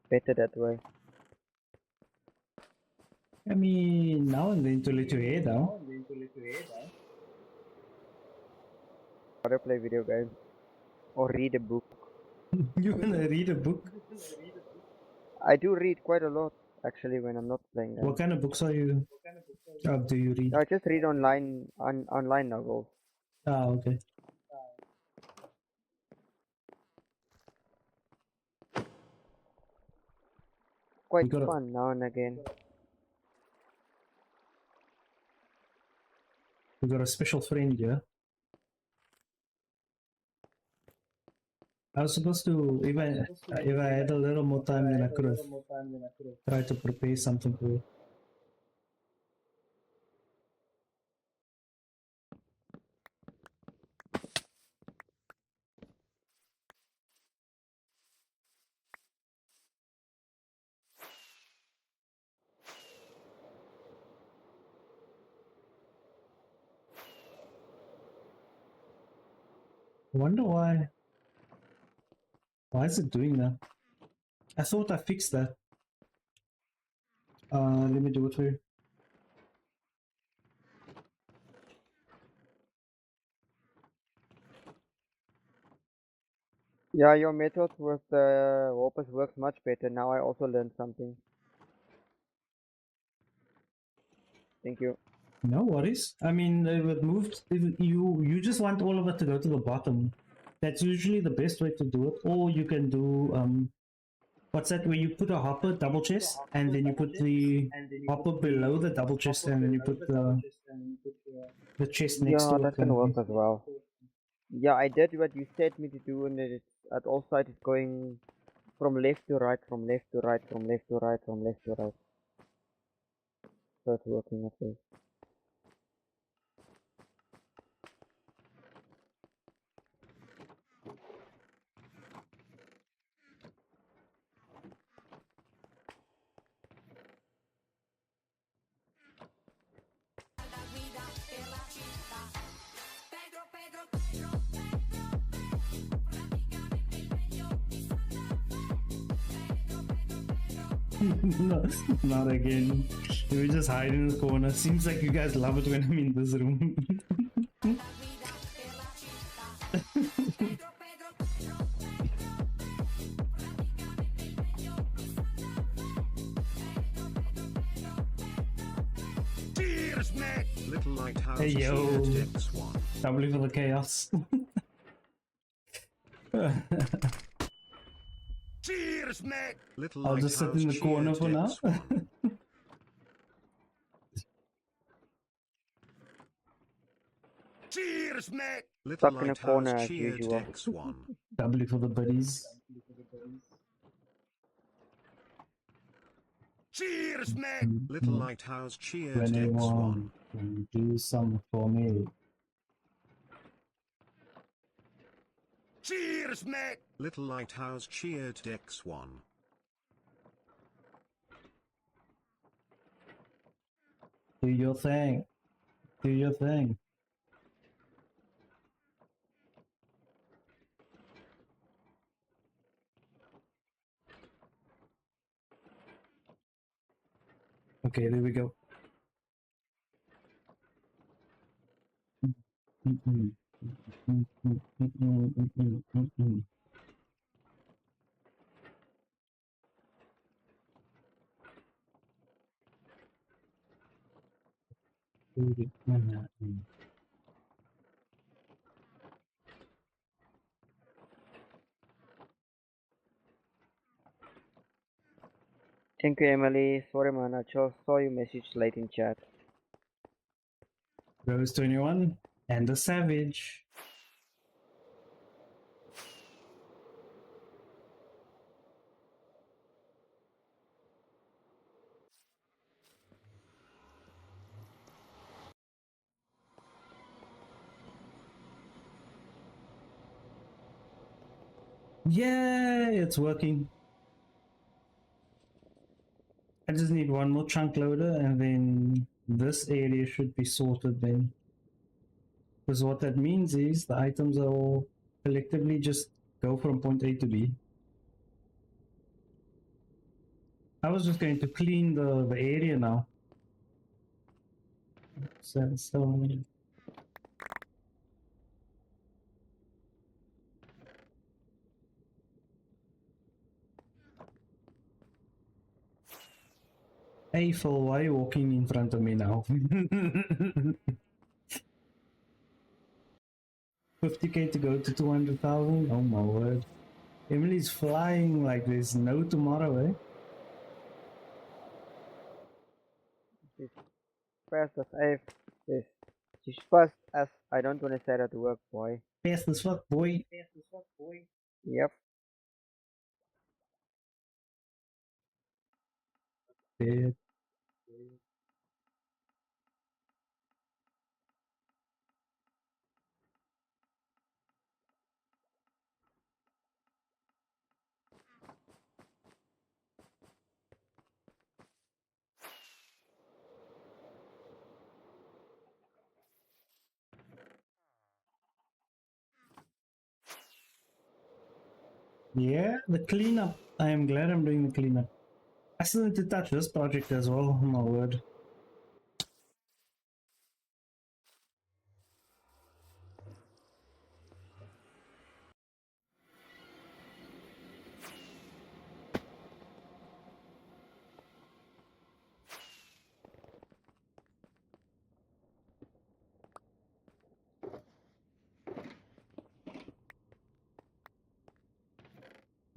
Better that way. I mean, now and then to let your hair down. Rather play video games or read a book. You wanna read a book? I do read quite a lot actually when I'm not playing What games. kind of books are you? Do you read? No, I just read online novels. Ah, okay. Quite You got a fun now and again. you got a special friend, yeah. I was supposed to if I had a little more time, then I could have tried to prepare something for you. I wonder why. Why is it doing that? I thought I fixed that. Let me do it for you. Yeah, your method with the hoppers works much better. Now I also learned something. Thank you. No worries. I mean, if it moved, if you just want all of it to go to the bottom. That's usually the best way to do it. Or you can do what's that? Where you put a hopper double chest, and then you put the hopper below the double chest, and then you put the chest next Yeah, to it. that can work as well. Yeah, I did what you said me to do, and it's at all sides it's going from left to right, from left to right, from left to right, from left to right. So it's working at least. La guida per la città. Pedro, Pedro, Pedro, Pedro, Pedro. Praticamente il meglio di Santa Fe. Pedro, Pedro, Pedro. No, not again. We just hide in the corner. Seems like you guys love it when I'm in this room. La guida per la città. Pedro, Pedro, Pedro, Pedro, Pedro. Praticamente il meglio di Santa Fe. Pedro, Pedro, Pedro, Pedro. Cheers, mate! Little lighthouse Hey, yo. cheered X1. Doubly for the chaos. Cheers, mate! Little I'll just sit in the corner for now. X1. Cheers, mate! Little Stuck in a lighthouse corner as cheered usual. X1. Doubly for the buddies. Cheers, mate! Little lighthouse cheered When X1. anyone can do some for me. Cheers, mate! Little lighthouse cheered X1. Do your thing. Do your thing. Okay, there we go. Thank you, Emily. Sorry, man. I just saw your message late in chat. Rose 21 and the Savage. Yay, it's working. I just need one more chunk loader and then this area should be sorted then. Because what that means is the items are all collectively just go from point A to B. I was just going to clean the area now. So hey Phil, why are you walking in front of me now? 50k to go to 200,000? Oh my word. Emily's flying like there's no tomorrow, eh? She's fast as yes. She's fast as I don't want to say that word, boy. Fast as fuck, boy. Yep. Dead. Yeah, the cleanup. I am glad I'm doing the cleanup. I still need to touch this project as well. Oh my word.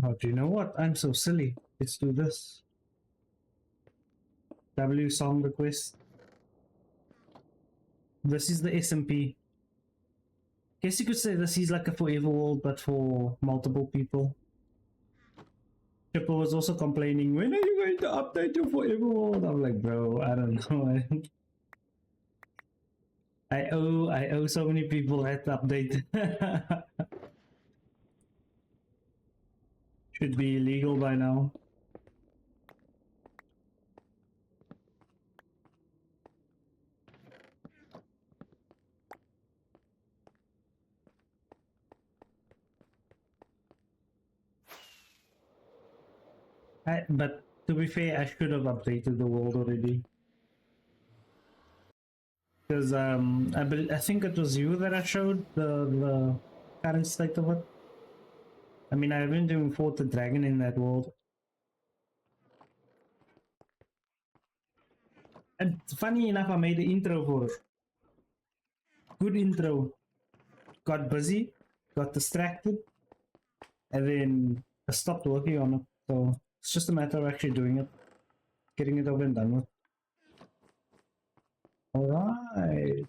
Oh, do you know what? I'm so silly. Let's do this. W song request. This is the SMP. Guess you could say this is like a forever world, but for multiple people. Chipper was also complaining, when are you going to update your forever world? I'm like, bro, I don't know. I owe so many people that update. Should be illegal by now. But to be fair, I should have updated the world already. Because I think it was you that I showed the current state of it. I mean, I haven't even fought the dragon in that world. And funny enough, I made the intro for it. Good intro. Got busy, got distracted, and then I stopped working on it. So it's just a matter of actually doing it, getting it over and done with. Alright.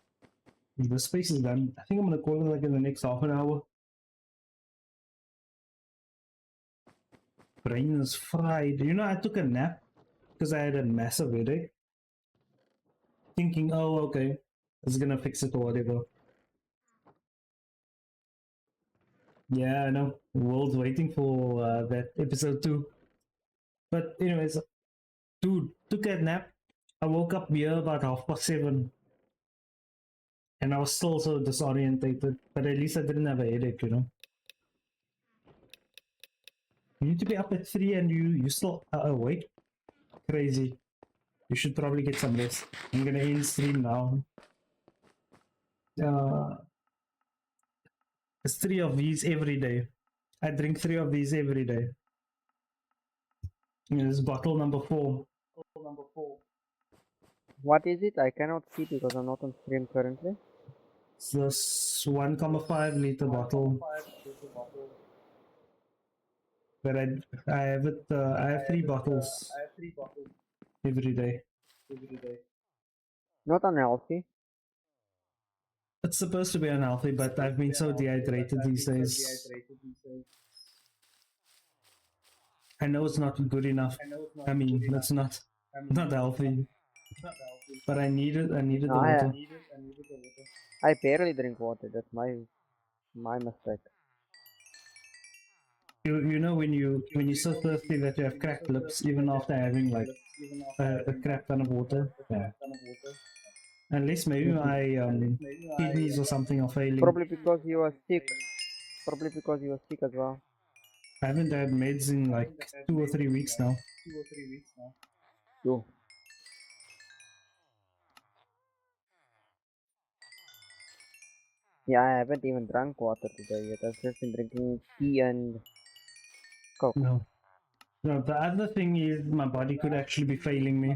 The space is done. I think I'm gonna call it like in the next half an hour. Brain is fried. You know, I took a nap because I had a massive headache. Thinking, oh, okay, it's gonna fix it or whatever. Yeah, I know. The world's waiting for that episode 2. But anyways, dude, took a nap. I woke up here about 7:30. And I was still so disorientated. But at least I didn't have a headache, you know. You need to be up at 3 and you still are awake? Crazy. You should probably get some rest. I'm gonna end stream now. It's 3 of these every day. I drink 3 of these every day. And this is bottle number 4. What is it? I cannot see because I'm not on stream currently. It's this 1.5 liter bottle. But I have it. I have 3 bottles every day. Not unhealthy. It's supposed to be unhealthy, but I've been so dehydrated these days. I know it's not good enough. I mean, that's not healthy. But I needed the water. I barely drink water. That's my mistake. You know when you're so thirsty that you have cracked lips even after having like a crap ton of water. Yeah. Unless maybe my kidneys or something are failing. Probably because you are sick. Probably because you are sick as well. I haven't had meds in like 2 or 3 weeks now. Yo. Yeah, I haven't even drunk water today yet. I've just been drinking tea and coke. No. No, the other thing is my body could actually be failing me.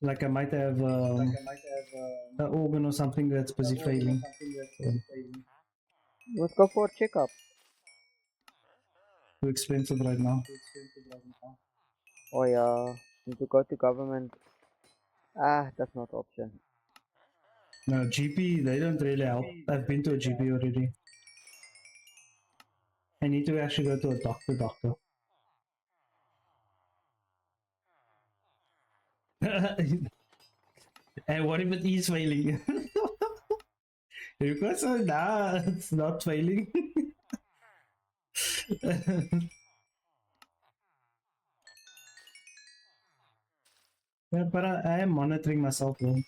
Like I might have an organ or something that's busy failing. So, Let's go for a checkup. too expensive right now. Oh yeah, need to go to government. Ah, that's not option. No, GP, they don't really help. I've been to a GP already. I need to actually go to a doctor. And what if it is failing? Because nah, it's not failing. Yeah, but I am monitoring myself though.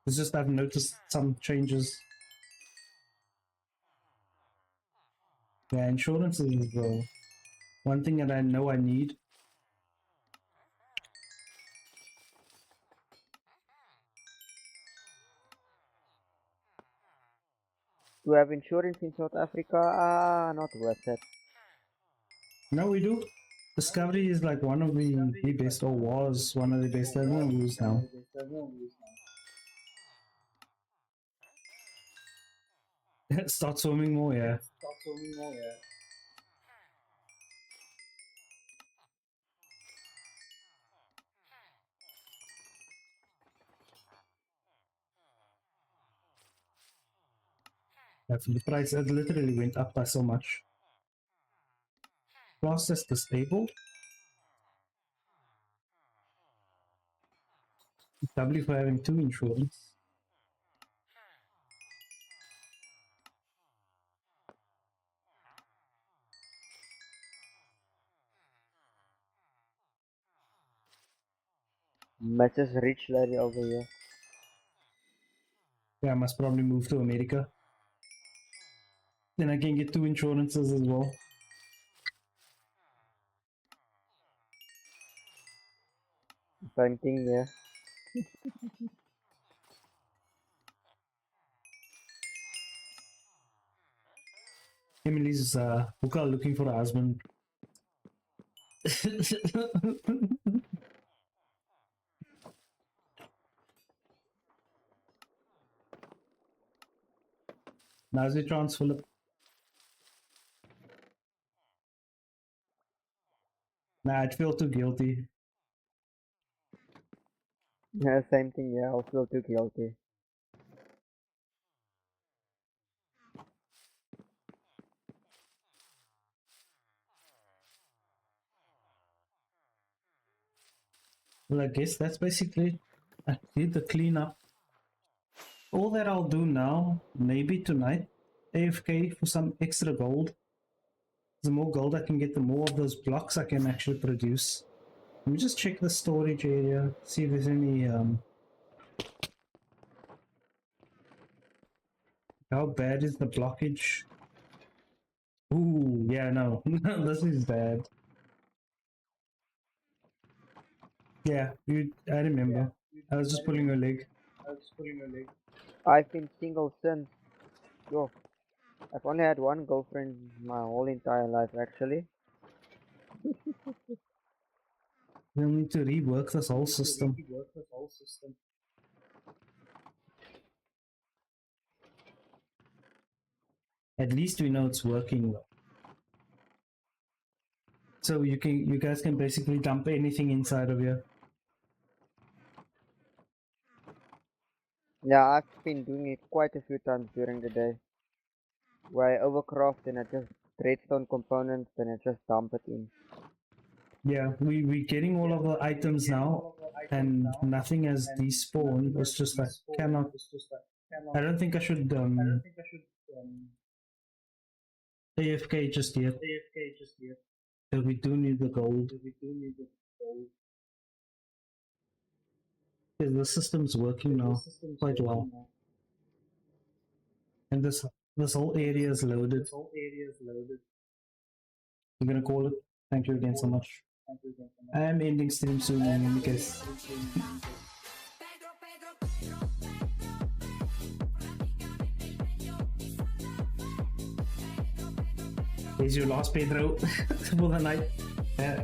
It's just I've noticed some changes. Yeah, insurance is one thing that I know I need. To have insurance in South Africa, not worth it. No, we do. Discovery is like one of the best, or was one of the best. I don't know who's now. Start swimming more, yeah. Yeah, for the price, it literally went up by so much. Process disabled. W for having two insurance. Mrs. Rich Lady over here. Yeah, I must probably move to America. Then I can get two insurances as well. Same thing, yeah. Emily's hookah looking for a husband. Now's your chance, Philip. Nah, I'd feel too guilty. Yeah, same thing, yeah. I'll feel too guilty. Well, I guess that's basically I did the cleanup. All that I'll do now, maybe tonight, AFK for some extra gold. The more gold I can get, the more of those blocks I can actually produce. Let me just check the storage area, see if there's any how bad is the blockage? Ooh, yeah, no. This is bad. Yeah, I remember. I was just pulling your leg. I've been single since. Yo, I've only had one girlfriend my whole entire life, actually. We'll need to rework this whole system. At least we know it's working though. So you guys can basically dump anything inside of here. Yeah, I've been doing it quite a few times during the day. Where I overcraft and I just redstone components and I just dump it in. Yeah, we're getting all of the items now, and nothing has despawned. It's just I cannot. I don't think I should AFK just yet. But we do need the gold. Yeah, the system's working now quite well, and this whole area is loaded. We're gonna call it. Thank you again so much. I am ending stream soon in any case. Here's your last Pedro for the night. Yeah.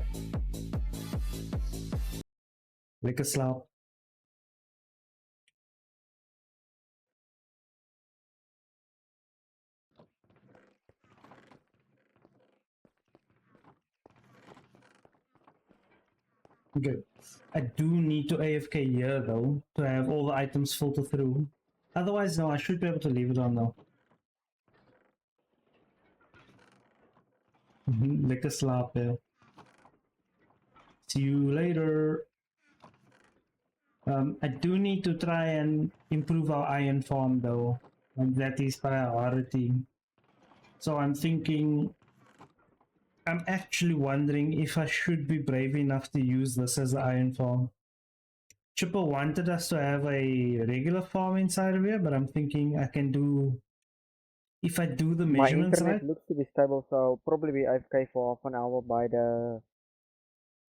Lekker slaap. Okay. I do need to AFK here though to have all the items filter through. Otherwise, no, I should be able to leave it on now. Lekker slaap, yeah. See you later. I do need to try and improve our iron farm though, and that is priority. So I'm thinking, I'm actually wondering if I should be brave enough to use this as an iron farm. Chipper wanted us to have a regular farm inside of here, but I'm thinking I can do if I do the My measurements internet right, looks to be stable, so I'll probably be AFK for half an hour by the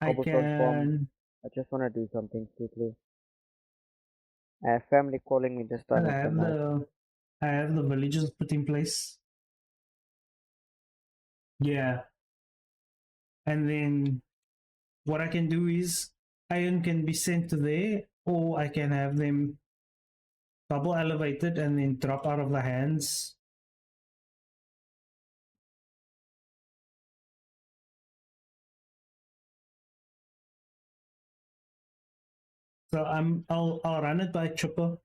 I cobblestone farm. can. I just want to do something quickly. I have family calling me this time Well, of the night. I have the villages put in place. Yeah, and then what I can do is iron can be sent to there, or I can have them double elevated and then drop out of the hands. So I'll run it by Chipper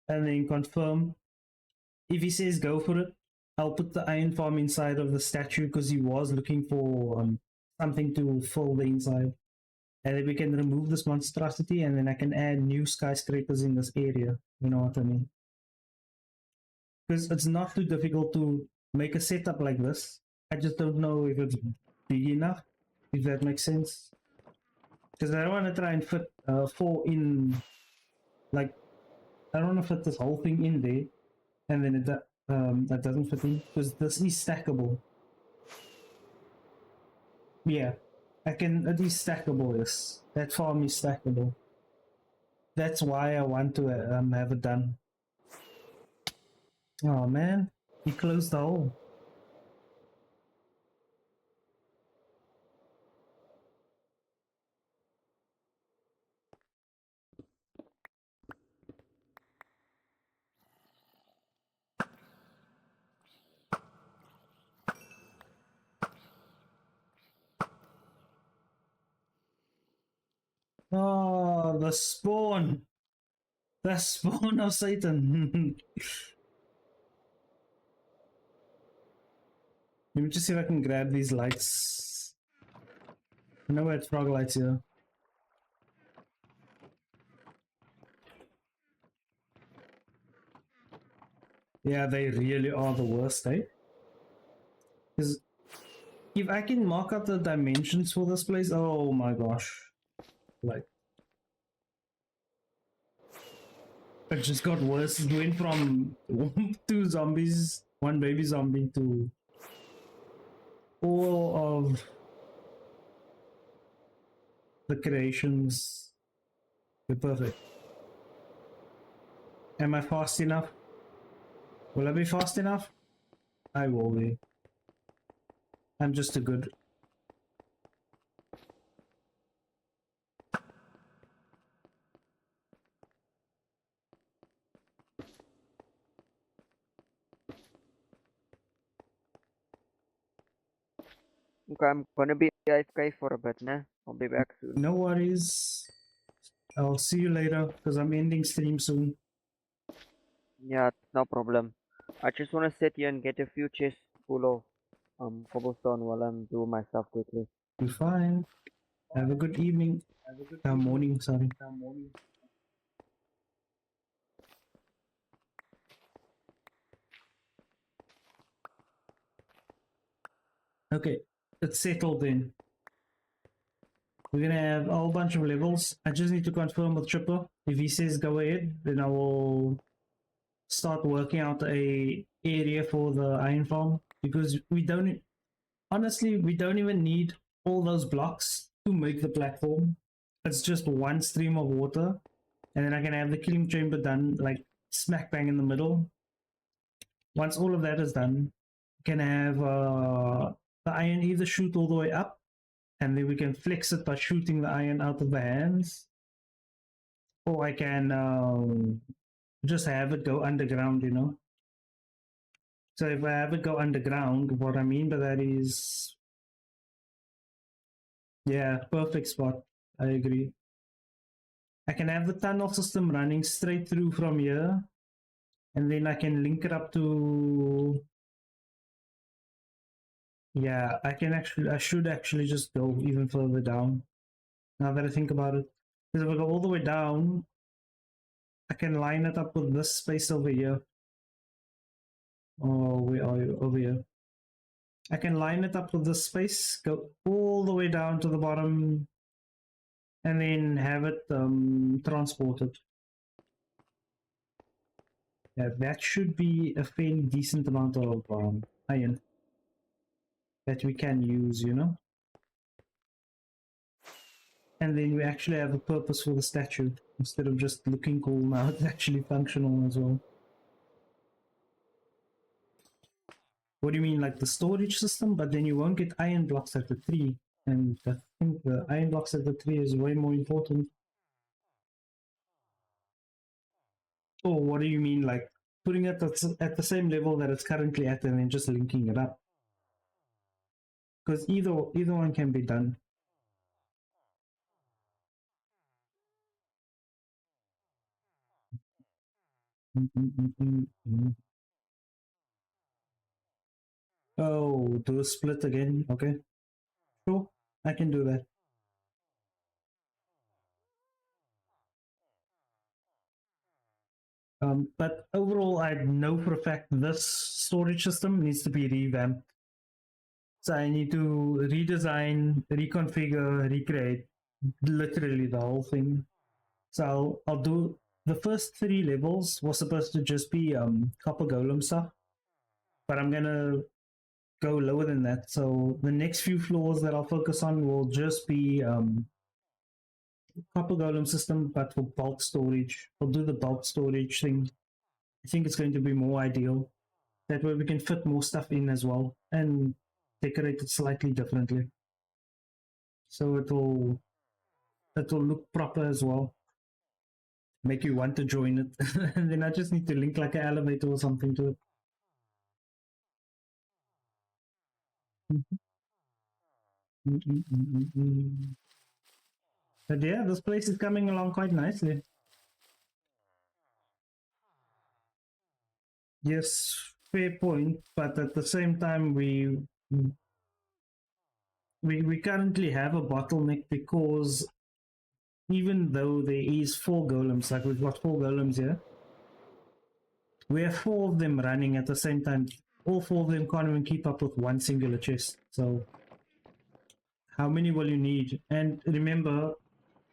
and then confirm. If he says go for it, I'll put the iron farm inside of the statue because he was looking for something to fill the inside. And then we can remove this monstrosity and then I can add new skyscrapers in this area. You know what I mean? Because it's not too difficult to make a setup like this. I just don't know if it's big enough, if that makes sense. Because I don't want to try and fit 4 in, like, I don't want to fit this whole thing in there and then that doesn't fit in because this is stackable. Yeah, I can, it is stackable, yes. That farm is stackable. That's why I want to have it done. Oh man, he closed the hole. Oh, the spawn! The spawn of Satan! Let me just see if I can grab these lights. I know where it's frog lights here. Yeah, they really are the worst, eh? Because if I can mark up the dimensions for this place, oh my gosh. Like, it just got worse. It went from 2 zombies, 1 baby zombie to all of the creations. They're perfect. Am I fast enough? Will I be fast enough? I will be. I'm just a good. Okay, I'm gonna be AFK for a bit, nah? I'll be back soon. No worries. I'll see you later because I'm ending stream soon. Yeah, no problem. I just wanna sit here and get a few chests full of cobblestone while I'm doing my stuff quickly. Be fine. Have a good evening. Morning, sorry. Okay, it's settled then. We're gonna have a whole bunch of levels. I just need to confirm with Tripper. If he says go ahead, then I will start working out a area for the iron farm because we don't honestly we don't even need all those blocks to make the platform. It's just one stream of water, and then I can have the killing chamber done like smack bang in the middle. Once all of that is done, we can have the iron either shoot all the way up, and then we can flex it by shooting the iron out of the hands, or I can just have it go underground, you know. So if I have it go underground, what I mean by that is, yeah, perfect spot. I agree. I can have the tunnel system running straight through from here, and then I can link it up to. Yeah, I should actually just go even further down. Now that I think about it, because if I go all the way down, I can line it up with this space over here. Oh, where are you? Over here. I can line it up with this space, go all the way down to the bottom, and then have it transported. Yeah, that should be a fairly decent amount of iron that we can use, you know? And then we actually have a purpose for the statue. Instead of just looking cool, now it's actually functional as well. What do you mean, like the storage system? But then you won't get iron blocks at the 3. And I think the iron blocks at the 3 is way more important. Or what do you mean, like putting it at the same level that it's currently at and then just linking it up? Because either one can be done. Oh, do a split again? Okay, sure, I can do that. But overall, I know for a fact this storage system needs to be revamped. So I need to redesign, reconfigure, recreate literally the whole thing. So I'll do the first 3 levels was supposed to just be copper golem stuff, but I'm gonna go lower than that. So the next few floors that I'll focus on will just be copper golem system, but for bulk storage. I'll do the bulk storage thing. I think it's going to be more ideal. That way we can fit more stuff in as well and decorate it slightly differently. So it'll look proper as well. Make you want to join it. And then I just need to link like an elevator or something to it. But yeah, this place is coming along quite nicely. Yes, fair point, but at the same time we currently have a bottleneck because even though there is 4 golems, like we've got 4 golems here, we have 4 of them running at the same time. All 4 of them can't even keep up with one singular chest. So how many will you need? And remember,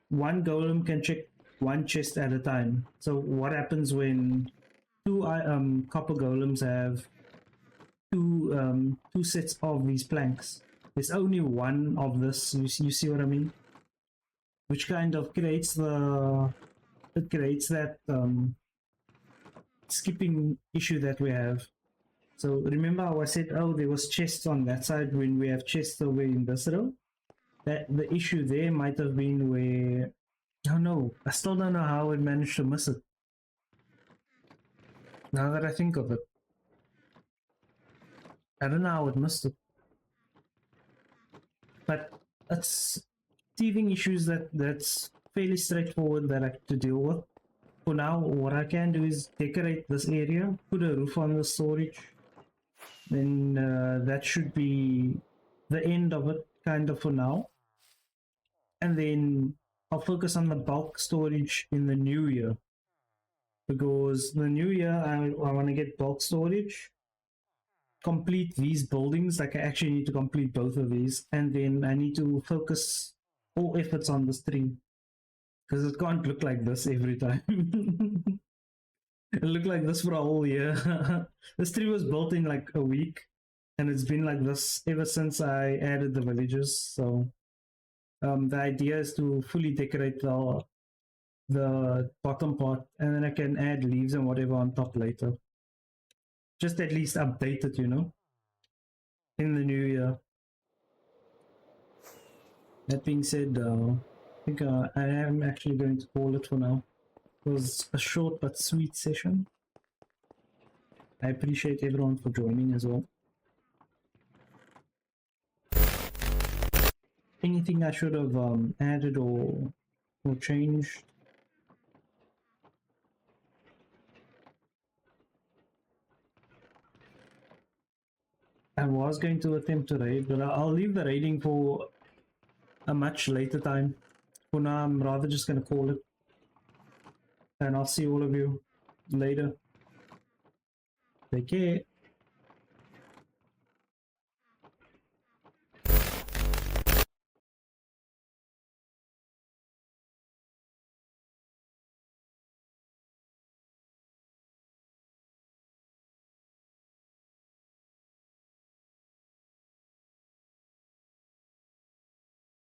one golem can check one chest at a time. So what happens when 2 copper golems have two sets of these planks? There's only one of this. You see what I mean? Which kind of creates that skipping issue that we have. So remember how I said, oh, there was chests on that side when we have chests over in this row? That the issue there might have been where, oh no, I still don't know how it managed to miss it. Now that I think of it, I don't know how it missed it. But it's teething issues that's fairly straightforward that I have to deal with. For now, what I can do is decorate this area, put a roof on the storage, then that should be the end of it, kind of for now. And then I'll focus on the bulk storage in the new year. Because the new year, I want to get bulk storage, complete these buildings, like I actually need to complete both of these, and then I need to focus all efforts on this tree. Because it can't look like this every time. It looked like this for a whole year. This tree was built in like a week, and it's been like this ever since I added the villages. So the idea is to fully decorate the bottom part, and then I can add leaves and whatever on top later. Just at least update it, you know, in the new year. That being said, I think I am actually going to call it for now. It was a short but sweet session. I appreciate everyone for joining as well. Anything I should have added or changed? I was going to attempt to raid, but I'll leave the raiding for a much later time. For now, I'm rather just going to call it. And I'll see all of you later. Take care.